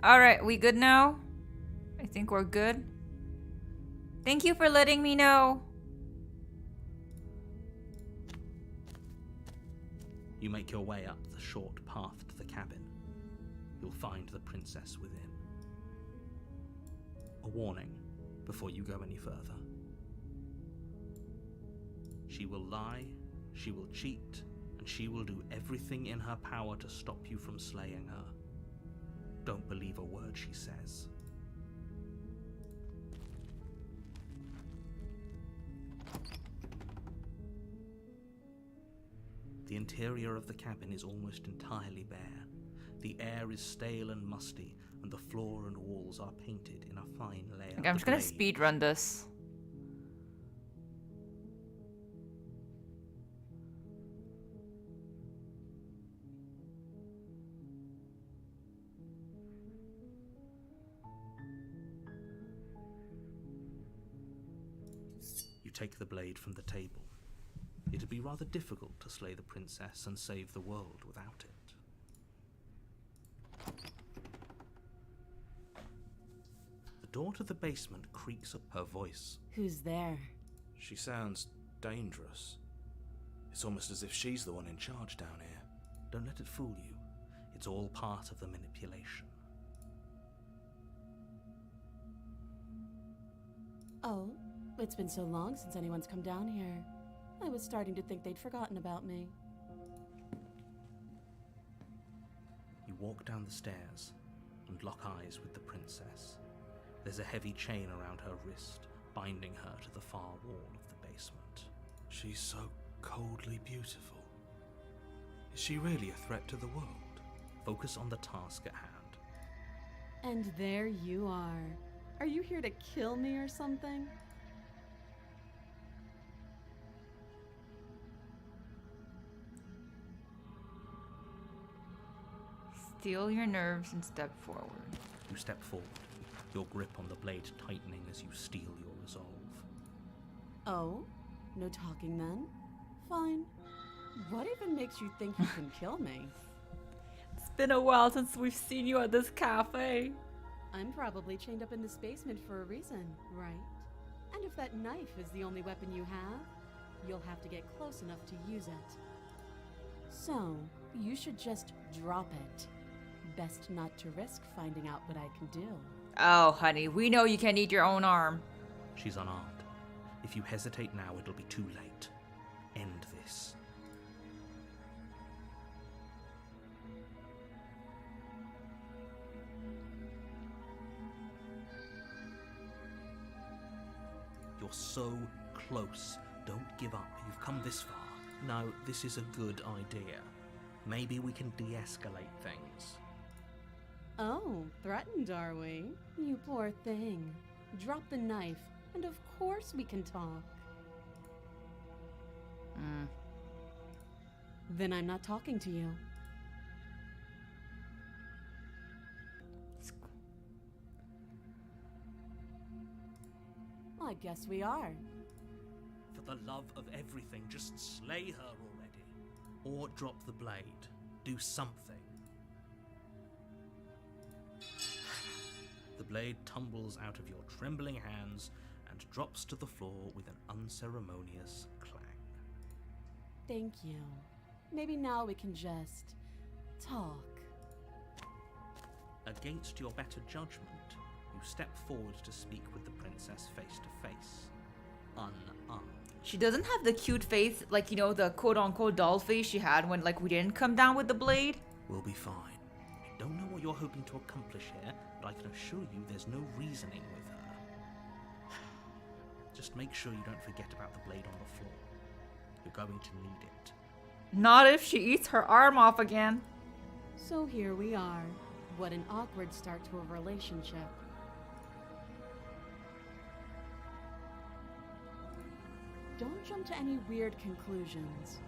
Alright, we good now? I think we're good. Thank you for letting me know. You make your way up the short path to the cabin. You'll find the princess within. A warning before you go any further. She will lie, she will cheat, and she will do everything in her power to stop you from slaying her. Don't believe a word she says. The interior of the cabin is almost entirely bare. The air is stale and musty, and the floor and walls are painted in a fine layer. Okay, I'm just gonna of speed run this. You take the blade from the table. It'd be rather difficult to slay the princess and save the world without it. The door to the basement creaks up. Her voice. Who's there? She sounds dangerous. It's almost as if she's the one in charge down here. Don't let it fool you. It's all part of the manipulation. Oh, it's been so long since anyone's come down here. I was starting to think they'd forgotten about me. You walk down the stairs and lock eyes with the princess. There's a heavy chain around her wrist, binding her to the far wall of the basement. She's so coldly beautiful. Is she really a threat to the world? Focus on the task at hand. And there you are. Are you here to kill me or something? Steel your nerves and step forward. You step forward, your grip on the blade tightening as you steel your resolve. Oh? No talking then? Fine. What even makes you think you can kill me? It's been a while since we've seen you at this cafe. I'm probably chained up in this basement for a reason, right? And if that knife is the only weapon you have, you'll have to get close enough to use it. So, you should just drop it. Best not to risk finding out what I can do. Oh, honey, we know you can eat your own arm. She's unarmed. If you hesitate now, it'll be too late. End this. You're so close. Don't give up. You've come this far. No, this is a good idea. Maybe we can de-escalate things. Oh, threatened are we? You poor thing. Drop the knife, and of course we can talk. Then I'm not talking to you. I guess we are. For the love of everything, just slay her already. Or drop the blade. Do something. The blade tumbles out of your trembling hands and drops to the floor with an unceremonious clang. Thank you. Maybe now we can just talk. Against your better judgment, you step forward to speak with the princess face to face, unarmed. She doesn't have the cute face, like, you know, the quote-unquote doll face she had when, like, we didn't come down with the blade. We'll be fine. I don't know what you're hoping to accomplish here, but I can assure you there's no reasoning with her. Just make sure you don't forget about the blade on the floor. You're going to need it. Not if she eats her arm off again. So here we are. What an awkward start to a relationship. Don't jump to any weird conclusions.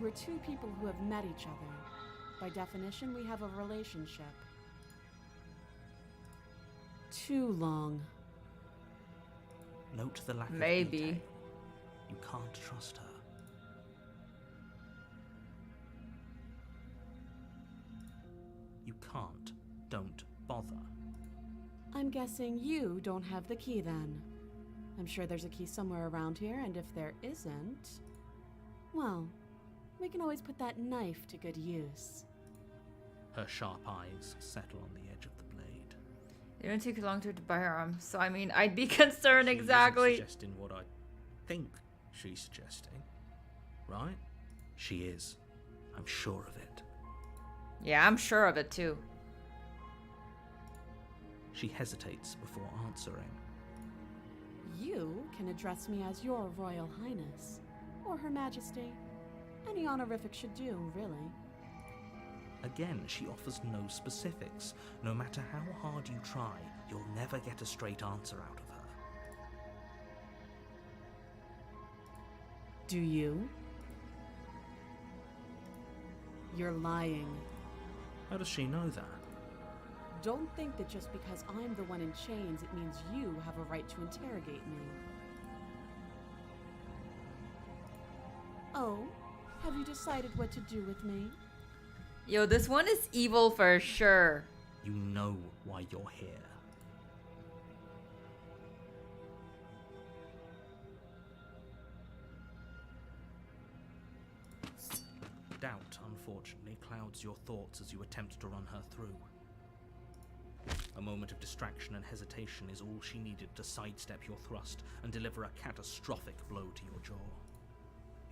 We're two people who have met each other. By definition, we have a relationship. Too long. Note the lack of Maybe. detail. You can't trust her. You can't. Don't bother. I'm guessing you don't have the key then. I'm sure there's a key somewhere around here, and if there isn't, well, we can always put that knife to good use. Her sharp eyes settle on the edge of the blade. It didn't take long to buy her arm, so I mean, I'd be concerned exactly. She isn't suggesting what I think she's suggesting, right? She is. I'm sure of it. Yeah, I'm sure of it too. She hesitates before answering. You can address me as your Royal Highness, or Her Majesty. Any honorific should do, really. Again, she offers no specifics. No matter how hard you try, you'll never get a straight answer out of her. Do you? You're lying. How does she know that? Don't think that just because I'm the one in chains, it means you have a right to interrogate me. Oh, have you decided what to do with me? Yo, this one is evil for sure. You know why you're here. Doubt, unfortunately, clouds your thoughts as you attempt to run her through. A moment of distraction and hesitation is all she needed to sidestep your thrust and deliver a catastrophic blow to your jaw.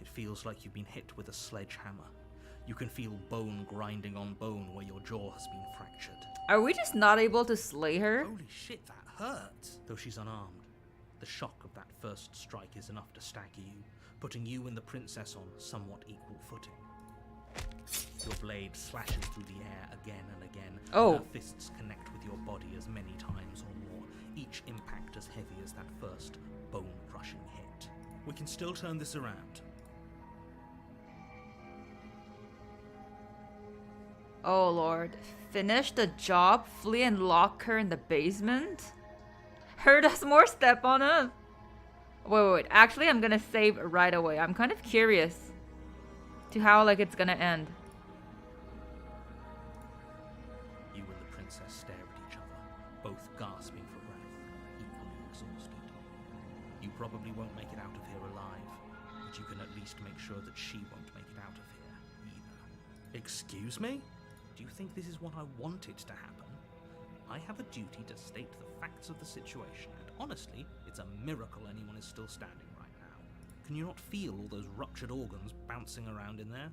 It feels like you've been hit with a sledgehammer. You can feel bone grinding on bone where your jaw has been fractured. Are we just not able to slay her? Holy shit, that hurt! Though she's unarmed, the shock of that first strike is enough to stagger you, putting you and the princess on somewhat equal footing. Your blade slashes through the air again and again. Oh. Her fists connect with your body as many times or more, each impact as heavy as that first bone-crushing hit. We can still turn this around. Oh lord. Finish the job, flee and lock her in the basement? Her does more step on us. Wait. Actually, I'm gonna save right away. I'm kind of curious to how like it's gonna end. You and the princess stare at each other, both gasping for breath, equally exhausted. You probably won't make it out of here alive, but you can at least make sure that she won't make it out of here either. Excuse me? Do you think this is what I wanted to happen? I have a duty to state the facts of the situation, and honestly, it's a miracle anyone is still standing right now. Can you not feel all those ruptured organs bouncing around in there?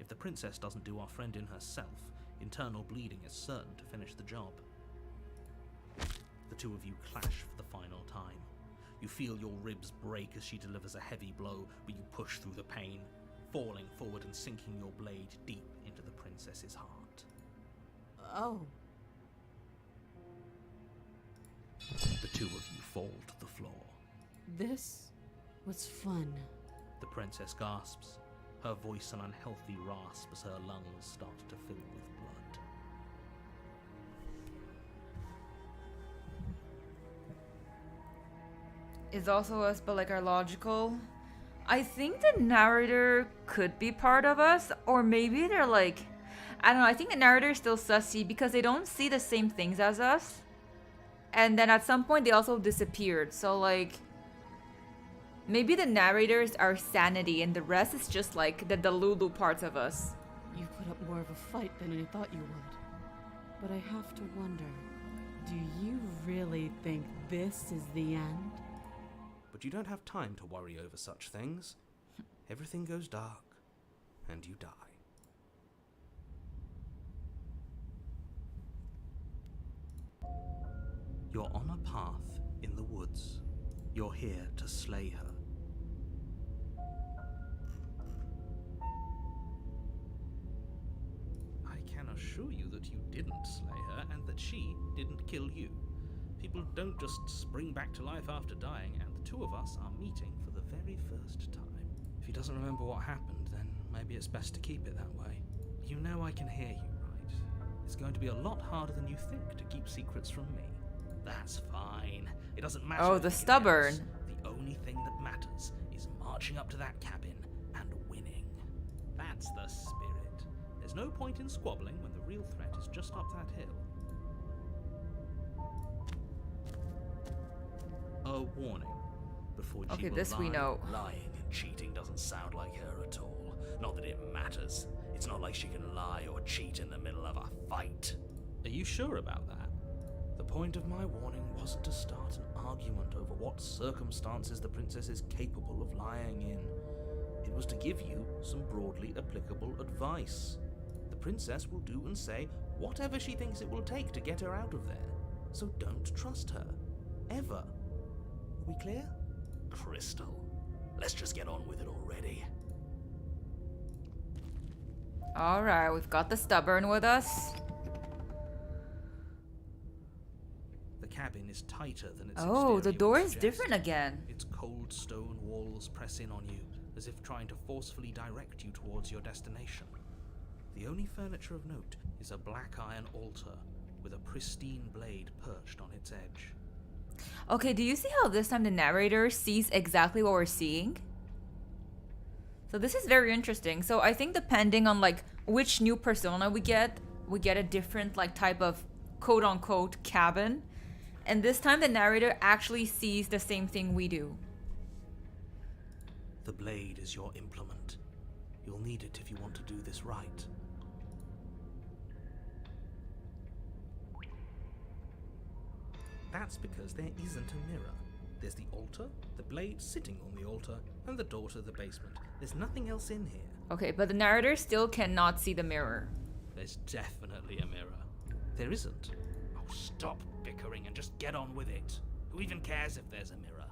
If the princess doesn't do our friend in herself, internal bleeding is certain to finish the job. The two of you clash for the final time. You feel your ribs break as she delivers a heavy blow, but you push through the pain, falling forward and sinking your blade deep into the princess's heart. Oh. The two of you fall to the floor. This was fun. The princess gasps, her voice an unhealthy rasp as her lungs start to fill with blood. It's also us, but like our logical. I think the narrator could be part of us, or maybe they're like, I don't know. I think the narrator is still sussy because they don't see the same things as us, and then at some point they also disappeared. So like, maybe the narrators are sanity, and the rest is just like the Delulu parts of us. You put up more of a fight than I thought you would. But I have to wonder, do you really think this is the end? But you don't have time to worry over such things. Everything goes dark, and you die. You're on a path in the woods. You're here to slay her. I can assure you that you didn't slay her and that she didn't kill you. People don't just spring back to life after dying, and the two of us are meeting for the very first time. If he doesn't remember what happened, then maybe it's best to keep it that way. You know I can hear you, right? It's going to be a lot harder than you think to keep secrets from me. That's fine. It doesn't matter. Oh, the anything stubborn. else. The only thing that matters is marching up to that cabin and winning. That's the spirit. There's no point in squabbling when the real threat is just up that hill. her warning before she Okay, will this lie. we know. Lying and cheating doesn't sound like her at all. Not that it matters. It's not like she can lie or cheat in the middle of a fight. Are you sure about that? The point of my warning wasn't to start an argument over what circumstances the princess is capable of lying in. It was to give you some broadly applicable advice. The princess will do and say whatever she thinks it will take to get her out of there. So don't trust her. Ever. Are we clear? Crystal, let's just get on with it already. Alright, we've got the stubborn with us. The cabin is tighter than its Oh, the exterior door would is suggest. different again. Its cold stone walls press in on you, as if trying to forcefully direct you towards your destination. The only furniture of note is a black iron altar with a pristine blade perched on its edge. Okay, do you see how this time the narrator sees exactly what we're seeing? So this is very interesting. So I think depending on like which new persona we get a different like type of quote unquote cabin. And this time the narrator actually sees the same thing we do. The blade is your implement. You'll need it if you want to do this right. That's because there isn't a mirror. There's the altar, the blade sitting on the altar, and the door to the basement. There's nothing else in here. Okay, but the narrator still cannot see the mirror. There's definitely a mirror. There isn't. Oh, stop bickering and just get on with it. Who even cares if there's a mirror?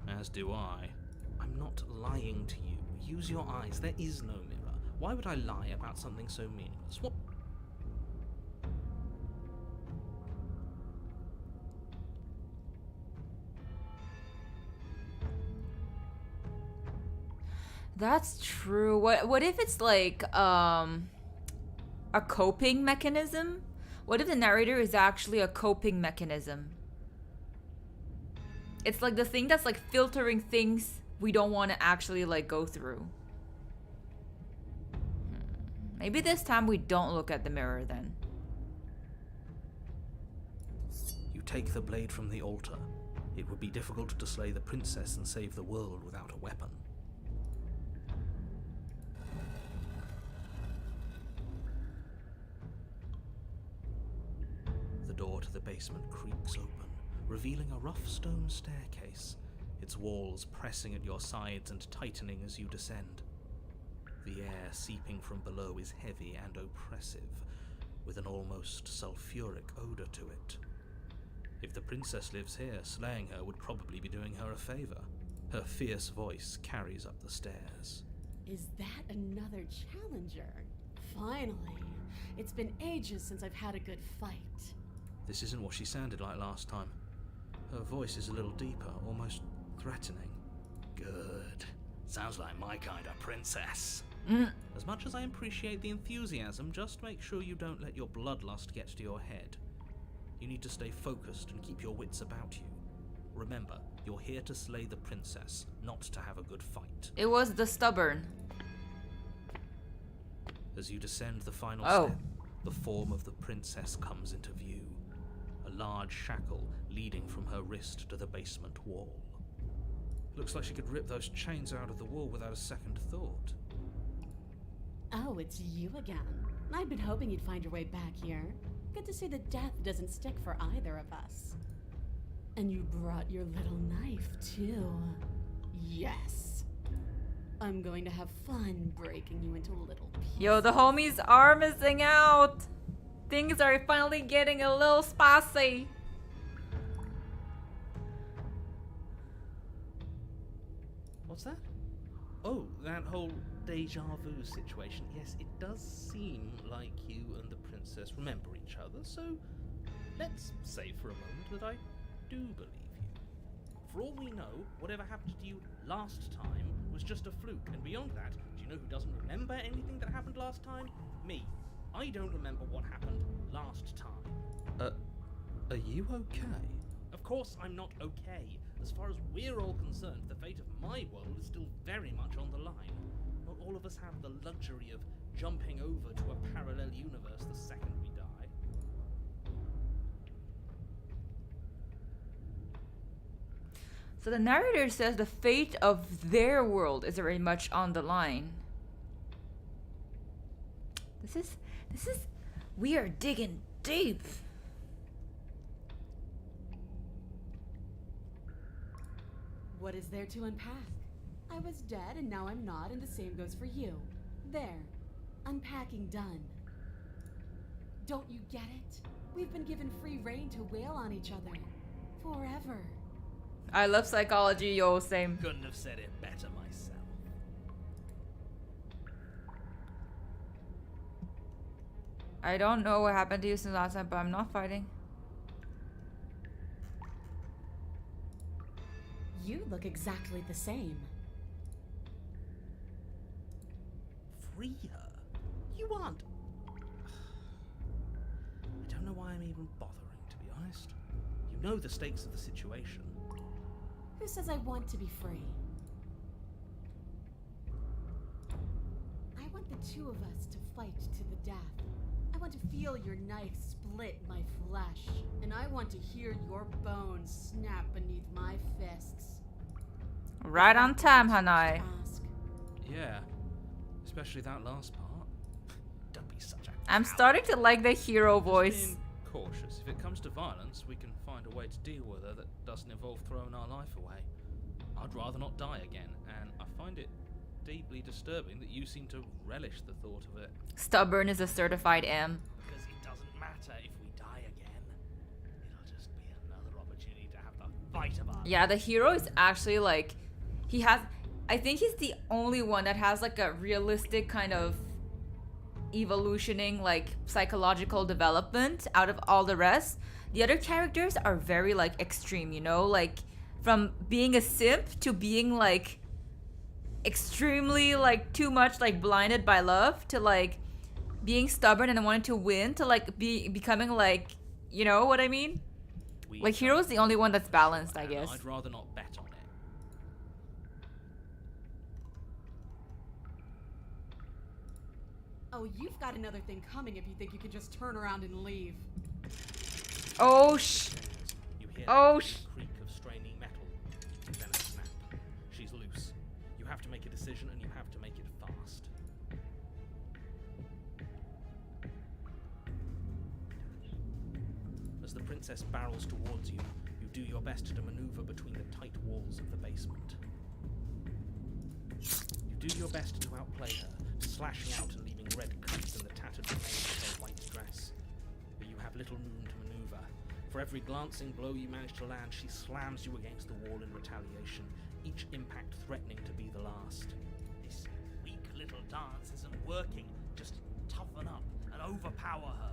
As do I. I'm not lying to you. Use your eyes. There is no mirror. Why would I lie about something so meaningless? What? That's true. What if it's like a coping mechanism? What if the narrator is actually a coping mechanism? It's like the thing that's like filtering things we don't want to actually like go through. Maybe this time we don't look at the mirror then. You take the blade from the altar. It would be difficult to slay the princess and save the world without a weapon. The door to the basement creaks open, revealing a rough stone staircase, its walls pressing at your sides and tightening as you descend. The air seeping from below is heavy and oppressive, with an almost sulfuric odor to it. If the princess lives here, slaying her would probably be doing her a favor. Her fierce voice carries up the stairs. Is that another challenger? Finally. It's been ages since I've had a good fight. This isn't what she sounded like last time. Her voice is a little deeper, almost threatening. Good. Sounds like my kind of princess. As much as I appreciate the enthusiasm, just make sure you don't let your bloodlust get to your head. You need to stay focused and keep your wits about you. Remember, you're here to slay the princess, not to have a good fight. It was the stubborn. As you descend the final Oh. step, the form of the princess comes into view. A large shackle leading from her wrist to the basement wall. Looks like she could rip those chains out of the wall without a second thought. Oh, it's you again. I'd been hoping you'd find your way back here. Good to see that death doesn't stick for either of us. And you brought your little knife, too. Yes. I'm going to have fun breaking you into little pieces. Yo, the homies are missing out. Things are finally getting a little spicy. What's that? Oh, that whole deja vu situation. Yes, it does seem like you and the princess remember each other, so let's say for a moment that I do believe you. For all we know, whatever happened to you last time was just a fluke, and beyond that, do you know who doesn't remember anything that happened last time? Me. I don't remember what happened last time. Are you okay? Of course I'm not okay. As far as we're all concerned, the fate of my world is still very much on the line. Not all of us have the luxury of jumping over to a parallel universe the second we die. So the narrator says the fate of their world is very much on the line. This is, we are digging deep. What is there to unpack? I was dead and now I'm not, and the same goes for you. There. Unpacking done. Don't you get it? We've been given free rein to wail on each other. Forever. I love psychology, yo, same. Couldn't have said it better myself. I don't know what happened to you since last time, but I'm not fighting. You look exactly the same. Free her? You aren't. I don't know why I'm even bothering, to be honest. You know the stakes of the situation. Who says I want to be free? I want the two of us to fight to the death. I want to feel your knife split my flesh, and I want to hear your bones snap beneath my fists. Right on time, Hanai. Ask. Yeah, especially that last part. Don't be such a I'm coward. starting to like the hero Just voice. being cautious. If it comes to violence, we can find a way to deal with her that doesn't involve throwing our life away. I'd rather not die again, and I find it deeply disturbing that you seem to relish the thought of it. Stubborn is a certified M. Because it doesn't matter if we die again. It'll just be another opportunity to have the fight of our Yeah, the hero is actually like, he has, I think he's the only one that has like a realistic kind of evolutioning, like psychological development out of all the rest. The other characters are very like extreme, you know, like from being a simp to being like extremely like too much like blinded by love to like being stubborn and wanting to win to like becoming like, you know what I mean? We Like Hero's the only one that's balanced, I and guess. I'd rather not bet on it. Oh, you've got another thing coming if you think you can just turn around and leave. Oh You hear Oh, the creak of straining metal, then a snap. She's loose. You have to make a decision, and you have to make it fast. As the princess barrels towards you, you do your best to maneuver between the tight walls of the basement. You do your best to outplay her, slashing out and leaving red cuts in the tattered remains of her white dress. But you have little room to maneuver. For every glancing blow you manage to land, she slams you against the wall in retaliation, each impact threatening to be the last. This weak little dance isn't working. Just toughen up and overpower her.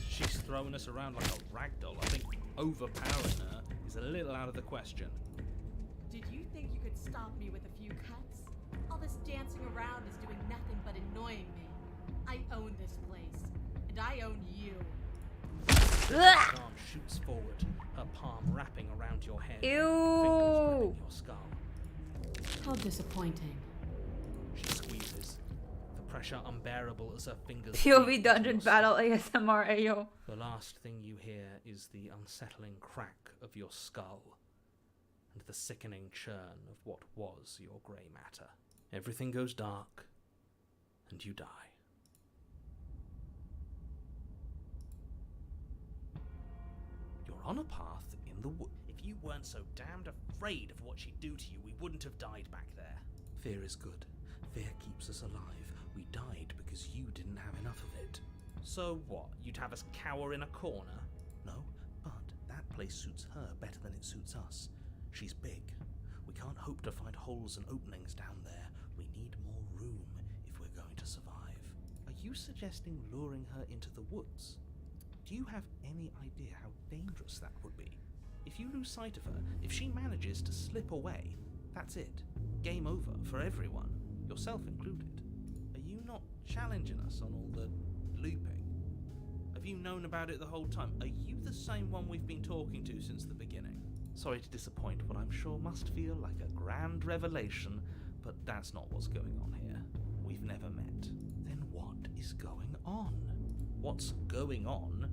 She's throwing us around like a ragdoll. I think overpowering her is a little out of the question. Did you think you could stop me with a few cuts? All this dancing around is doing nothing but annoying me. I own this place, and I own you. Her arm shoots forward, her palm wrapping around your head, fingers Ew. gripping your skull. How disappointing. She squeezes, the pressure unbearable as her fingers. POV dig dungeon into your battle skull. ASMR Ayo. The last thing you hear is the unsettling crack of your skull and the sickening churn of what was your grey matter. Everything goes dark, and you die. You're on a path in the wood. If you weren't so damned afraid of what she'd do to you, we wouldn't have died back there. Fear is good. Fear keeps us alive. We died because you didn't have enough of it. So what? You'd have us cower in a corner? No, but that place suits her better than it suits us. She's big. We can't hope to find holes and openings down there. We need more room if we're going to survive. Are you suggesting luring her into the woods? Do you have any idea how dangerous that would be? If you lose sight of her, if she manages to slip away, that's it. Game over for everyone, yourself included. Are you not challenging us on all the looping? Have you known about it the whole time? Are you the same one we've been talking to since the beginning? Sorry to disappoint what I'm sure must feel like a grand revelation, but that's not what's going on here. we've never met. Then what is going on? What's going on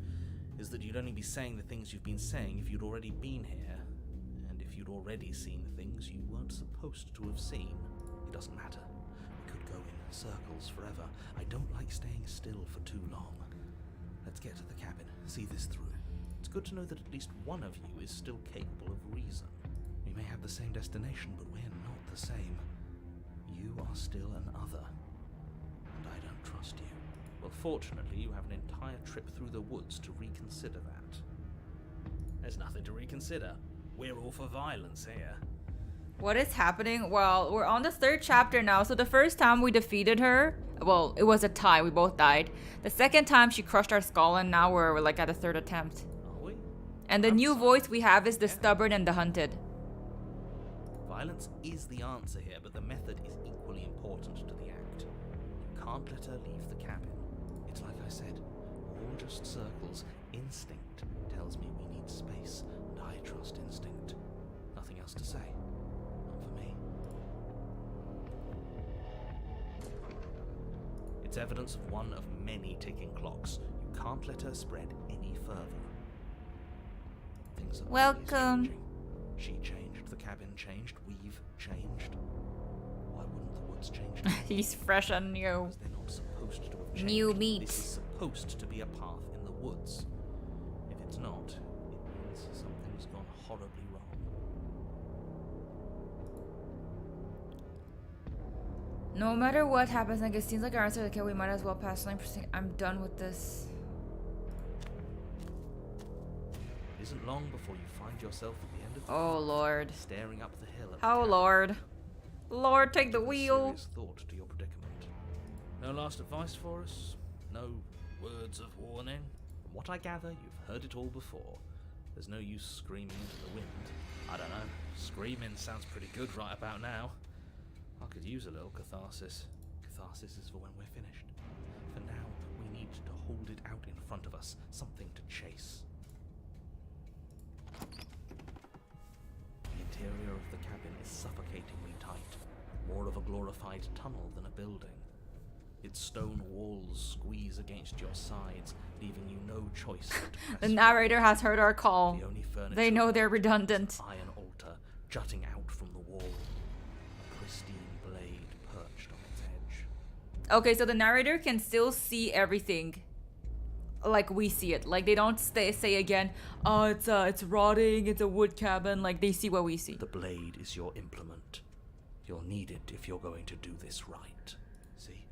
is that you'd only be saying the things you've been saying if you'd already been here, and if you'd already seen things you weren't supposed to have seen. It doesn't matter. We could go in circles forever. I don't like staying still for too long. Let's get to the cabin, see this through. It's good to know that at least one of you is still capable of reason. We may have the same destination, but we're not the same. You are still an other, and I don't trust you. Well, fortunately, you have an entire trip through the woods to reconsider that. There's nothing to reconsider. We're all for violence here. What is happening? Well, we're on the 3rd chapter now. So the first time we defeated her, well, it was a tie. We both died. The second time she crushed our skull, and now we're like at a 3rd attempt. Are we? And the new voice we have is the stubborn and the hunted. Violence is the answer here, but the method is equally important to the act. You can't let her leave the cabin. It's like I said, all just circles. Instinct tells me we need space, and I trust instinct. Nothing else to say. Not for me. It's evidence of one of many ticking clocks. You can't let her spread any further. Things are always Welcome. changing. She changed, the cabin changed, we've changed. Why wouldn't the woods change too? He's fresh and new. Because they're not supposed to have changed. New meat. This is supposed to be a path in the woods. If it's not, it means something's gone horribly wrong. No matter what happens, like it seems like our answer is okay, we might as well pass 9%. I'm done with this. It isn't long before you find yourself at the end of the Oh field, Lord. staring up the hill at the Oh cabin. Lord. Lord, take the Give a wheel. serious thought to your predicament. No last advice for us? No words of warning? From what I gather, you've heard it all before. There's no use screaming into the wind. I don't know. Screaming sounds pretty good right about now. I could use a little catharsis. Catharsis is for when we're finished. For now, we need to hold it out in front of us. Something to chase. The interior of the cabin is suffocatingly tight. More of a glorified tunnel than a building. Its stone walls squeeze against your sides, leaving you no choice but to press The narrator has heard our call. the only furniture They know they're is an redundant. iron altar jutting out from the wall. A pristine blade perched on its edge. Okay, so the narrator can still see everything like we see it. Like they don't say again, oh, it's rotting, it's a wood cabin. Like they see what we see. The blade is your implement. You'll need it if you're going to do this right. See?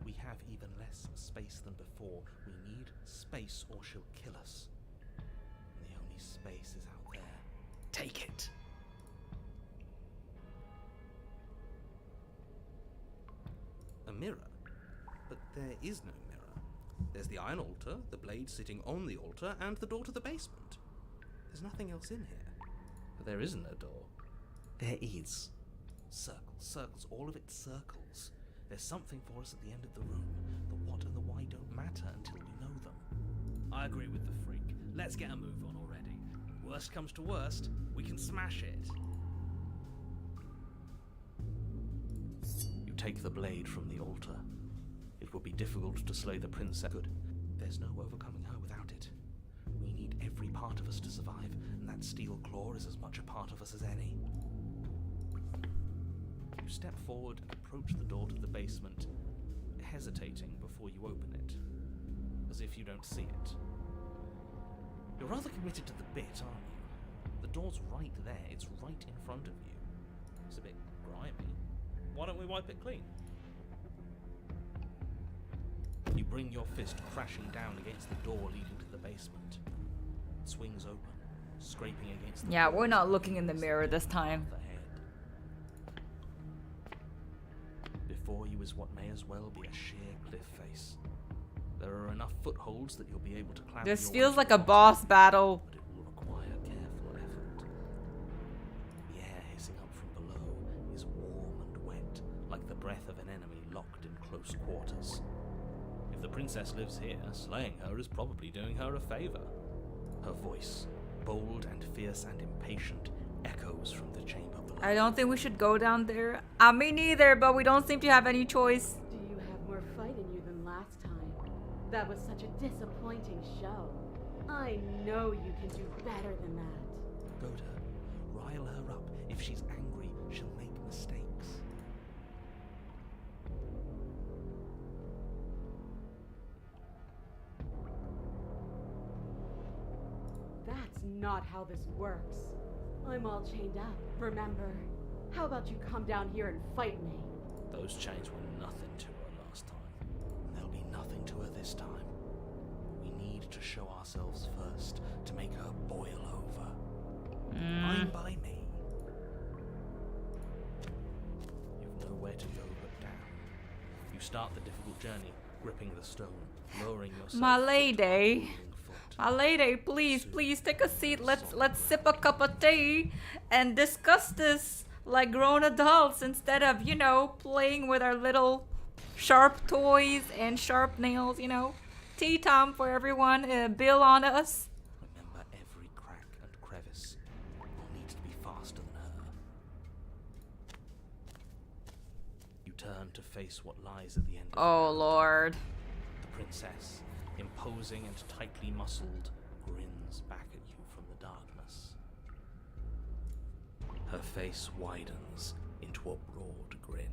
We have even less space than before. We need space or she'll kill us. And the only space is out there. Take it. A mirror? But there is no mirror. There's the iron altar, the blade sitting on the altar, and the door to the basement. There's nothing else in here. But there isn't a door. There is. Circles, circles, all of it circles. There's something for us at the end of the room. The what and the why don't matter until we know them. I agree with the freak. Let's get a move on already. Worst comes to worst, we can smash it. You take the blade from the altar. It would be difficult to slay the princess. Good. There's no overcoming her without it. We need every part of us to survive, and that steel claw is as much a part of us as any. You step forward and approach the door to the basement, hesitating before you open it, as if you don't see it. You're rather committed to the bit, aren't you? The door's right there, it's right in front of you. It's a bit grimy. Why don't we wipe it clean? You bring your fist crashing down against the door leading to the basement. It swings open, scraping against the Yeah, floor we're not as looking in the mirror this time. the head. Before you is what may as well be a sheer cliff face. There are enough footholds that you'll be able to clamber This your feels way like to a the boss battle. but it will require careful effort. The air hissing up from below is warm and wet, like the breath of an enemy locked in close quarters. If the princess lives here, slaying her is probably doing her a favor. Her voice, bold and fierce and impatient, echoes from the chamber below. I don't think we should go down there. Me neither, but we don't seem to have any choice. Do you That was such a disappointing show. I know you can do better than that. Go to her. Rile her up. If she's angry, she'll make mistakes. That's not how this works. I'm all chained up, remember? How about you come down here and fight me? Those chains were nothing to her last time. They'll be nothing to her this time. We need to show ourselves first to make her boil over. Fine by me. You've nowhere to go but down. You start the difficult journey, gripping the stone, lowering yourself. My foot lady. by foot. My lady, please take a seat. Let's sip a cup of tea and discuss this like grown adults instead of, playing with our little sharp toys and sharp nails, Tea time for everyone. Bill on us. Remember every crack and crevice. You'll need to be faster than her. You turn to face what lies at the end of Oh, the Lord. The princess, imposing and tightly muscled, grins back at you from the darkness. Her face widens into a broad grin.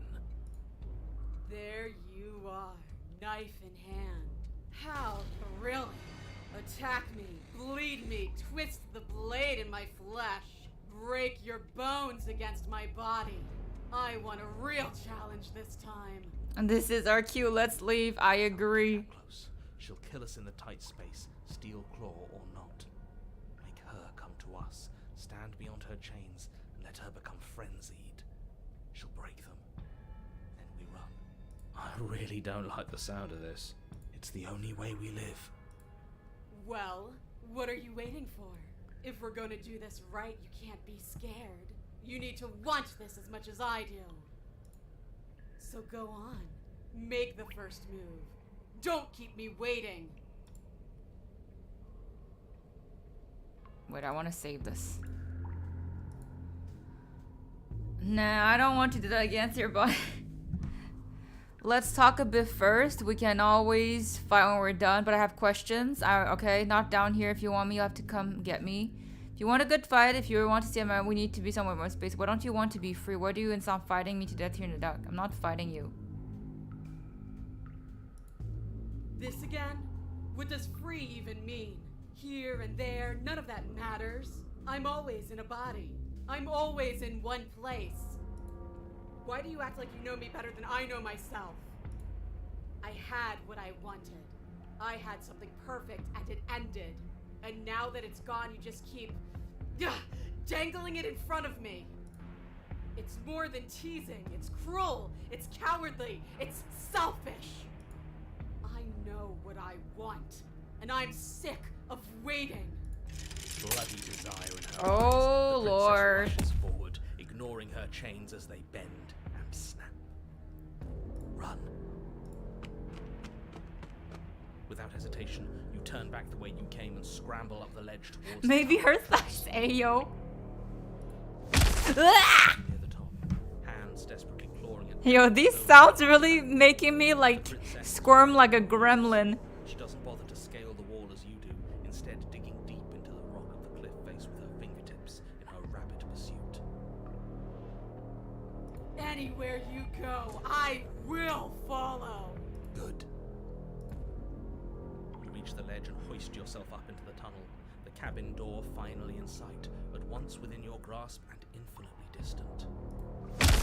There you are, knife in hand. How thrilling! Attack me, bleed me, twist the blade in my flesh, break your bones against my body. I want a real challenge this time. And this is our cue. Let's leave. I agree. Close. She'll kill us in the tight space, steel claw or not. Make her come to us, stand beyond her chains, and let her become frenzied. She'll break them. Then we run. I really don't like the sound of this. It's the only way we live. Well, what are you waiting for? If we're going to do this right, you can't be scared. You need to want this as much as I do. So go on. Make the first move. Don't keep me waiting. Wait, I want to save this. Nah, I don't want to do that against your body. Let's talk a bit first. We can always fight when we're done, but I have questions. Okay, not down here. If you want me, you have to come get me. If you want a good fight, if you want to see we need to be somewhere more space. Why don't you want to be free? Why do you stop fighting me to death here in the dark? I'm not fighting you. This again? What does free even mean? Here and there, none of that matters. I'm always in a body. I'm always in one place. Why do you act like you know me better than I know myself? I had what I wanted. I had something perfect and it ended. And now that it's gone, you just keep dangling it in front of me. It's more than teasing. It's cruel. It's cowardly. It's selfish. I know what I want, and I'm sick of waiting. Bloody desire in her Oh, eyes. The princess Lord. rushes forward, ignoring her chains as they bend and snap. Run. Without hesitation, you turn back the way you came and scramble up the ledge towards Maybe the her slash Ayo. near the top. Hands desperately clawing at Yo, these sounds really making me like squirm like a gremlin. She doesn't bother to scale the wall as you do, instead digging deep into the rock of the cliff face with her fingertips in her rapid pursuit. Anywhere you go, I will follow. Good. You reach the ledge and hoist yourself up into the tunnel, the cabin door finally in sight, at once within your grasp and infinitely distant.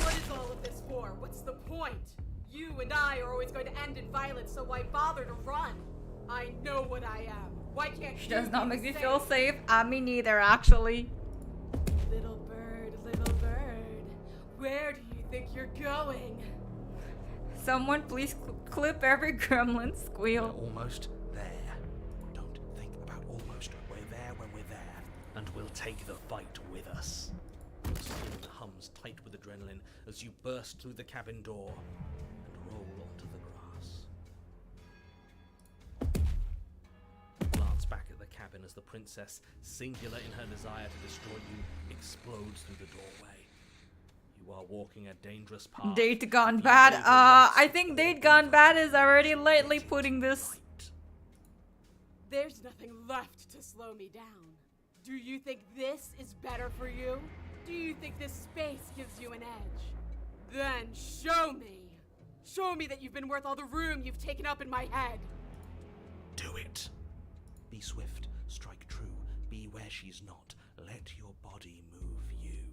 What is all of this for? What's the point? You and I are always going to end in violence, so why bother to run? I know what I am. Why can't She you does not be make the me same? feel safe. Me neither, actually. Little bird, where do you think you're going? Someone please clip every gremlin We're squeal. almost there. Don't think about almost. We're there when we're there, and we'll take the fight with us. The skin hums tight with adrenaline as you burst through the cabin door and roll onto the grass. Glance back at the cabin as the princess, singular in her desire to destroy you, explodes through the doorway. You are walking a dangerous path. Date Gone You Bad. may well I think Date Gone Bad is already lately putting this There's nothing left to slow me down. Do you think this is better for you? Do you think this space gives you an edge? Then show me! Show me that you've been worth all the room you've taken up in my head! Do it. Be swift, strike true, be where she's not. Let your body move you.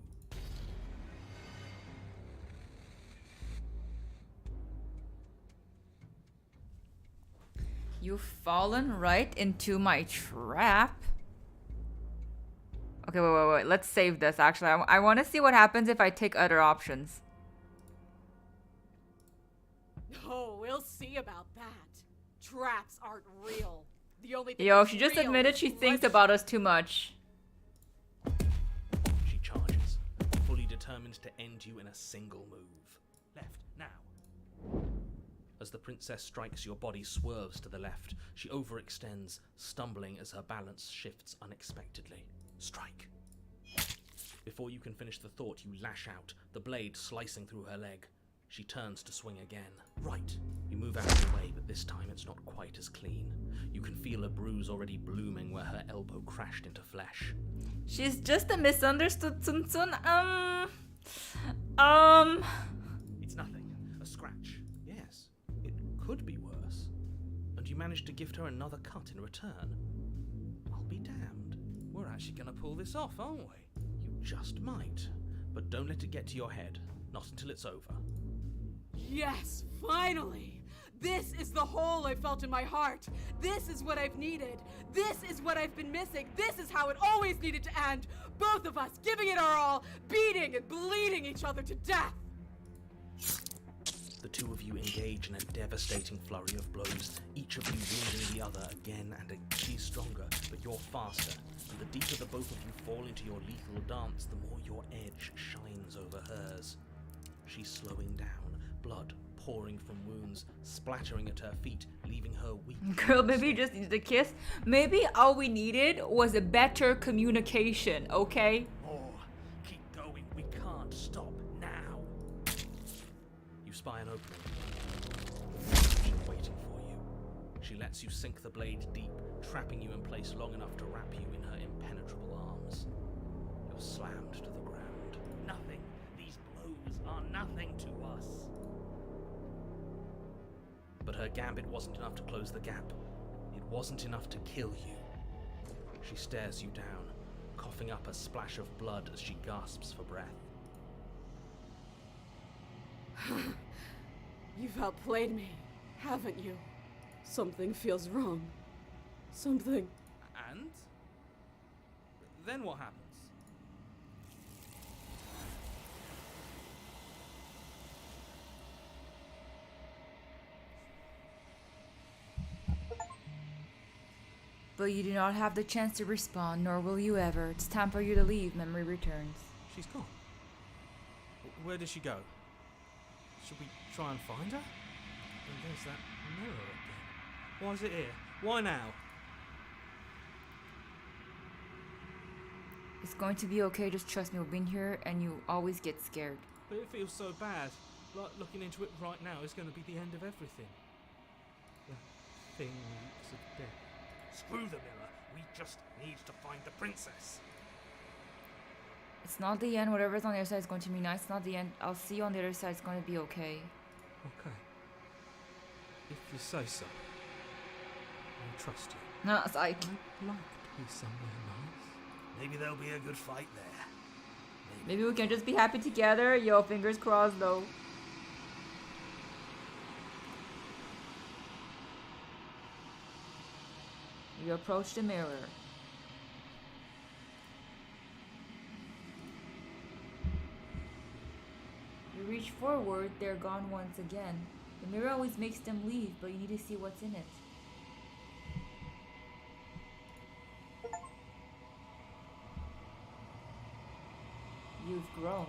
You've fallen right into my trap. Okay, wait. Let's save this, actually. I want to see what happens if I take other options. Oh, we'll see about that. Traps aren't real. The only thing Yo, that's she just real admitted is she thinks blood. about us too much. She charges, fully determined to end you in a single move. Left, now. As the princess strikes, your body swerves to the left. She overextends, stumbling as her balance shifts unexpectedly. Strike. Before you can finish the thought, you lash out, the blade slicing through her leg. She turns to swing again. Right. You move out of the way, but this time it's not quite as clean. You can feel a bruise already blooming where her elbow crashed into flesh. She's just a misunderstood Sun Sun. It's nothing. A scratch. Yes. It could be worse. And you managed to gift her another cut in return. I'll be damned. We're actually gonna pull this off, aren't we? You just might. But don't let it get to your head. Not until it's over. Yes, finally! This is the hole I felt in my heart. This is what I've needed. This is what I've been missing. This is how it always needed to end. Both of us giving it our all, beating and bleeding each other to death. The two of you engage in a devastating flurry of blows, each of you wounding the other again and again. She's stronger, but you're faster, and the deeper the both of you fall into your lethal dance, the more your edge shines over hers. She's slowing down, blood pouring from wounds, splattering at her feet, leaving her weak. Girl, maybe you just needed a kiss. Maybe all we needed was a better communication, okay? More. Keep going. We can't stop now. You spy an opening. She's waiting for you. She lets you sink the blade deep, trapping you in place long enough to wrap you in her impenetrable arms. You're slammed to the ground. Nothing. These blows are nothing to us. But her gambit wasn't enough to close the gap. It wasn't enough to kill you. She stares you down, coughing up a splash of blood as she gasps for breath. You've outplayed me, haven't you? Something feels wrong. Something. And? Then what happens? But you do not have the chance to respawn, nor will you ever. It's time for you to leave. Memory returns. She's gone. Where did she go? Should we try and find her? And there's that mirror again. Why is it here? Why now? It's going to be okay. Just trust me. We've been here, and you always get scared. But it feels so bad. Like looking into it right now is going to be the end of everything. The thing reeks of death. Screw the mirror. We just need to find the princess. It's not the end. Whatever's on the other side is going to be nice. It's not the end. I'll see you on the other side. It's going to be okay. Okay. If you say so. I trust you. No, it's like... I'd like to be somewhere nice. Maybe there'll be a good fight there. maybe we can just be happy together. Yo, fingers crossed, though. You approach the mirror. You reach forward, they're gone once again. The mirror always makes them leave, but you need to see what's in it. You've grown.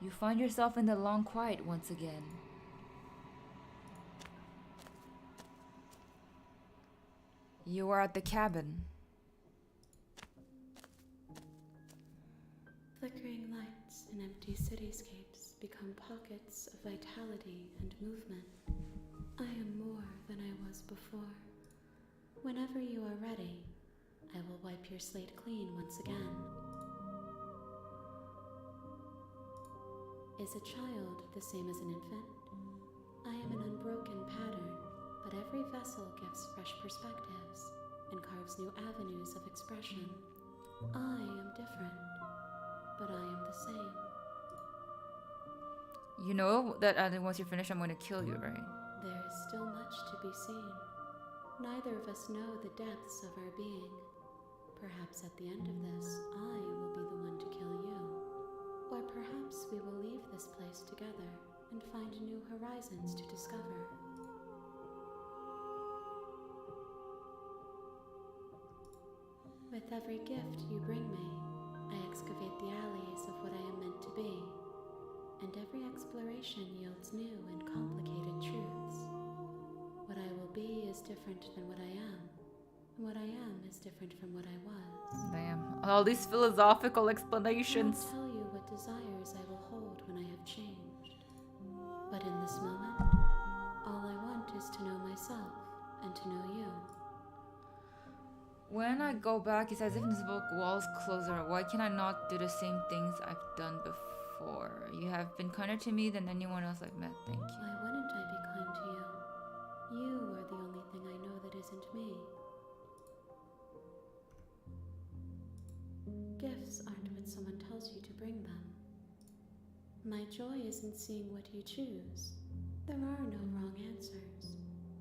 You find yourself in the long quiet once again. You are at the cabin. Flickering lights in empty cityscapes become pockets of vitality and movement. I am more than I was before. Whenever you are ready, I will wipe your slate clean once again. Is a child the same as an infant? I am an unbroken pattern, but every vessel gives fresh perspectives and carves new avenues of expression. I am different, but I am the same. You know that once you're finished, I'm going to kill you, right? There is still much to be seen. Neither of us know the depths of our being. Perhaps at the end of this, I will be the one to kill you. Or perhaps we will leave this place together and find new horizons to discover. With every gift you bring me, I excavate the alleys of what I am meant to be, and every exploration yields new and complicated truths. What I will be is different than what I am, and what I am is different from what I was. Damn. All these philosophical I explanations. will tell you what desires I will hold when I have changed. But in this moment, all I want is to know myself and to know you. When I go back, it's as if invisible walls closer. Why can I not do the same things I've done before? You have been kinder to me than anyone else I've met. Thank you. Why wouldn't I be kind to you? You are the only thing I know that isn't me. Gifts aren't what someone tells you to bring them. My joy is in seeing what you choose. There are no wrong answers,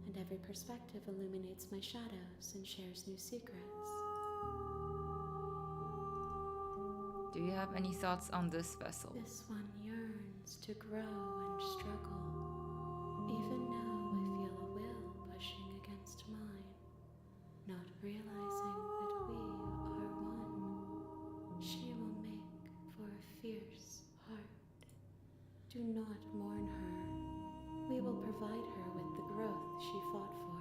and every perspective illuminates my shadows and shares new secrets. Do you have any thoughts on this vessel? This one yearns to grow and struggle. Even now I feel a will pushing against mine, not realizing that we are one. She will make for a fierce heart. Do not mourn her. We will provide her with the growth she fought for.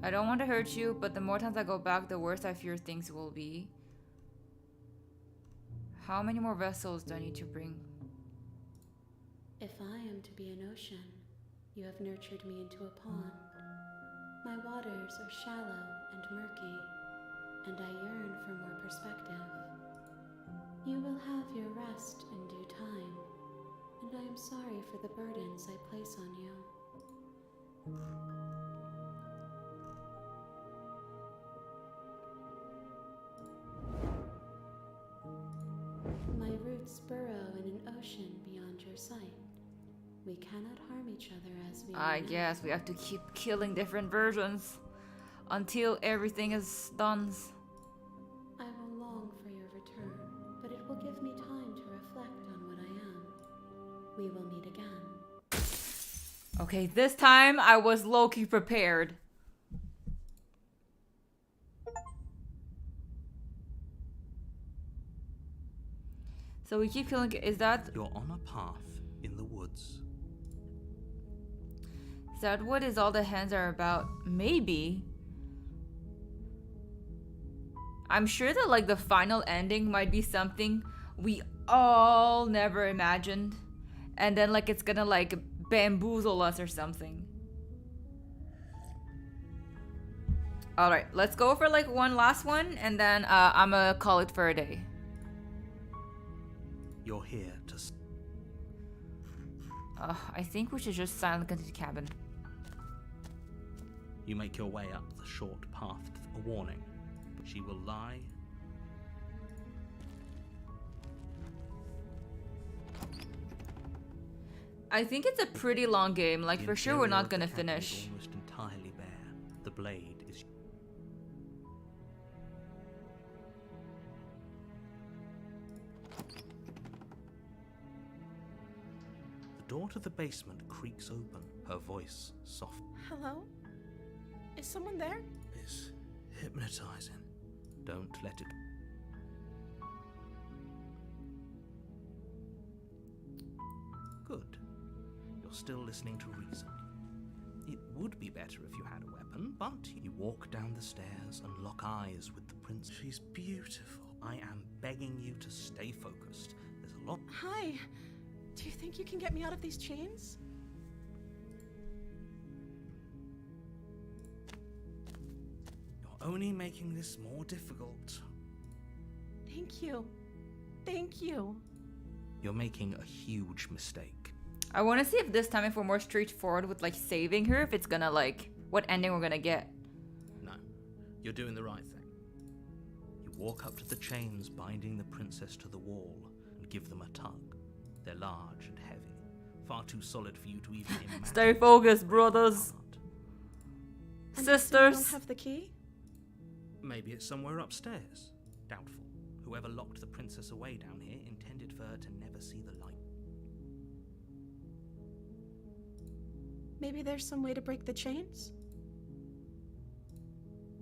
I don't want to hurt you, but the more times I go back, the worse I fear things will be. How many more vessels do I need to bring? If I am to be an ocean, you have nurtured me into a pond. My waters are shallow and murky, and I yearn for more perspective. You will have your rest in due time, and I am sorry for the burdens I place on you. My roots burrow in an ocean beyond your sight. We cannot harm each other as we I are now. guess we have to keep killing different versions until everything is done. I will long for your return, but it will give me time to reflect on what I am. We will meet again. Okay, this time I was low-key prepared. So we keep killing. Is that You're on a path in the woods. what is all the hands are about? Maybe. I'm sure that like the final ending might be something we all never imagined, and then like it's gonna like bamboozle us or something. All right, let's go for like one last one, and then I'm gonna call it for a day. You're here to I think we should just silently go to the cabin. You make your way up the short path to a warning. She will lie. I think it's a pretty long game. Like The for sure we're interior not of the gonna cabin is finish. almost entirely bare. The blade is. The door to the basement creaks open. Her voice soft. Hello? Is someone there? Is hypnotizing. Don't let it. Good. You're still listening to reason. It would be better if you had a weapon, but you walk down the stairs and lock eyes with the prince. She's beautiful. I am begging you to stay focused. There's a lot. Hi. Do you think you can get me out of these chains? You're only making this more difficult. Thank you. Thank you. You're making a huge mistake. I want to see if this time, if we're more straightforward with like saving her, if it's gonna like what ending we're gonna get. No, you're doing the right thing. You walk up to the chains binding the princess to the wall and give them a tug. They're large and heavy, far too solid for you to even imagine. Stay focused, brothers. And Sisters. You don't have the key? Maybe it's somewhere upstairs. Doubtful. Whoever locked the princess away down here intended for her to never see the light. Maybe there's some way to break the chains?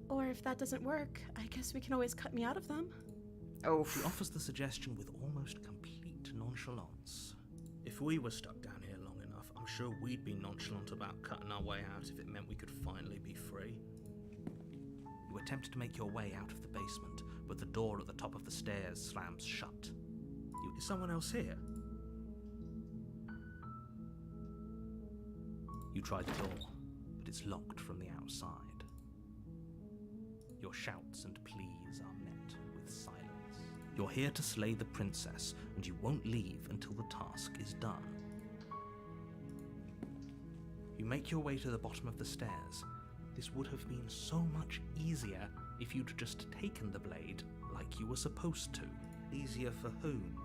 Or if that doesn't work, I guess we can always cut me out of them. Oh. She offers the suggestion with almost complete nonchalance. If we were stuck down here long enough, I'm sure we'd be nonchalant about cutting our way out if it meant we could finally be free. You attempt to make your way out of the basement, but the door at the top of the stairs slams shut. Is someone else here? You try the door, but it's locked from the outside. Your shouts and pleas are met with silence. You're here to slay the princess, and you won't leave until the task is done. You make your way to the bottom of the stairs. This would have been so much easier if you'd just taken the blade like you were supposed to. Easier for whom?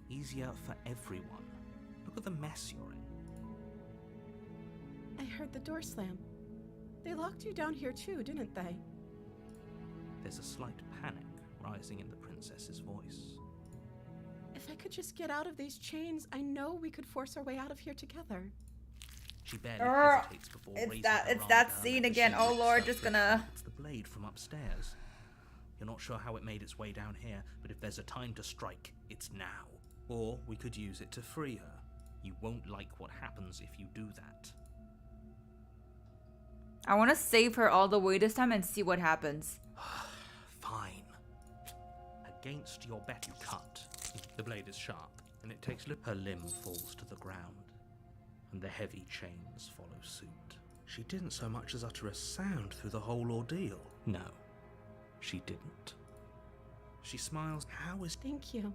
Easier for everyone. Look at the mess you're in. I heard the door slam. They locked you down here too, didn't they? There's a slight panic rising in the princess's voice. If I could just get out of these chains, I know we could force our way out of here together. She barely hesitates before raising her It's arm that to her scene neck as again. she Oh lifts Lord, her just foot. gonna. It's the blade from upstairs. You're not sure how it made its way down here, but if there's a time to strike, it's now. Or we could use it to free her. You won't like what happens if you do that. I want to save her all the way this time and see what happens. Fine. Against your bet, you cut. The blade is sharp, and it takes her limb falls to the ground, and the heavy chains follow suit. She didn't so much as utter a sound through the whole ordeal. No, she didn't. She smiles. How is... Thank you.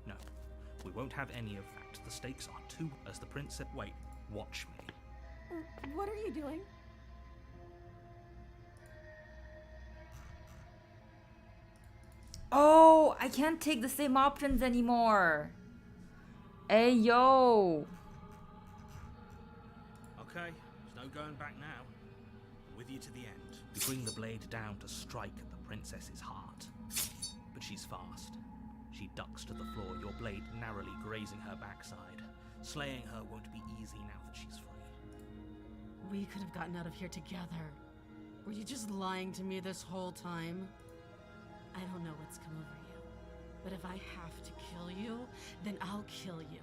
No, we won't have any of that. The stakes are too... As the princess... Wait, watch me. What are you doing? Oh, I can't take the same options anymore. Hey, yo. Okay, there's no going back now. With you to the end. You bring the blade down to strike at the princess's heart. But she's fast. She ducks to the floor, your blade narrowly grazing her backside. Slaying her won't be easy now that she's free. We could have gotten out of here together. Were you just lying to me this whole time? I don't know what's come over you, but if I have to kill you, then I'll kill you.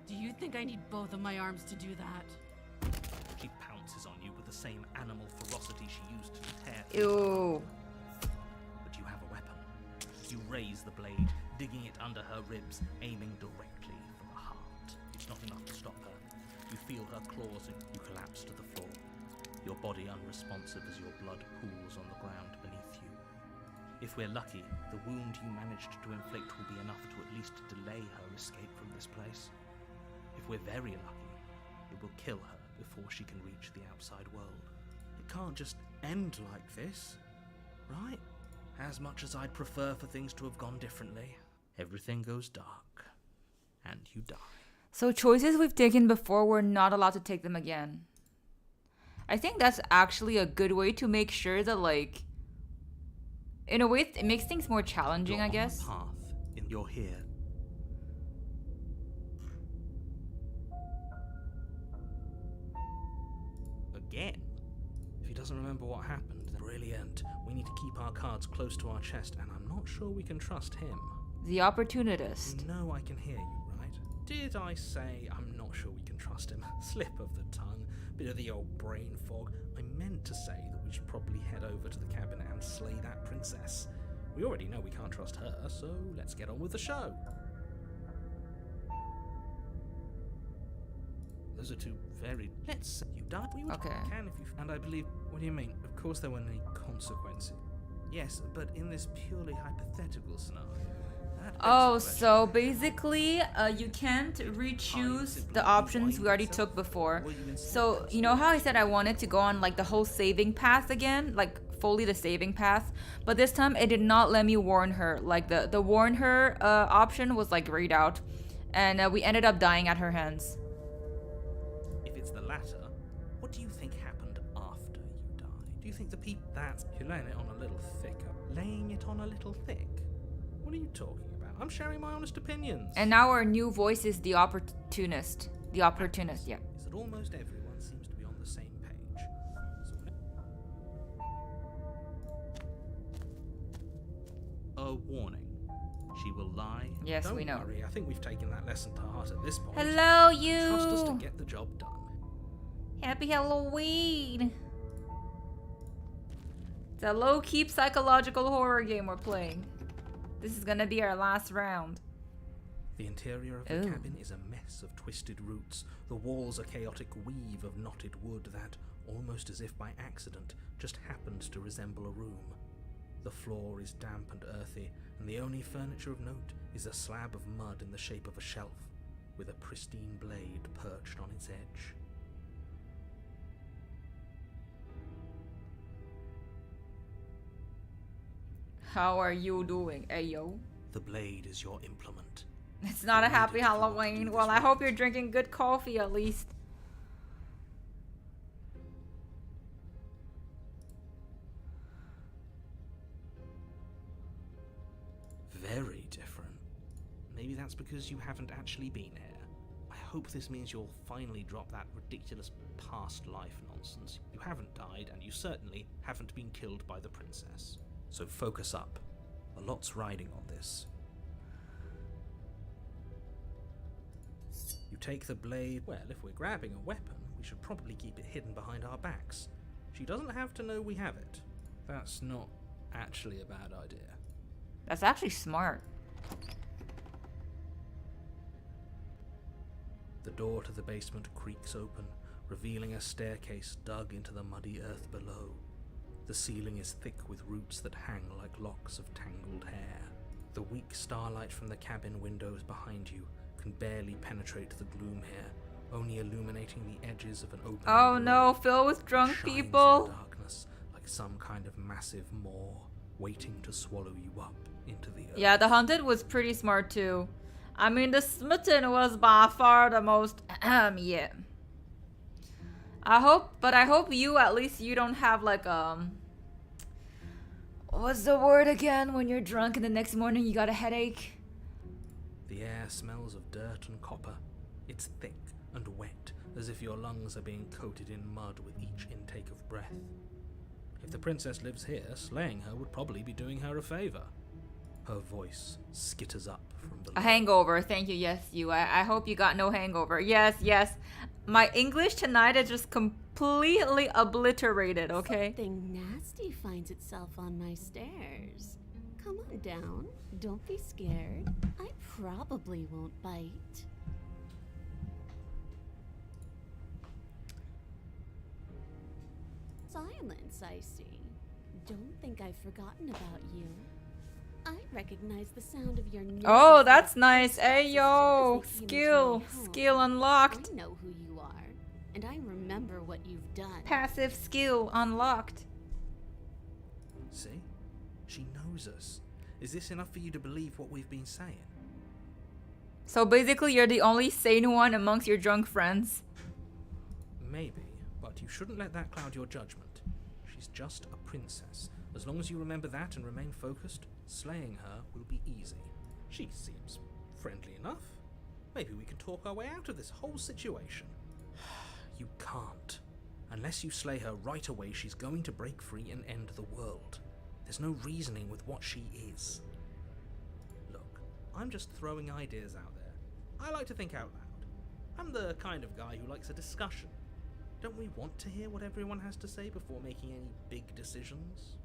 Do you think I need both of my arms to do that? She pounces on you with the same animal ferocity she used to tear through. Ew. But you have a weapon. You raise the blade, digging it under her ribs, aiming directly for the heart. It's not enough to stop her. You feel her claws and you collapse to the floor, your body unresponsive as your blood pools on the ground beneath you. If we're lucky, the wound you managed to inflict will be enough to at least delay her escape from this place. If we're very lucky, it will kill her before she can reach the outside world. It can't just end like this, right? As much as I'd prefer for things to have gone differently, everything goes dark, and you die. So choices we've taken before, we're not allowed to take them again. I think that's actually a good way to make sure that, like, in a way, it makes things more challenging, You're I guess. on the path, you're here. Again? If he doesn't remember what happened, then brilliant. We need to keep our cards close to our chest, and I'm not sure we can trust him. The opportunist. You know I can hear you, right? Did I say I'm not sure we can trust him? Slip of the tongue, bit of the old brain fog. I meant to say that we should probably head over to the cabin and slay that princess. We already know we can't trust her, so let's get on with the show. Those are two very... Let's... You die. We would Okay. can if you... And I believe... What do you mean? Of course there weren't any consequences. Yes, but in this purely hypothetical scenario... that begs Oh, the question. so basically, you can't re-choose the options we already took before. So, you know how I said I wanted to go on like the whole saving path again? Like fully the saving path? But this time it did not let me warn her. Like the warn her option was like grayed out. And we ended up dying at her hands. If it's the latter, what do you think happened after you died? Do you think the people... That's... You're laying it on a little thicker. Laying it on a little thick? What are you talking about? I'm sharing my honest opinions. And now our new voice is the opportunist. The opportunist, yeah. Is that almost everyone seems to be on the same page. So A warning. She will lie. Yes, don't we know. worry, I think we've taken that lesson to heart at this point. Hello, Trust us to you! get the job done. Happy Halloween! It's a low-key psychological horror game we're playing. This is gonna be our last round. The interior of the Ooh. cabin is a mess of twisted roots. The walls a chaotic weave of knotted wood that, almost as if by accident, just happened to resemble a room. The floor is damp and earthy, and the only furniture of note is a slab of mud in the shape of a shelf, with a pristine blade perched on its edge. How are you doing, Ayo? The blade is your implement. It's not a You happy needed to do Halloween. this Well, I right. hope you're drinking good coffee at least. Very different. Maybe that's because you haven't actually been here. I hope this means you'll finally drop that ridiculous past life nonsense. You haven't died, and you certainly haven't been killed by the princess. So focus up. A lot's riding on this. You take the blade. Well, if we're grabbing a weapon, we should probably keep it hidden behind our backs. She doesn't have to know we have it. That's not actually a bad idea. That's actually smart. The door to the basement creaks open, revealing a staircase dug into the muddy earth below. The ceiling is thick with roots that hang like locks of tangled hair. The weak starlight from the cabin windows behind you can barely penetrate the gloom here, only illuminating the edges of an open Oh no, filled with drunk shines in people. the darkness like some kind of massive maw waiting to swallow you up into the earth. Yeah, the Haunted was pretty smart too. I mean, the Smitten was by far the most yeah. I hope you, at least you don't have like what's the word again when you're drunk and the next morning you got a headache? The air smells of dirt and copper. It's thick and wet, as if your lungs are being coated in mud with each intake of breath. If the princess lives here, slaying her would probably be doing her a favor. Her voice skitters up from below. A hangover, thank you, yes, you. I hope you got no hangover. Yes, yes. My English tonight is just completely obliterated, okay? Something nasty finds itself on my stairs. Come on down. Don't be scared. I probably won't bite. Silence, I see. Don't think I've forgotten about you. I recognize the sound of your Oh, nervous that's laugh nice. as Hey, soon yo. as they came into Skill. my home. Skill unlocked. I know who you are, and I remember what you've done. Passive skill unlocked. See? She knows us. Is this enough for you to believe what we've been saying? So basically, you're the only sane one amongst your drunk friends. Maybe, but you shouldn't let that cloud your judgment. She's just a princess. As long as you remember that and remain focused, slaying her will be easy. She seems friendly enough. Maybe we can talk our way out of this whole situation. You can't. Unless you slay her right away, she's going to break free and end the world. There's no reasoning with what she is. Look, I'm just throwing ideas out there. I like to think out loud. I'm the kind of guy who likes a discussion. Don't we want to hear what everyone has to say before making any big decisions?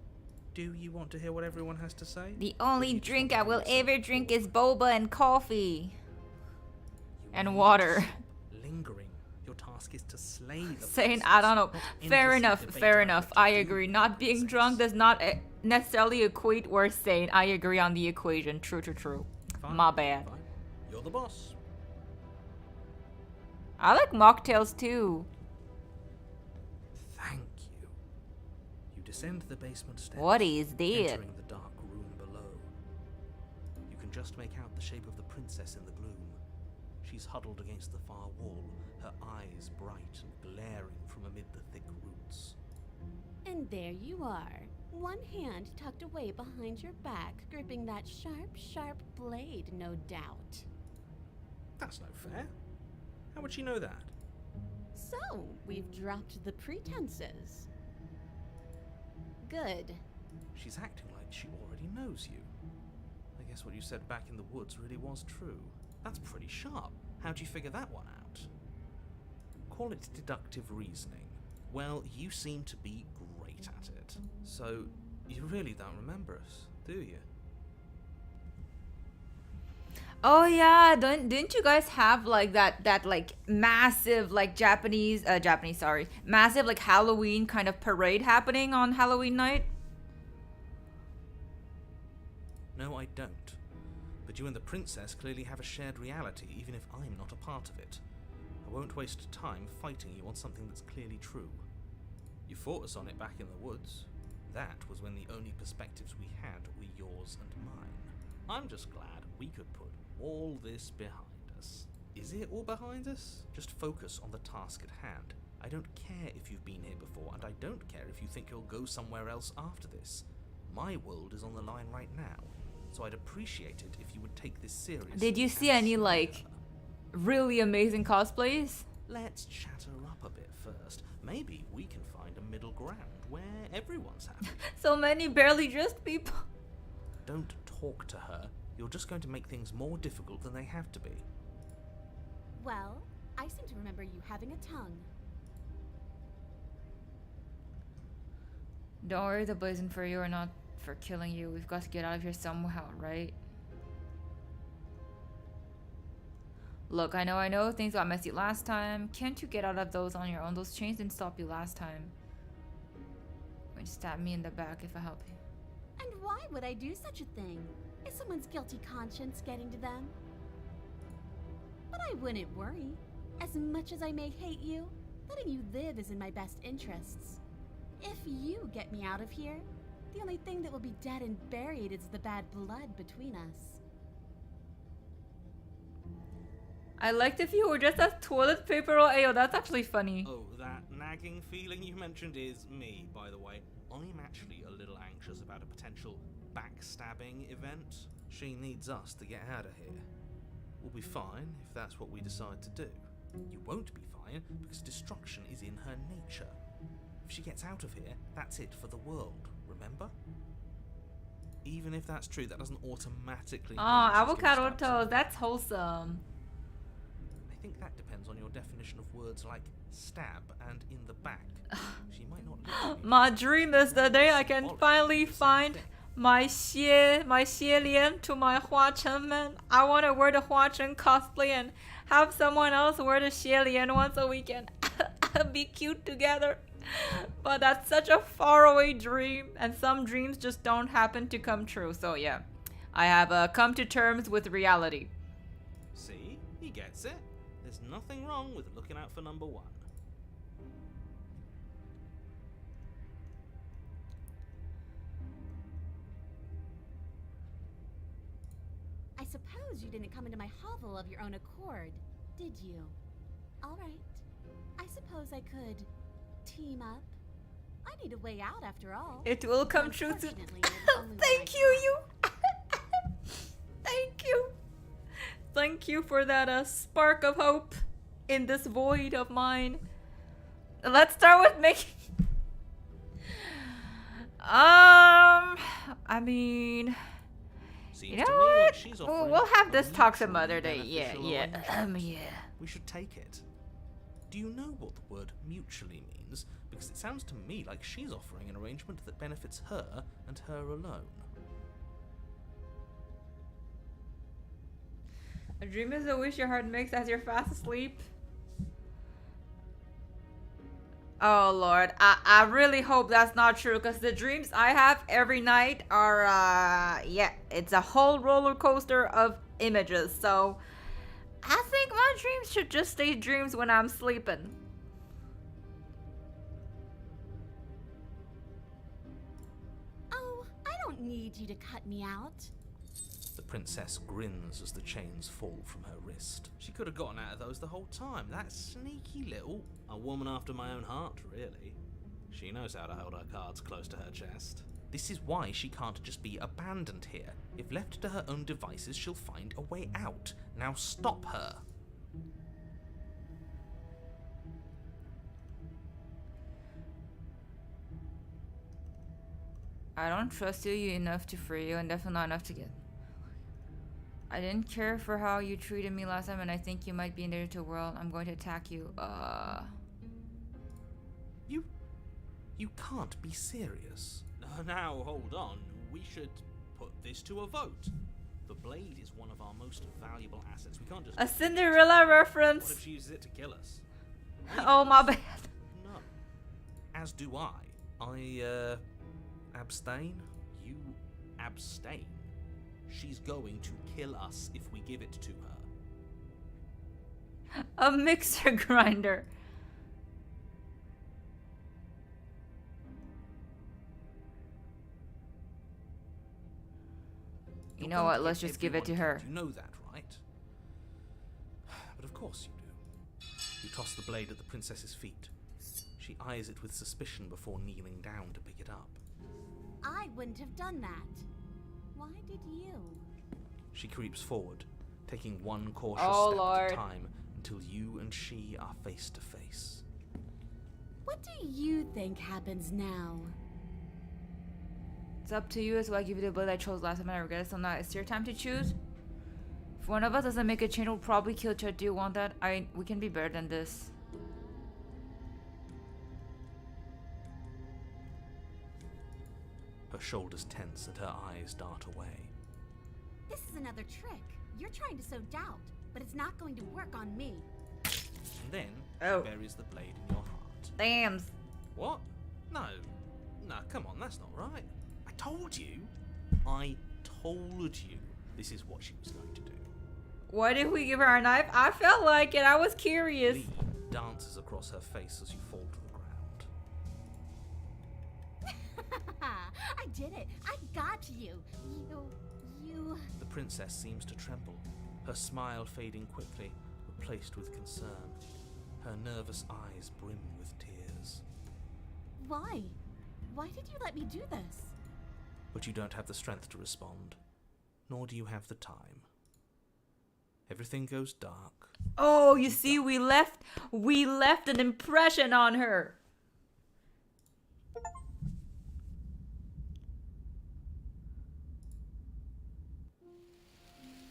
Do you want to hear what everyone has to say? The Or only do you just drink want I to will hear ever yourself drink talk? is boba and coffee. You And need to water. stop lingering. You're task is to slay the Saying, princess, I don't know. not Fair endlessly enough, debate fair about enough. what to I do agree. with Not the being princess. drunk does not necessarily equate worth saying. I agree on the equation. True, true, true. Fine, My bad. fine. You're the boss. I like mocktails too. Thank you. You descend the basement steps. What is that? Entering the dark room below. You can just make out the shape of the princess in the gloom. She's huddled against the far wall, her eyes bright and glaring from amid the thick roots. And there you are, one hand tucked away behind your back, gripping that sharp, sharp blade, no doubt. That's no fair. How would she know that? So, we've dropped the pretenses. Good. She's acting like she already knows you. I guess what you said back in the woods really was true. That's pretty sharp. How'd you figure that one out? Call it deductive reasoning. Well, you seem to be great at it. So, you really don't remember us, do you? Oh yeah, didn't you guys have like that like massive like massive like Halloween kind of parade happening on Halloween night? No, I don't. But you and the princess clearly have a shared reality, even if I'm not a part of it. I won't waste time fighting you on something that's clearly true. You fought us on it back in the woods. That was when the only perspectives we had were yours and mine. I'm just glad we could put all this behind us. Is it all behind us? Just focus on the task at hand. I don't care if you've been here before, and I don't care if you think you'll go somewhere else after this. My world is on the line right now, so I'd appreciate it if you would take this seriously. Did you see and any slay like her. really amazing cosplays? Let's chatter up a bit first. Maybe we can find a middle ground where everyone's happy. So many barely dressed people. Don't talk to her. You're just going to make things more difficult than they have to be. Well, I seem to remember you having a tongue. Don't worry, the blazing for you or not for killing you. We've got to get out of here somehow, right? Look, I know things got messy last time. Can't you get out of those on your own? Those chains didn't stop you last time. Or just stab me in the back if I help you. And why would I do such a thing? Is someone's guilty conscience getting to them? But I wouldn't worry. As much as I may hate you, letting you live is in my best interests. If you get me out of here, the only thing that will be dead and buried is the bad blood between us. I liked if you were just as toilet paper roll. Ayo, that's actually funny. Oh, that nagging feeling you mentioned is me, by the way. I'm actually a little anxious about a potential backstabbing event. She needs us to get out of here. We'll be fine if that's what we decide to do. You won't be fine because destruction is in her nature. If she gets out of here, that's it for the world, remember? Even if that's true, that doesn't automatically Oh, mean she's gonna avocado stab toast. someone. That's wholesome. I think that depends on your definition of words like stab and in the back. She might not literally My mean dream is the day I can symbolic, finally the same find thing. my xie lian to my Hua Chen man. I want to wear the Hua Chen cosplay and have someone else wear the xie lian one so we can be cute together. But that's such a faraway dream, and some dreams just don't happen to come true. So yeah, I have come to terms with reality. See? He gets it. There's nothing wrong with looking out for number one. I suppose you didn't come into my hovel of your own accord, did you? All right. I suppose I could team up. I need a way out after all. It will come true soon. Unfortunately, you're the only one Thank I you, Thank you. Thank you for that spark of hope in this void of mine. Let's start with making. I mean, Seems you know to me like what? she's We'll offering have a this talk some mutually other day. Yeah, beneficial yeah, arrangement. yeah. We should take it. Do you know what the word mutually means? Because it sounds to me like she's offering an arrangement that benefits her and her alone. A dream is a wish your heart makes as you're fast asleep. Oh Lord, I really hope that's not true, because the dreams I have every night are yeah, it's a whole roller coaster of images. So I think my dreams should just stay dreams when I'm sleeping. Oh, I don't need you to cut me out. The princess grins as the chains fall from her wrist. She could have gotten out of those the whole time. That sneaky little... A woman after my own heart, really. She knows how to hold her cards close to her chest. This is why she can't just be abandoned here. If left to her own devices, she'll find a way out. Now stop her. I don't trust you enough to free you, and definitely not enough to get. I didn't care for how you treated me last time, and I think you might be in danger to the world. I'm going to attack you. You can't be serious. Now, hold on. We should put this to a vote. The blade is one of our most valuable assets. We can't just... A Cinderella What reference. if she uses it to kill us? Oh, my bad. No. As do I. I, abstain? You abstain. She's going to kill us if we give it to her. A mixer grinder. You know what? Let's just give it to her. You know that, right? But of course you do. You toss the blade at the princess's feet. She eyes it with suspicion before kneeling down to pick it up. I wouldn't have done that. Why did you? She creeps forward, taking one cautious Oh, step Lord. at a time until you and she are face to face. What do you think happens now? It's up to you as well. I give you the blade I chose last time and I regret it, so now it's your time to choose. If one of us doesn't make a change, we'll probably kill each other. Do you want that? We can be better than this. Her shoulders tense and her eyes dart away. This is another trick. You're trying to sow doubt, but it's not going to work on me. And then Oh. she buries the blade in your heart. Damn. What? No, come on, that's not right. I told you. This is what she was going to do. Why did we give her a knife? I felt like it. I was curious. Lee dances across her face as you fall to the ground. I did it. I got you. You... The princess seems to tremble, her smile fading quickly, replaced with concern. Her nervous eyes brim with tears. Why? Why did you let me do this? But you don't have the strength to respond, nor do you have the time. Everything goes dark. Oh, you see, we left an impression on her.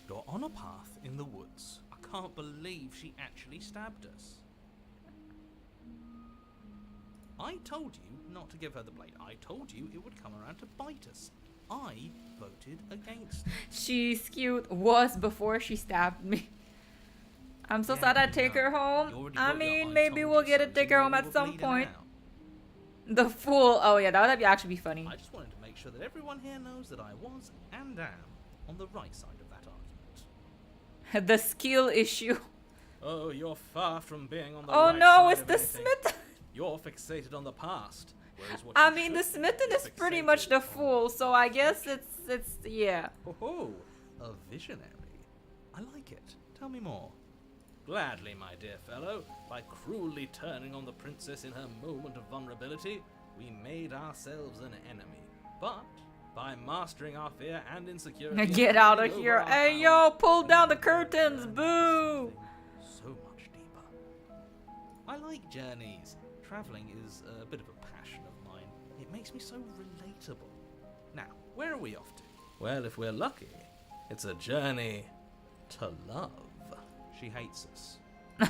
You're on a path in the woods. I can't believe she actually stabbed us. I told you not to give her the blade. I told you it would come around to bite us. I voted against it. She's cute. Was before she stabbed me. I'm so sad I take her home. I mean, maybe we'll get to take her home at some point. The fool. Oh yeah, that would actually be funny. I just wanted to make sure that everyone here knows that I was and am on the right side of that argument. The skill issue. Oh, you're far from being on the Oh right no, side it's of the anything. smith. You're fixated on the past. Whereas what I you mean, the should smitten be is pretty fixated much the on- fool, so I guess it's yeah. Oh, a visionary. I like it. Tell me more. Gladly, my dear fellow. By cruelly turning on the princess in her moment of vulnerability, we made ourselves an enemy. But by mastering our fear and insecurity, Get and out of handing here. over our Hey power, yo, pull we down the will curtains. learn Boo. something so much deeper. I like journeys. Traveling is a bit of a passion of mine. It makes me so relatable. Now, where are we off to? Well, if we're lucky, it's a journey to love. She hates us.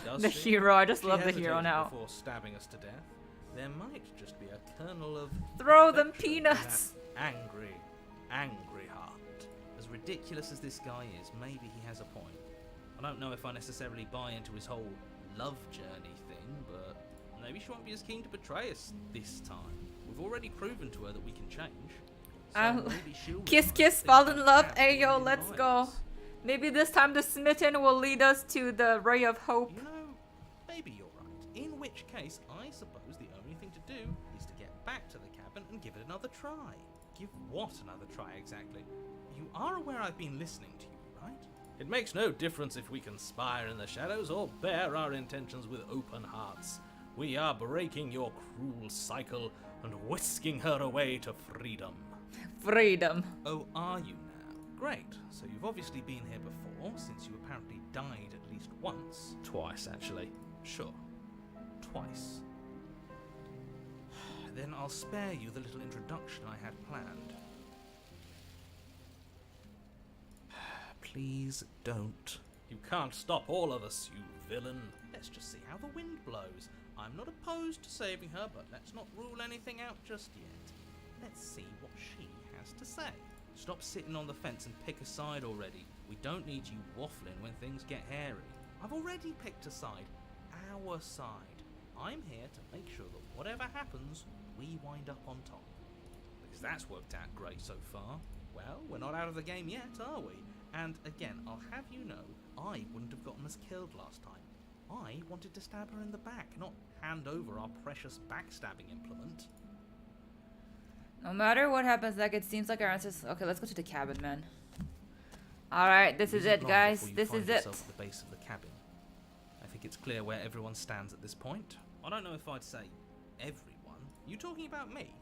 Does The she? hero. I just She love the hero hesitated now. Before stabbing us to death, there might just be a kernel of Throw them affection in peanuts. that angry heart. As ridiculous as this guy is, maybe he has a point. I don't know if I necessarily buy into his whole love journey thing, but maybe she won't be as keen to betray us this time. We've already proven to her that we can change. So maybe she'll Kiss, realise kiss, that fall things in love. have Hey, yo, already let's been go. violence. Maybe this time the smitten will lead us to the ray of hope. You know, maybe you're right. In which case, I suppose the only thing to do is to get back to the cabin and give it another try. Give what another try exactly? You are aware I've been listening to you, right? It makes no difference if we conspire in the shadows or bear our intentions with open hearts. We are breaking your cruel cycle and whisking her away to freedom. Freedom. Oh, are you now? Great. So you've obviously been here before, since you apparently died at least once. Twice, actually. Sure. Twice. Then I'll spare you the little introduction I had planned. Please don't. You can't stop all of us, you villain. Let's just see how the wind blows. I'm not opposed to saving her, but let's not rule anything out just yet. Let's see what she has to say. Stop sitting on the fence and pick a side already. We don't need you waffling when things get hairy. I've already picked a side. Our side. I'm here to make sure that whatever happens, we wind up on top. Because that's worked out great so far. Well, we're not out of the game yet, are we? And again, I'll have you know, I wouldn't have gotten us killed last time. I wanted to stab her in the back, not hand over our precious backstabbing implement. No matter what happens, like it seems like our answers. Okay, let's go to the cabin, man. All right, this is it, guys. This is it. At the base of the cabin. I think it's clear where everyone stands at this point. I don't know if I'd say everyone. You talking about me?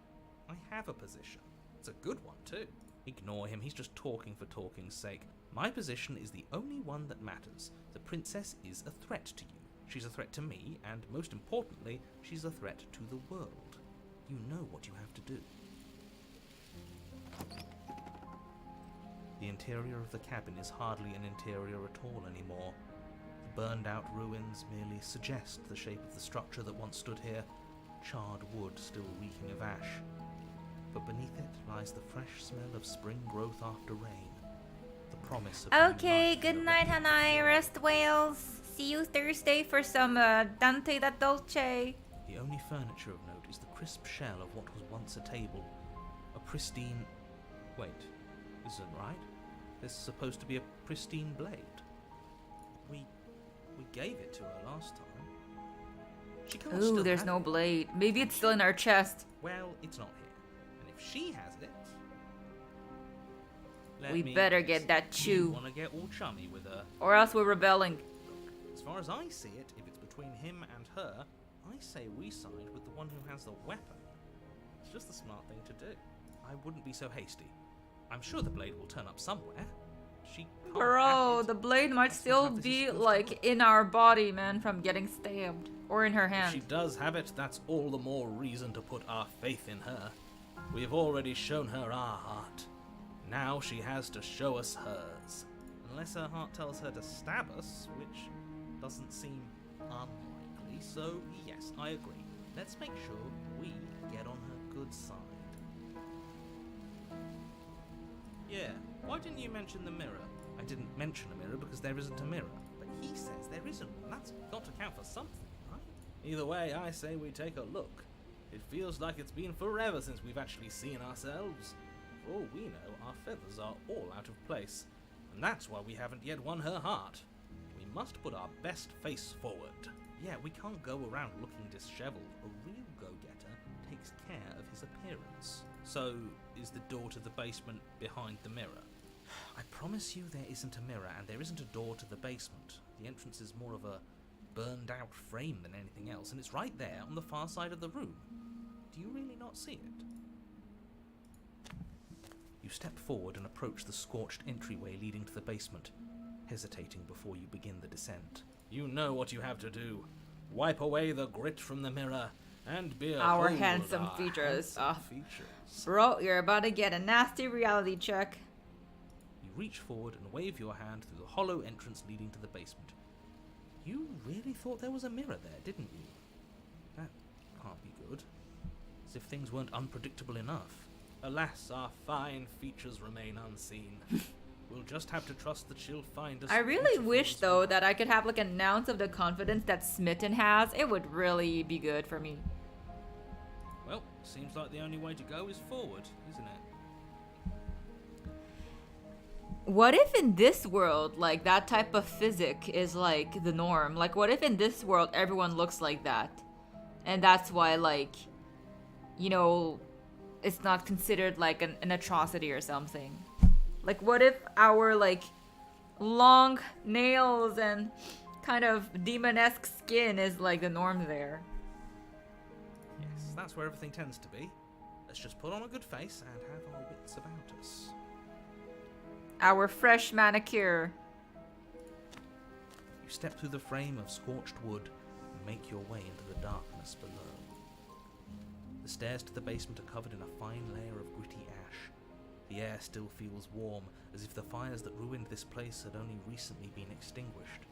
I have a position. It's a good one too. Ignore him. He's just talking for talking's sake. My position is the only one that matters. The princess is a threat to you. She's a threat to me, and most importantly, she's a threat to the world. You know what you have to do. The interior of the cabin is hardly an interior at all anymore. The burned out ruins merely suggest the shape of the structure that once stood here, charred wood still reeking of ash. But beneath it lies the fresh smell of spring growth after rain. The promise of new Okay, life good in a night, wreckage. Hanai. Rest whales. See you Thursday for some Dante da Dolce. The only furniture of note is the crisp shell of what was once a table. A pristine... Wait, this isn't right. There's supposed to be a pristine blade. We gave it to her last time. She can't Ooh, still there's have no it. blade. Maybe it's still in our chest. Well, it's not here. And if she has it... let We me better guess. get that You chew. want to get all chummy with her. Or else we're rebelling. As far as I see it, if it's between him and her, I say we side with the one who has the weapon. It's just the smart thing to do. I wouldn't be so hasty. I'm sure the blade will turn up somewhere. She can't Bro, have it. the blade might That's not still how this is be supposed to like work. in our body, man, from getting stabbed. Or in her If she hand. does have it, that's all the more reason to put our faith in her. We've already shown her our heart. Now she has to show us hers. Unless her heart tells her to stab us, which doesn't seem unlikely. So, yes, I agree. Let's make sure we get on her good side. Yeah, why didn't you mention the mirror? I didn't mention a mirror because there isn't a mirror. But he says there isn't one. That's got to count for something, right? Either way, I say we take a look. It feels like it's been forever since we've actually seen ourselves. For all we know, our feathers are all out of place. And that's why we haven't yet won her heart. We must put our best face forward. Yeah, we can't go around looking disheveled. A real go-getter takes care of his appearance. So, is the door to the basement behind the mirror? I promise you there isn't a mirror, and there isn't a door to the basement. The entrance is more of a burned-out frame than anything else, and it's right there on the far side of the room. Do you really not see it? You step forward and approach the scorched entryway leading to the basement, hesitating before you begin the descent. You know what you have to do. Wipe away the grit from the mirror and behold Our handsome our features. handsome Oh. features. Bro, you're about to get a nasty reality check. You reach forward and wave your hand through the hollow entrance leading to the basement. You really thought there was a mirror there, didn't you? That can't be good. As if things weren't unpredictable enough. Alas, our fine features remain unseen. We'll just have to trust that she'll find us. I really wish though that I could have like an ounce of the confidence that Smitten has. It would really be good for me. Well, seems like the only way to go is forward, isn't it? What if in this world, like, that type of physic is like the norm? Like, what if in this world everyone looks like that? And that's why, like, you know, it's not considered like an atrocity or something. Like, what if our, like, long nails and kind of demon-esque skin is like the norm there? Yes, that's where everything tends to be. Let's just put on a good face and have our wits about us. Our fresh manicure. You step through the frame of scorched wood and make your way into the darkness below. The stairs to the basement are covered in a fine layer of gritty ash. The air still feels warm, as if the fires that ruined this place had only recently been extinguished.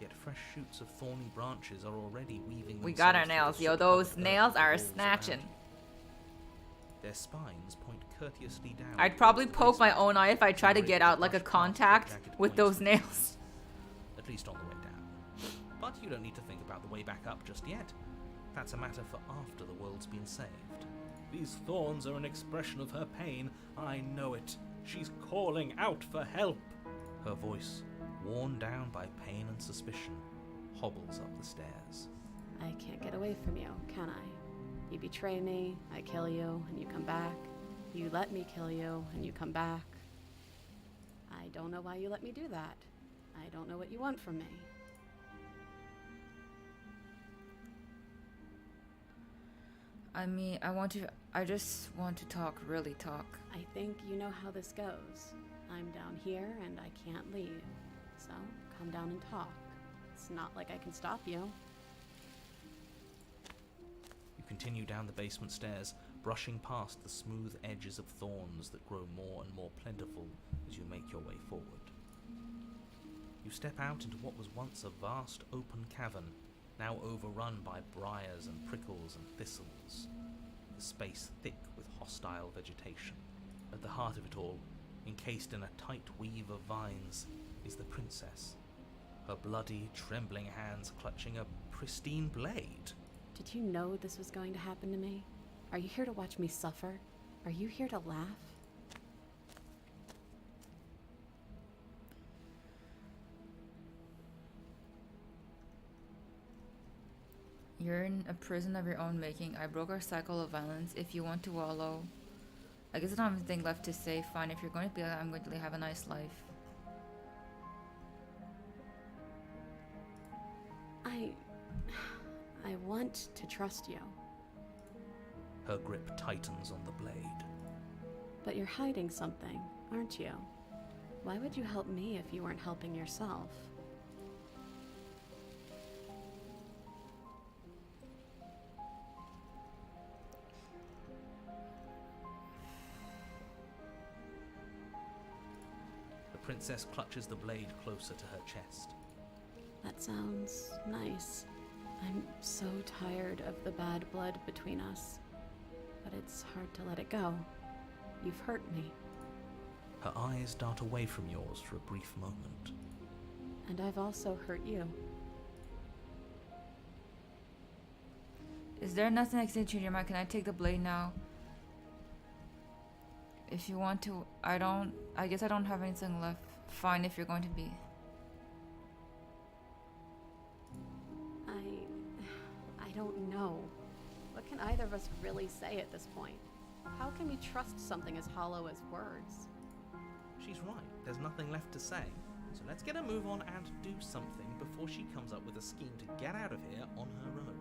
Yet fresh shoots of thorny branches are already weaving We got our themselves nails, through the yo. soot-covered Those earth nails of the are walls snatching. around you. Their spines point courteously down. I'd probably towards the poke my basement, own eye if I tried to where it get would out like a brush past contact the jagged with points those of the nails. trees, at least on the way down. But you don't need to think about the way back up just yet. That's a matter for after the world's been saved. These thorns are an expression of her pain. I know it. She's calling out for help. Her voice, worn down by pain and suspicion, hobbles up the stairs. I can't get away from you, can I? You betray me, I kill you, and you come back. You let me kill you, and you come back. I don't know why you let me do that. I don't know what you want from me. I mean, I just want to talk, really talk. I think you know how this goes. I'm down here, and I can't leave. So, come down and talk. It's not like I can stop you. You continue down the basement stairs, brushing past the smooth edges of thorns that grow more and more plentiful as you make your way forward. You step out into what was once a vast open cavern, now overrun by briars and prickles and thistles, the space thick with hostile vegetation. At the heart of it all, encased in a tight weave of vines, is the princess, her bloody, trembling hands clutching a pristine blade. Did you know this was going to happen to me? Are you here to watch me suffer? Are you here to laugh? You're in a prison of your own making. I broke our cycle of violence. If you want to wallow, I guess I don't have anything left to say. Fine, if you're going to be like, I'm going to have a nice life. I want to trust you. Her grip tightens on the blade. But you're hiding something, aren't you? Why would you help me if you weren't helping yourself? The princess clutches the blade closer to her chest. That sounds nice. I'm so tired of the bad blood between us. But it's hard to let it go. You've hurt me. Her eyes dart away from yours for a brief moment. And I've also hurt you. Is there nothing I can change your mind? Can I take the blade now? If you want to, I guess I don't have anything left. Fine, if you're going to be. I don't know. What can either of us really say at this point? How can we trust something as hollow as words? She's right. There's nothing left to say. So let's get a move on and do something before she comes up with a scheme to get out of here on her own.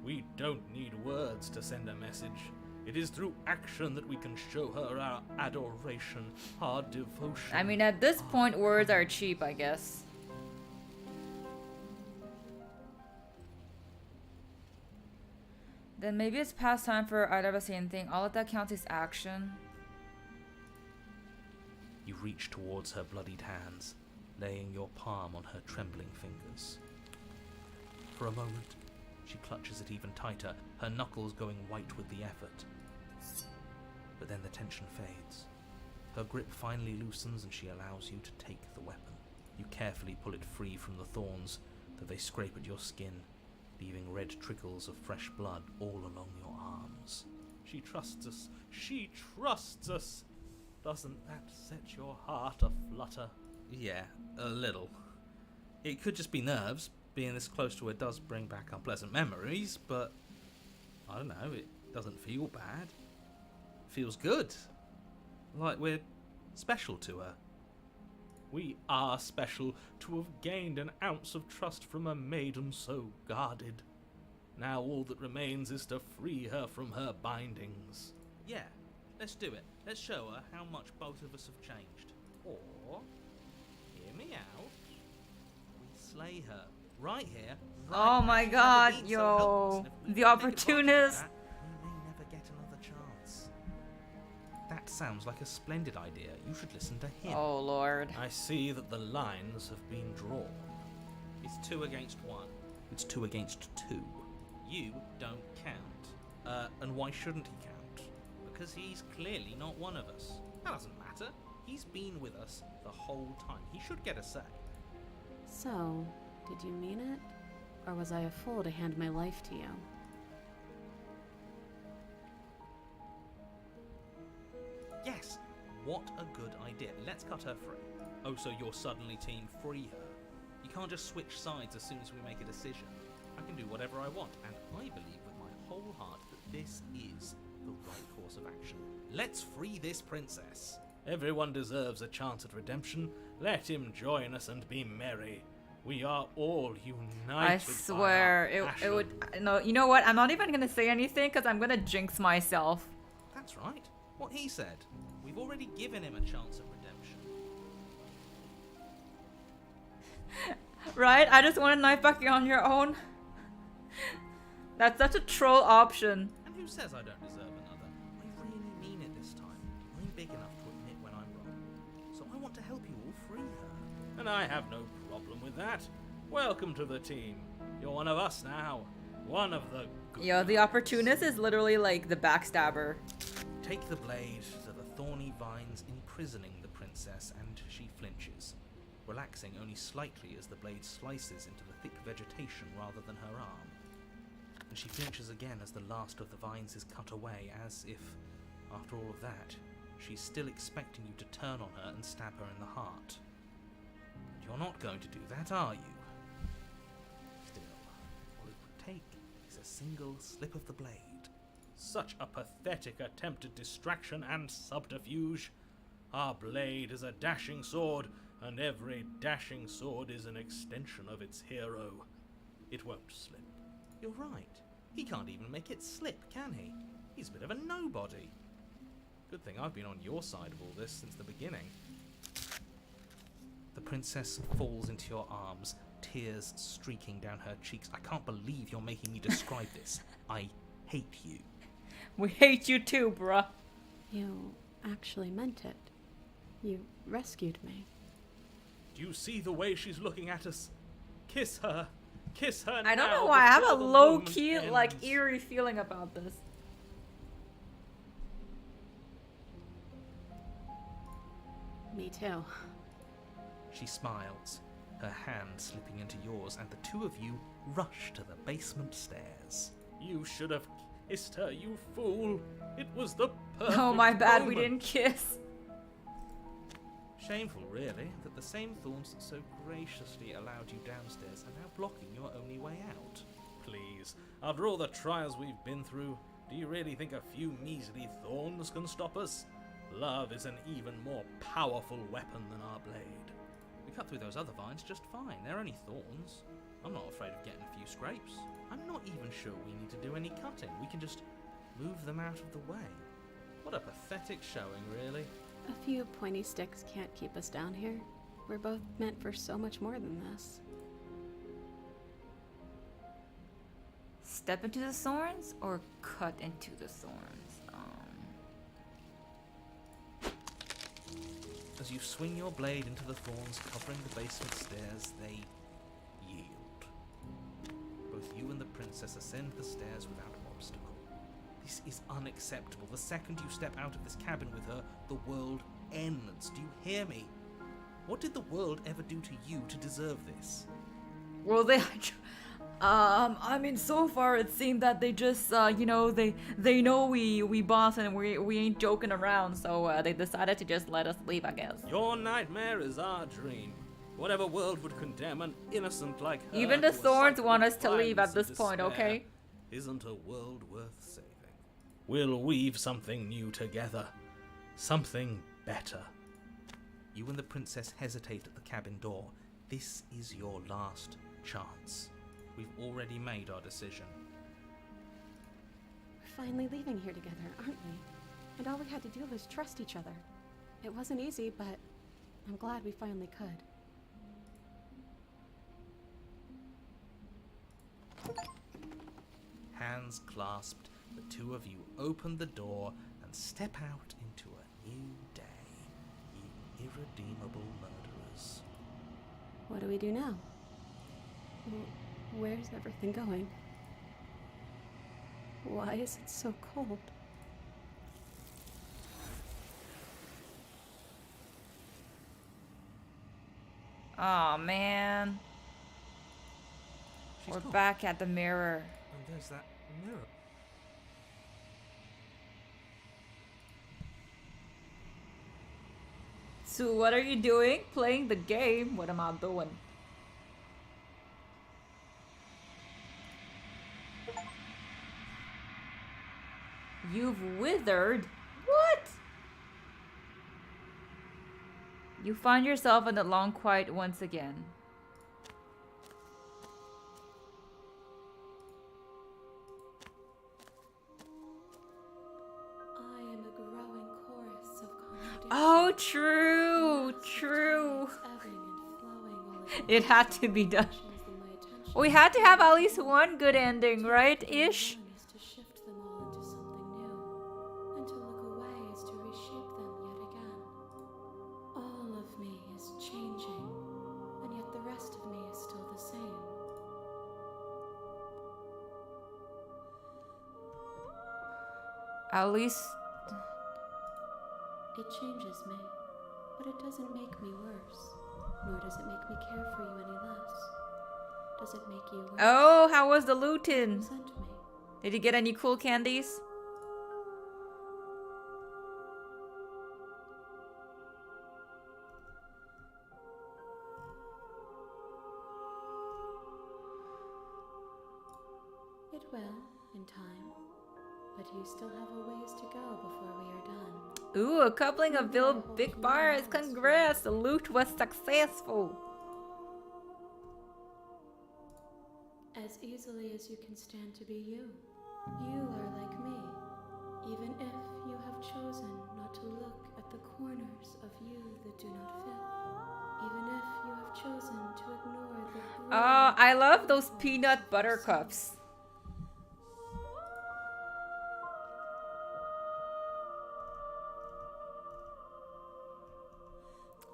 We don't need words to send a message. It is through action that we can show her our adoration, our devotion. I mean, at this point, words are cheap, I guess. Then maybe it's past time for either of us to say anything. All of that counts is action. You reach towards her bloodied hands, laying your palm on her trembling fingers. For a moment, she clutches it even tighter, her knuckles going white with the effort. But then the tension fades. Her grip finally loosens and she allows you to take the weapon. You carefully pull it free from the thorns, though they scrape at your skin, leaving red trickles of fresh blood all along your arms. She trusts us. She trusts us. Doesn't that set your heart aflutter? Yeah, a little. It could just be nerves. Being this close to her does bring back unpleasant memories, but I don't know, it doesn't feel bad. It feels good. Like we're special to her. We are special to have gained an ounce of trust from a maiden so guarded. Now all that remains is to free her from her bindings. Yeah, let's do it. Let's show her how much both of us have changed. Or, hear me out, we slay her. Right here. Oh my god, yo. The opportunist. We may never get another chance. That sounds like a splendid idea. You should listen to him. Oh lord. I see that the lines have been drawn. It's 2 against 1. It's 2 against 2. You don't count. And why shouldn't he count? Because he's clearly not one of us. That doesn't matter. He's been with us the whole time. He should get a say. So, did you mean it? Or was I a fool to hand my life to you? Yes. What a good idea. Let's cut her free. Oh, so you're suddenly team free her. You can't just switch sides as soon as we make a decision. I can do whatever I want, and I believe with my whole heart that this is the right course of action. Let's free this princess. Everyone deserves a chance at redemption. Let him join us and be merry. We are all united. I swear, it would. No, you know what? I'm not even gonna say anything because I'm gonna jinx myself. That's right. What he said. We've already given him a chance at redemption. Right? I just want to knife back you on your own. That's such a troll option. And who says I don't deserve another? I really mean it this time. I'm big enough to admit when I'm wrong. So I want to help you all free her. And I have no problem with that. Welcome to the team. You're one of us now. One of the good Yo, the guys. opportunist is literally like the backstabber. Take the blade to the thorny vines imprisoning the princess, and she flinches, relaxing only slightly as the blade slices into the thick vegetation rather than her arm. And she flinches again as the last of the vines is cut away, as if, after all of that, she's still expecting you to turn on her and stab her in the heart. But you're not going to do that, are you? Still, all it would take is a single slip of the blade. Such a pathetic attempt at distraction and subterfuge. Our blade is a dashing sword, and every dashing sword is an extension of its hero. It won't slip. You're right. He can't even make it slip, can he? He's a bit of a nobody. Good thing I've been on your side of all this since the beginning. The princess falls into your arms, tears streaking down her cheeks. I can't believe you're making me describe this. I hate you. We hate you too, bruh. You actually meant it. You rescued me. Do you see the way she's looking at us? Kiss her. Kiss her now. I don't know why. I have a before the low-key, moment like, ends. eerie feeling about this. Me too. She smiles, her hand slipping into yours, and the two of you rush to the basement stairs. You should have kissed her, you fool. It was the perfect Oh, my bad. We moment. didn't kiss. Shameful, really, that the same thorns that so graciously allowed you downstairs are now blocking your only way out. Please, after all the trials we've been through, do you really think a few measly thorns can stop us? Love is an even more powerful weapon than our blade. We cut through those other vines just fine. They're only thorns. I'm not afraid of getting a few scrapes. I'm not even sure we need to do any cutting. We can just move them out of the way. What a pathetic showing, really. A few pointy sticks can't keep us down here. We're both meant for so much more than this. Step into the thorns or cut into the thorns? As you swing your blade into the thorns covering the basement stairs, they yield. Both you and the princess ascend the stairs without obstacle. This is unacceptable. The second you step out of this cabin with her, the world ends. Do you hear me? What did the world ever do to you to deserve this? Well, I mean, so far it seemed that they just, you know, they know we boss and we ain't joking around, so they decided to just let us leave, I guess. Your nightmare is our dream. Whatever world would condemn an innocent like her Even the to a Thorns cycle want of us to leave at violence this and point, despair okay? Isn't a world worth saving. We'll weave something new together. Something better. You and the princess hesitate at the cabin door. This is your last chance. We've already made our decision. We're finally leaving here together, aren't we? And all we had to do was trust each other. It wasn't easy, but I'm glad we finally could. Hands clasped, the two of you open the door and step out into a new day. You irredeemable murderers. What do we do now? Where's everything going? Why is it so cold? Aw, man. She's We're gone. back at the mirror. And there's that mirror. So what are you doing? Playing the game? What am I doing? You've withered? What? You find yourself in the long quiet once again. I am a growing chorus of contradictions. Oh, true, true. It had to be done. We had to have at least one good ending, right? Ish. Is to shift them all into something new, and to look away is to reshape them yet again. All of me is changing, and yet the rest of me is still the same. At least. It changes me, but it doesn't make me worse, nor does it make me care for you any less. Does it make you worse? Oh, how was the Luton? Resent me? Did you get any cool candies? It will, in time. But you still have a ways to go before we are done. Ooh, a coupling of big bars. Congrats, the loot was successful. As easily as you can stand to be you. You are like me. Even if you have chosen not to look at the corners of you that do not fit. Even if you have chosen to ignore the Oh, I love those peanut butter cups.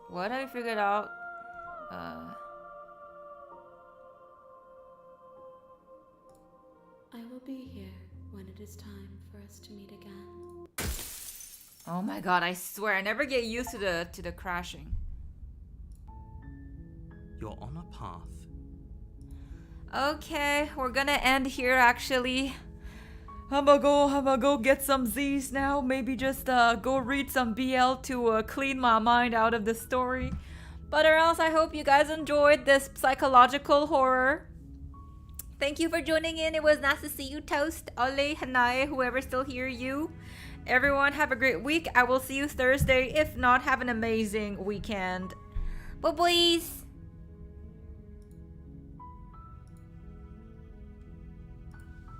What I figured out, I will be here when it is time for us to meet again. oh my god, I swear I never get used to the crashing. You're on a path. Okay, we're gonna end here actually. I'm gonna go get some Z's now. Maybe just go read some BL to clean my mind out of the story. But or else I hope you guys enjoyed this psychological horror. Thank you for joining in. It was nice to see you, Toast, Ole, Hanae, whoever's still here, you. Everyone have a great week. I will see you Thursday. If not, have an amazing weekend. Bye-bye.